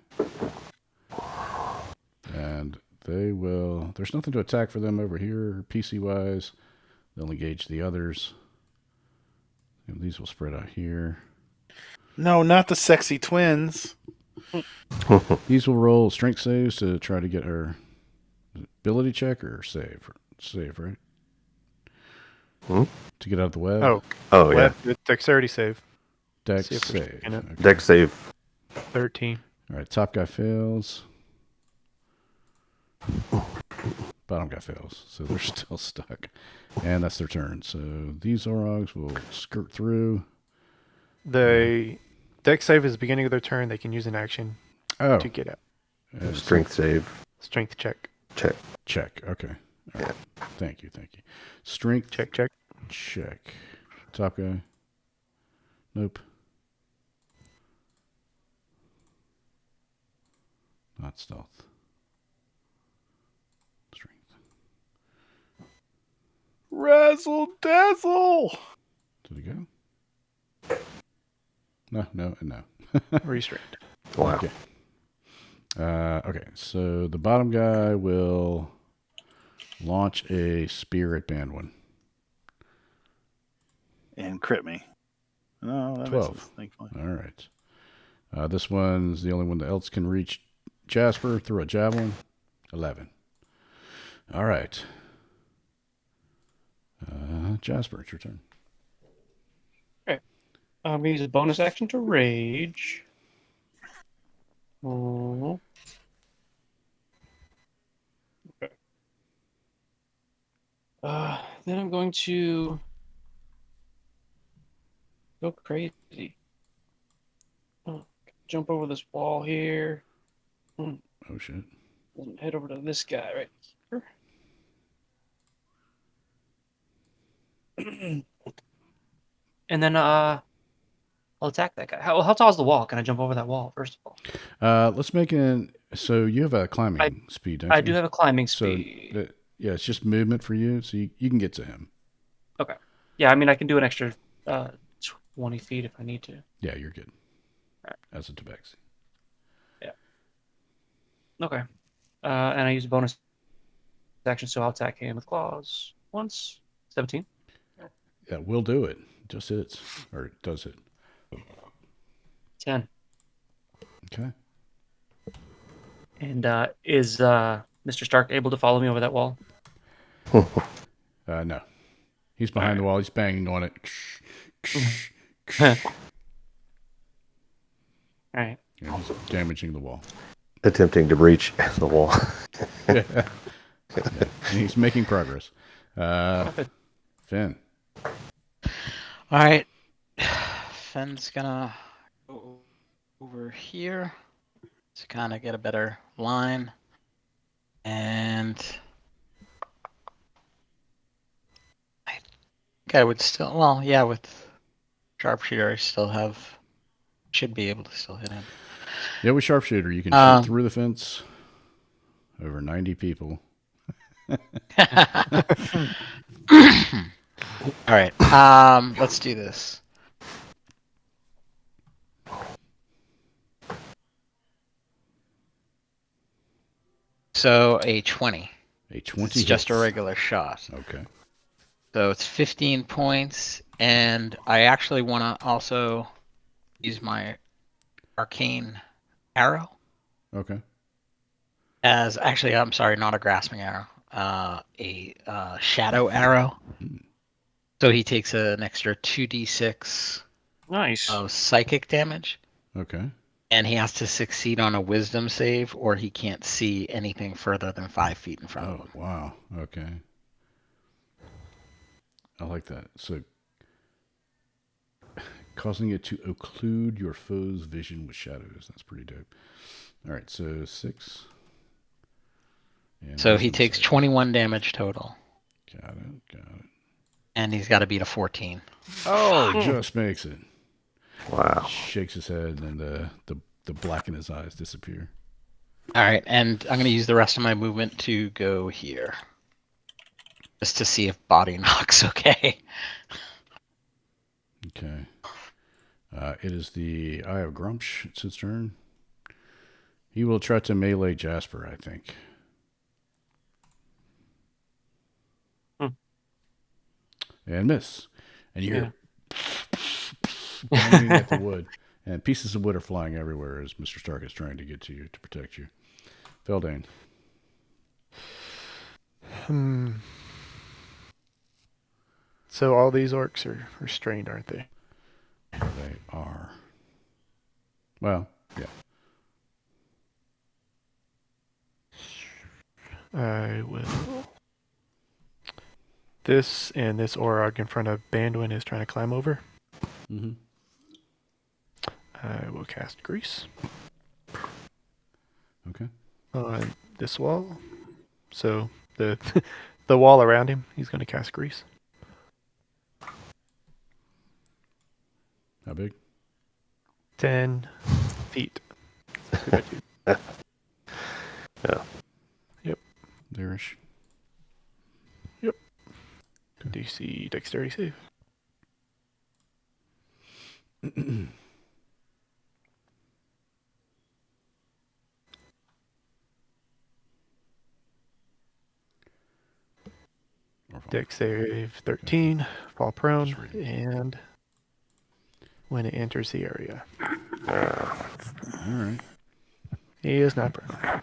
And they will... There's nothing to attack for them over here, PC-wise. They'll engage the others. And these will spread out here. No, not the sexy twins. These will roll strength saves to try to get her ability check or save. Save, right? Hmm? To get out of the web. Oh yeah. web, dexterity save. Dex see if we're save. in it. Okay. Dex save. 13. All right, top guy fails. Bottom guy fails, so they're still stuck. And that's their turn. So these Orogs will skirt through. The dex save is the beginning of their turn. They can use an action Oh, to get out. Strength save. Strength check. Check. Okay. All right. Thank you. Strength Check. check. Top guy. Nope. Not stealth. Strength. Razzle dazzle. Did it go? No. Restrained. Wow. Okay. Okay, so the bottom guy will launch a spear at Bandwin. And crit me. No, that 12. misses, thankfully. All right. This one's the only one that else can reach Jasper through a javelin. 11. All right. Jasper, it's your turn. I'm going to use a bonus action to rage. Oh. Okay. Then I'm going to go crazy. Jump over this wall here. Oh, shit. And head over to this guy right here. And then I'll attack that guy. How tall is the wall? Can I jump over that wall first of all? Let's make it. So you have a climbing speed, don't you? I do have a climbing So, speed. yeah, it's just movement for you, so you can get to him. Okay. Yeah, I mean I can do an extra 20 feet if I need to. Yeah, you're good. as a tabaxi. Okay. And I use a bonus action, so I'll attack him with claws once. 17. Yeah, we'll do it. Just hits. Or it does hit. 10. Okay. And is Mr. Stark able to follow me over that wall? No. He's behind the wall. He's banging on it. All right. And he's damaging the wall. Attempting to breach the wall. Yeah. And he's making progress. Finn. All right. Finn's gonna go over here to kind of get a better line. And I think I would still, well, yeah, with sharpshooter, I still should be able to still hit him. Yeah, with sharpshooter, you can shoot through the fence over 90 people. All right. Let's do this. So a 20. A 20 It's just a hits. regular shot. Okay. So it's 15 points, and I actually want to also use my arcane arrow Okay. as actually, I'm sorry, not a grasping arrow, a shadow arrow. So he takes an extra 2d6 Nice. of psychic damage, Okay. and he has to succeed on a wisdom save, or he can't see anything further than 5 feet in front of him. Oh, wow. Okay. I like that. So, causing it to occlude your foe's vision with shadows. That's pretty dope. All right, so 6. And So he wisdom takes save. 21 damage total, Got it. and he's got to beat a 14. Oh, just makes it. Wow. Shakes his head, and the black in his eyes disappear. All right, and I'm going to use the rest of my movement to go here, just to see if body knock's okay. Okay. It is the Eye of Grumsh. It's his turn. He will try to melee Jasper, I think. And miss. And you hear banging at the wood. And pieces of wood are flying everywhere as Mr. Stark is trying to get to you to protect you. Feldane. So all these orcs are restrained, aren't they? They are. Well, yeah. I will. This and this Orog in front of Bandwin is trying to climb over. Mm-hmm. I will cast Grease Okay. on this wall. So the the wall around him, he's going to cast Grease. How big? 10 feet. Yeah. Yep. There-ish. DC dexterity save. Dex save 13, fall prone, and when it enters the area. All right. He is not prone,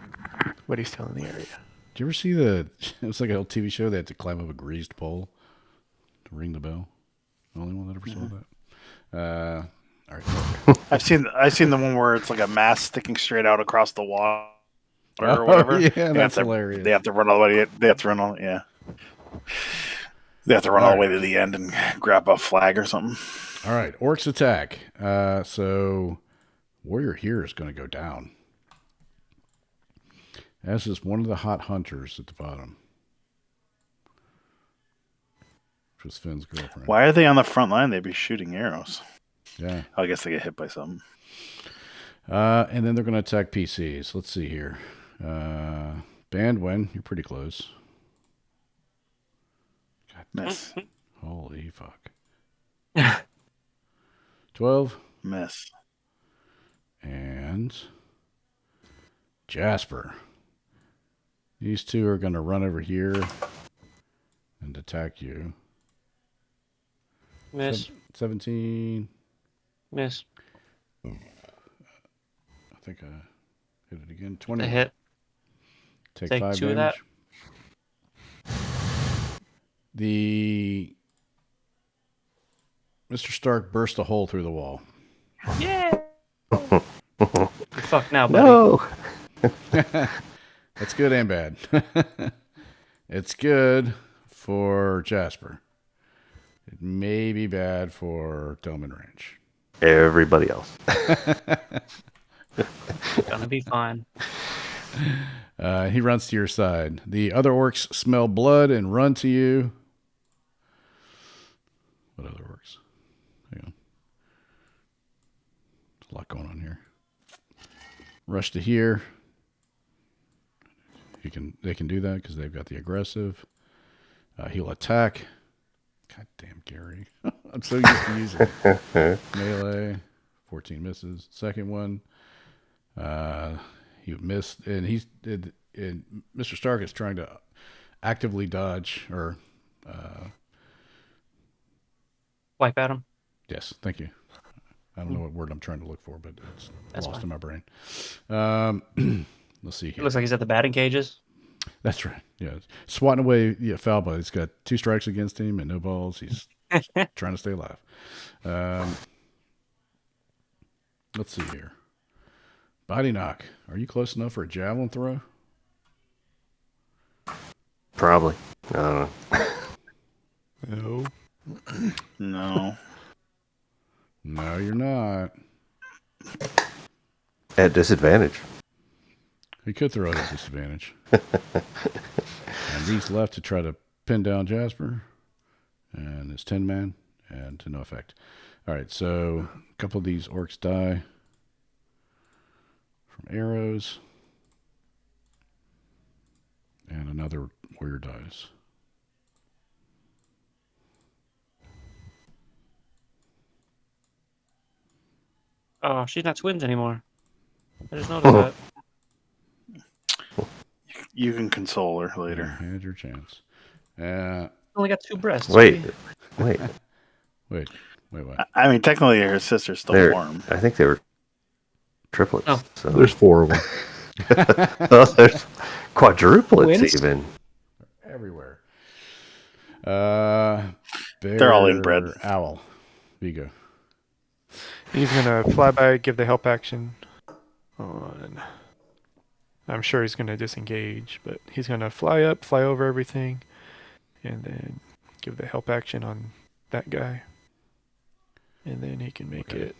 but he's still in the area. Did you ever see it was like an old TV show. They had to climb up a greased pole to ring the bell. The only one that ever saw that. All right. I've seen the one where it's like a mast sticking straight out across the water or whatever. Yeah, that's hilarious. They have to run all the way. They have to run all. Yeah. They have to run all the way to the end and grab a flag or something. All right. Orcs attack. So Warrior here is going to go down. As is one of the hot hunters at the bottom. Which was Finn's girlfriend. Why are they on the front line? They'd be shooting arrows. Yeah. I guess they get hit by something. And then they're going to attack PCs. Let's see here. Bandwin, you're pretty close. Miss. Holy fuck. 12. Miss. and Jasper. These two are going to run over here and attack you. Miss. 17. Miss. I think I hit it again. The 21. hit. Take Take 5 2 of that. damage. The Mr. Stark burst a hole through the wall. Yeah. You're fucked now, buddy. No. That's good and bad. It's good for Jasper. It may be bad for Tillman Ranch. Everybody else. Gonna be fine. He runs to your side. The other orcs smell blood and run to you. What other orcs? Hang on. There's a lot going on here. Rush to here. They can do that because they've got the aggressive. He'll attack. God damn, Gary. I'm so used to using it. Melee. 14 misses. Second one. He missed, and Mr. Stark is trying to actively dodge or. Wipe at him. Yes, thank you. I don't know what word I'm trying to look for, but it's That's lost fine. in my brain. Let's see It here. looks like he's at the batting cages. That's right. Yeah, swatting away. Yeah, foul ball. He's got 2 strikes against him and no balls. He's trying to stay alive. Let's see here. Body knock. Are you close enough for a javelin throw? Probably. I don't know. No. No. No, you're not. At disadvantage. He could throw at a disadvantage. And he's left to try to pin down Jasper. And it's 10 man and to no effect. All right, so a couple of these orcs die from arrows. And another warrior dies. Oh, she's not twins anymore. I just noticed that. You can console her You later. had your chance. Only got 2 breasts. Wait. baby. Wait. Wait. I mean, technically, her sister's still They're- warm. I think they were triplets. Oh. So. There's 4 of them. Well, there's quadruplets Twins? even. Everywhere. They're all inbred. Owl. Vigo. He's gonna fly by, give the help action on. I'm sure he's gonna disengage, but he's gonna fly up, fly over everything, and then give the help action on that guy. And then he can make it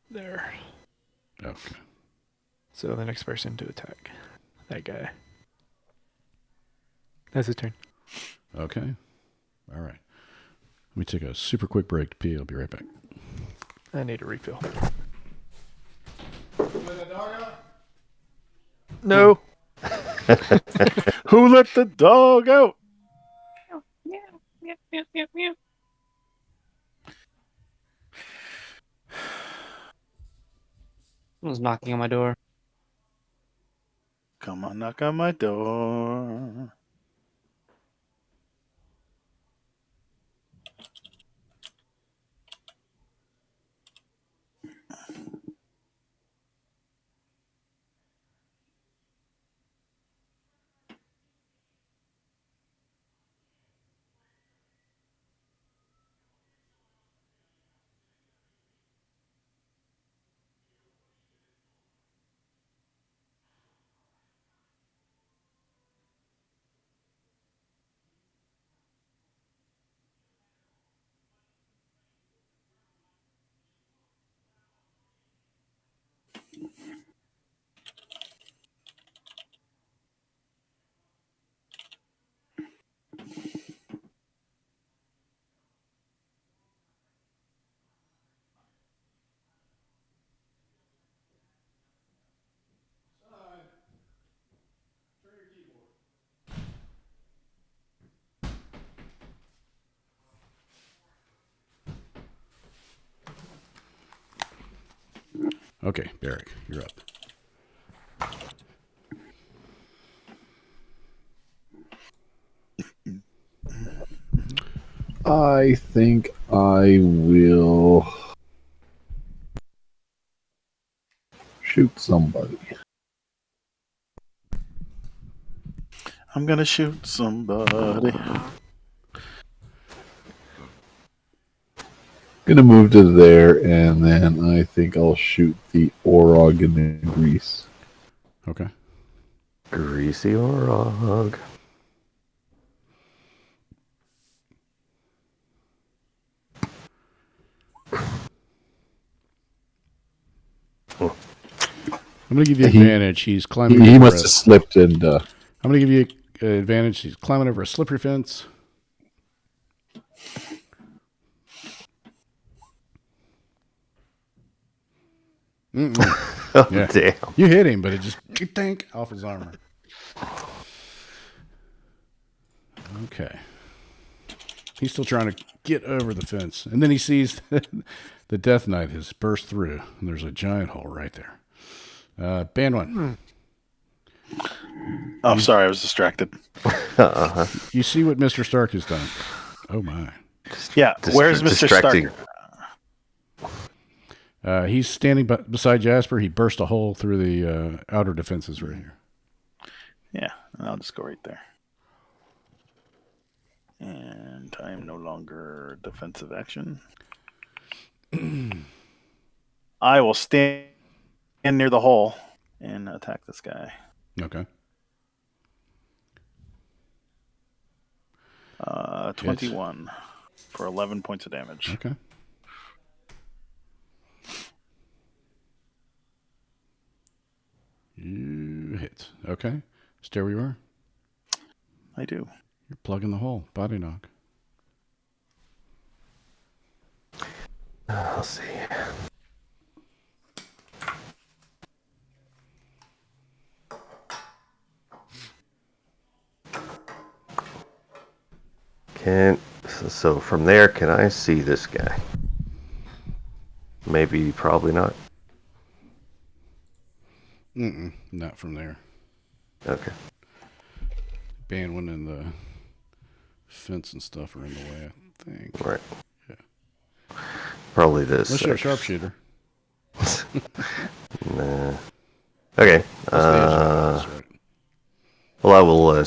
there. Okay. So the next person to attack that guy. That's his turn. Okay. All right. Let me take a super quick break to pee. I'll be right back. I need a refill. No. Who let the dog out? Someone's knocking on my door. Come on, knock on my door. Okay, Barrick, you're up. I think I will shoot somebody. I'm gonna shoot somebody. Gonna move to there, and then I think I'll shoot the Orog in the grease. Okay. Greasy Orog. I'm going to give you He- advantage. He's climbing He over must have slipped and I'm going to give you advantage. He's climbing over a slippery fence. Oh, Yeah. damn. You hit him, but it just tank off his armor. Okay. He's still trying to get over the fence. And then he sees the Death Knight has burst through, and there's a giant hole right there. Band one. Oh, sorry, I was distracted. You see what Mr. Stark has done. Oh, my. Yeah, where's Mr. distracting. Stark? He's standing beside Jasper. He burst a hole through the outer defenses right here. Yeah, and I'll just go right there. And I am no longer defensive action. I will stand near the hole and attack this guy. Okay. 21 for 11 points of damage. Okay. You hit. Okay. Stay where you are. I do. You're plugging the hole. Body knock. I'll see. So from there, can I see this guy? Maybe, probably not. Not from there. Okay. Bandwin and the fence and stuff are in the way, I think. Right. Yeah. Probably this. Unless you're a sharpshooter. Nah. Okay. That's the edge of the house, right? Well, I will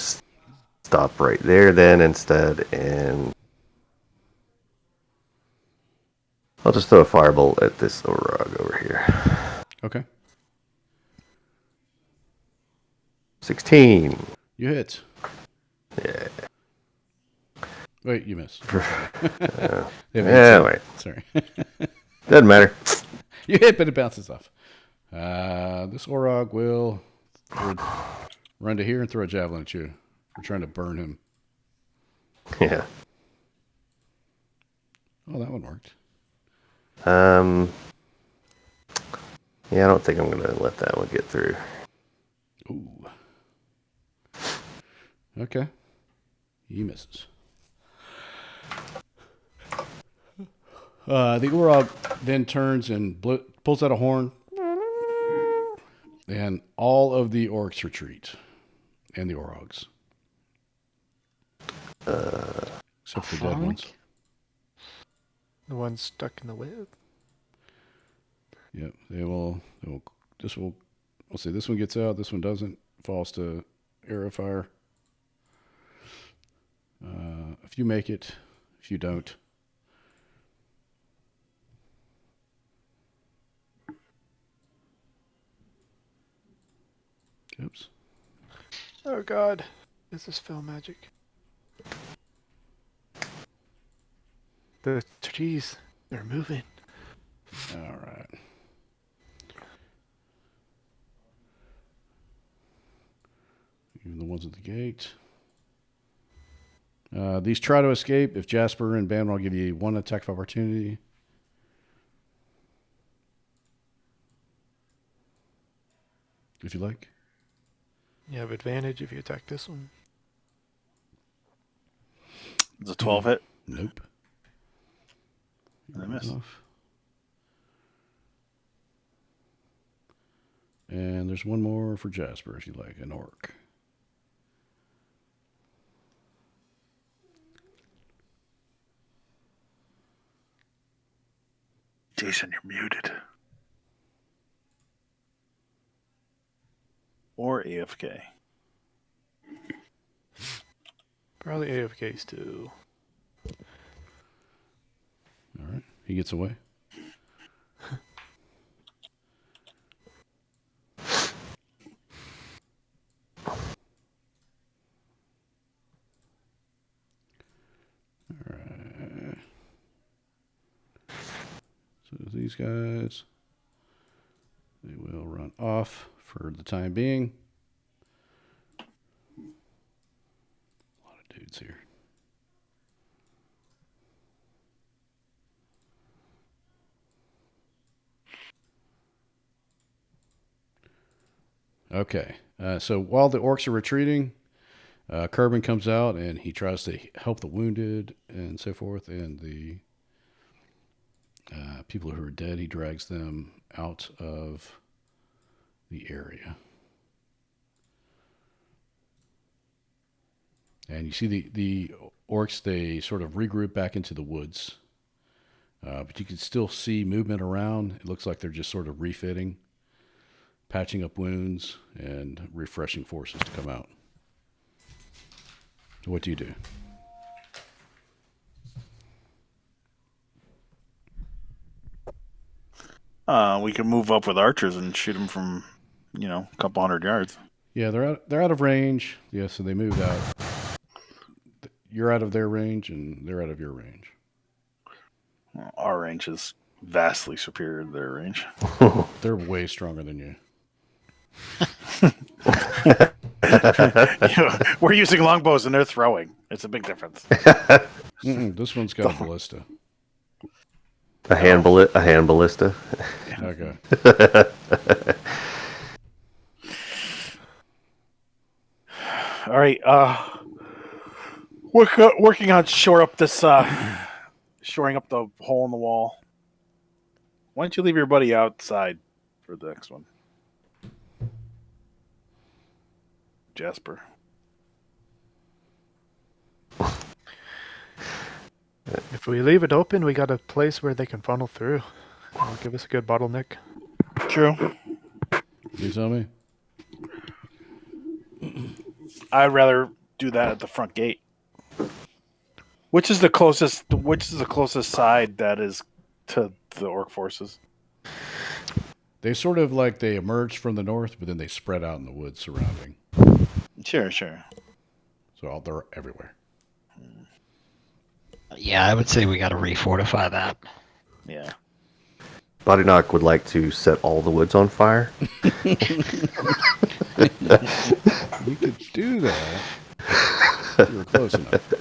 stop right there then instead, and I'll just throw a firebolt at this Orog over here. Okay. 16. You hit. Yeah. Wait, you missed. Yeah, wait. Sorry. Doesn't matter. You hit, but it bounces off. This Orog will run to here and throw a javelin at you. We're trying to burn him. Yeah. Oh, that one worked. Yeah, I don't think I'm gonna let that one get through. Ooh. Okay. He misses. The Urog then turns and pulls out a horn, and all of the orcs retreat, and the Orogs. Except for the dead ones. The ones stuck in the web. Yep, they will. We'll see. This one gets out. This one doesn't. Falls to arrow fire. If you make it, if you don't. Oops. Oh god. Is this film magic? The trees, they're moving. All right. Even the ones at the gate. These try to escape. If Jasper and Banwell give you one attack of opportunity. If you like. You have advantage if you attack this one. It's a 12 hit. Nope. I miss. Enough. And there's one more for Jasper if you like, an orc. Jason, you're muted. Or AFK. Probably AFKs too. All right. He gets away. All right. So these guys, they will run off for the time being. A lot of dudes here. Okay. So while the orcs are retreating, Kerbin comes out and he tries to help the wounded and so forth. And the people who are dead, he drags them out of the area. And you see the orcs, they sort of regroup back into the woods. But you can still see movement around. It looks like they're just sort of refitting, patching up wounds, and refreshing forces to come out. What do you do? We can move up with archers and shoot them from, a couple 100 yards. Yeah, they're out of range. Yeah, so they moved out. You're out of their range, and they're out of your range. Well, our range is vastly superior to their range. They're way stronger than you. We're using longbows and they're throwing. It's a big difference. This one's got a ballista. A hand ballista. Okay. All right. Working on shoring up the hole in the wall. Why don't you leave your buddy outside for the next one? Jasper. If we leave it open, we got a place where they can funnel through. It'll give us a good bottleneck. True. You tell me. I'd rather do that at the front gate. Which is the closest side that is to the orc forces? They sort of they emerge from the north, but then they spread out in the woods surrounding. Sure. So they're everywhere. Yeah, I would say we got to refortify that. Yeah. Body Knock would like to set all the woods on fire. You could do that. You were close enough.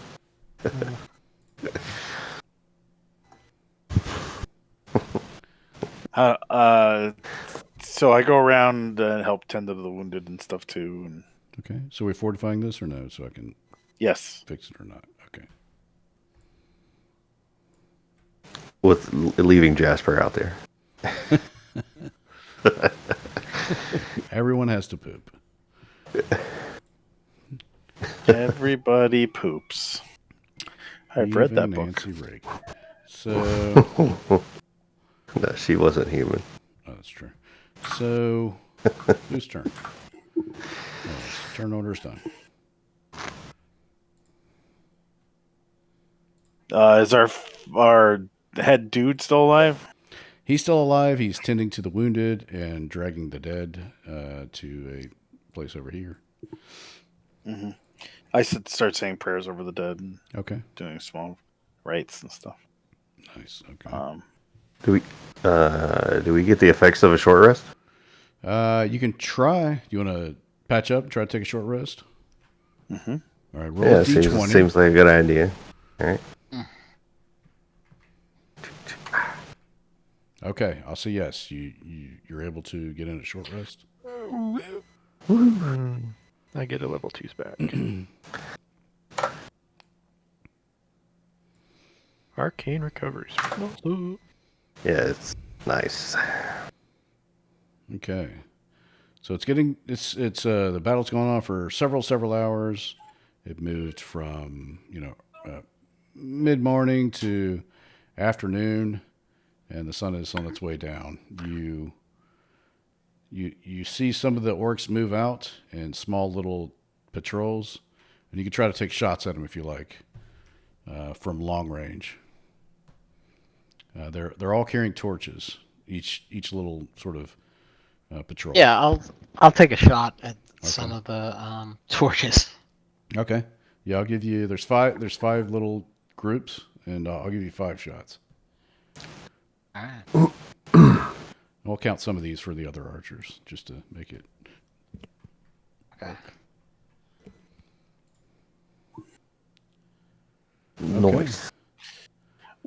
So I go around and help tend to the wounded and stuff too. And Okay. So we're fortifying this or no? So I can yes. fix it or not? Okay. With leaving Jasper out there. Everyone has to poop. Everybody poops. I've read that book. Nancy Reagan. So No, she wasn't human. oh, that's true. So whose turn? Turn order's done. Is our head dude still alive? He's still alive. He's tending to the wounded and dragging the dead to a place over here. Mm-hmm. I start saying prayers over the dead and Okay. doing small rites and stuff. Nice. Okay. Do we get the effects of a short rest? You can try. Do you want to patch up? Try to take a short rest. Mm-hmm. All right. Roll a d20. Seems like a good idea. All right. Okay, I'll say yes. You're able to get in a short rest. I get a level 2's back. Arcane recovers. Yeah, it's nice. Okay. So it's the battle's going on for several hours. It moved from mid morning to afternoon, and the sun is on its way down. You see some of the orcs move out in small little patrols, and you can try to take shots at them if you like from long range. They're all carrying torches. Each little sort of patrol. Yeah, I'll take a shot at some of the torches. Okay. Yeah, I'll give you. There's five little groups, and I'll give you 5 shots. All right. I'll count some of these for the other archers just to make it. Okay. Nice.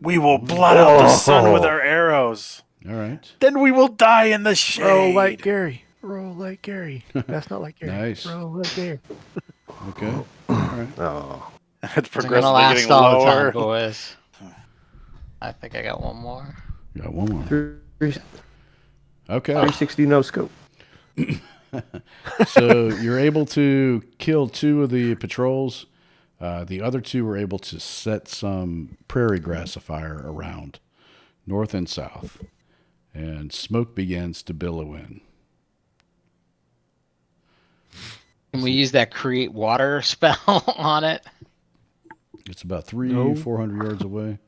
We will blot out the sun with our arrows. All right. Then we will die in the shade. Roll like Gary. Roll like Gary. That's not like Gary. Nice. Roll like Gary. Okay. All right. Oh. It's It's progressively gonna last getting all the lower. time, boys. I think I got one more. You got one more. 360 Okay. no scope. So you're able to kill 2 of the patrols. The other 2 were able to set some prairie grass afire around, north and south, and smoke begins to billow in. Can we use that create water spell on it? It's about 400 yards away.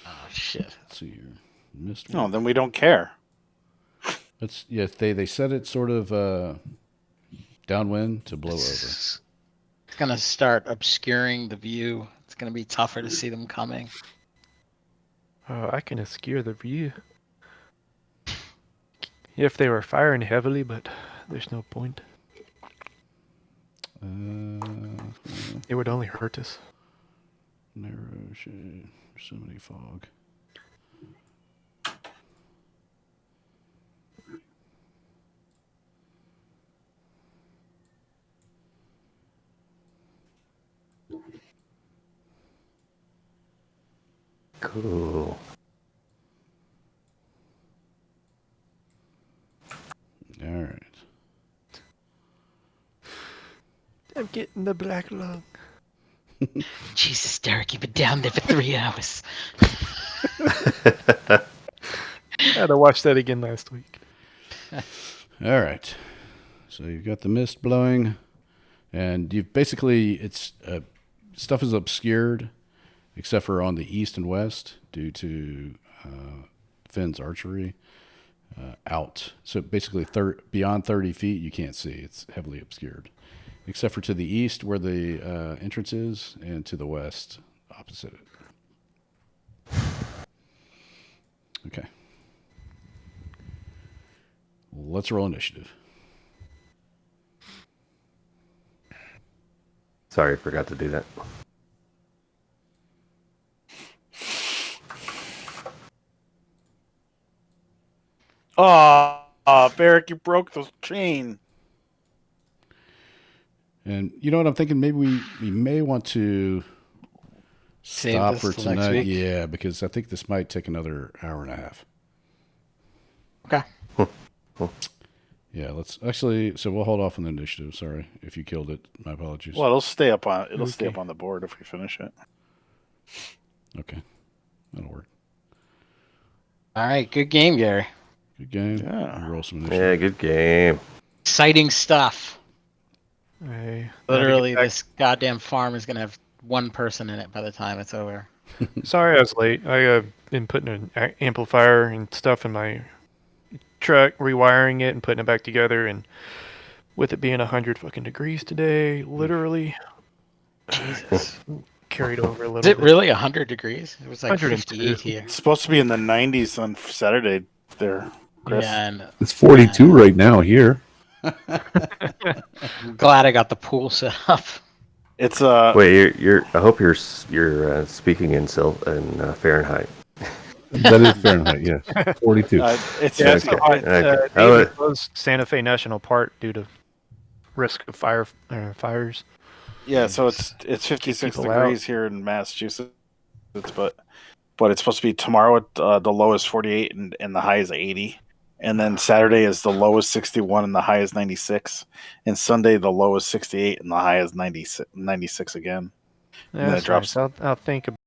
Oh shit! Let's see here. Missed No, one. then we don't care. They set it sort of downwind to blow over. It's gonna start obscuring the view. It's gonna be tougher to see them coming. Oh, I can obscure the view. If they were firing heavily, but there's no point. It would only hurt us. Narrow shade, so many fog. Cool. All right. I'm getting the black lung. Jesus, Derek, you've been down there for 3 hours. I had to watch that again last week. All right. So you've got the mist blowing, and you've basically stuff is obscured, except for on the east and west due to Finn's archery out. So basically, beyond 30 feet, you can't see. It's heavily obscured, except for to the east where the entrance is, and to the west opposite it. Okay. Let's roll initiative. Sorry, I forgot to do that. Oh, Barrick, you broke the chain. And you know what I'm thinking? Maybe we may want to Save stop this for till next tonight. week? Yeah, because I think this might take another hour and a half. Okay. Yeah, let's actually. So we'll hold off on the initiative. Sorry if you killed it. My apologies. Well, it'll stay up on the board if we finish it. Okay, that'll work. All right. Good game, Gary. Good game. Yeah. Roll some Yeah, initiative. good game. Exciting stuff. Hey, Literally, this goddamn farm is gonna have one person in it by the time it's over. Sorry I was late. I been putting an amplifier and stuff in my truck, rewiring it and putting it back together, and with it being 100 fucking degrees today, literally Jesus. carried over a little Is it bit. really 100 degrees? It was like 102. 58 here. It's supposed to be in the 90s on Saturday there, Chris. Yeah, and It's 42 right now here. I'm glad I got the pool set up. It's Wait, you're. I hope you're speaking in Fahrenheit. That is Fahrenheit, yes. 42. it's Yeah, Okay. it's Oh, Navy closed Santa Fe National Park due to risk of fires. yeah, so it's 56 people degrees here in Massachusetts, but it's supposed to be tomorrow at the low is 48 and the high is 80, And then Saturday is the low is 61 and the high is 96. And Sunday, the low is 68 and the high is 96 again. Yeah, then it that's drops. nice. I'll think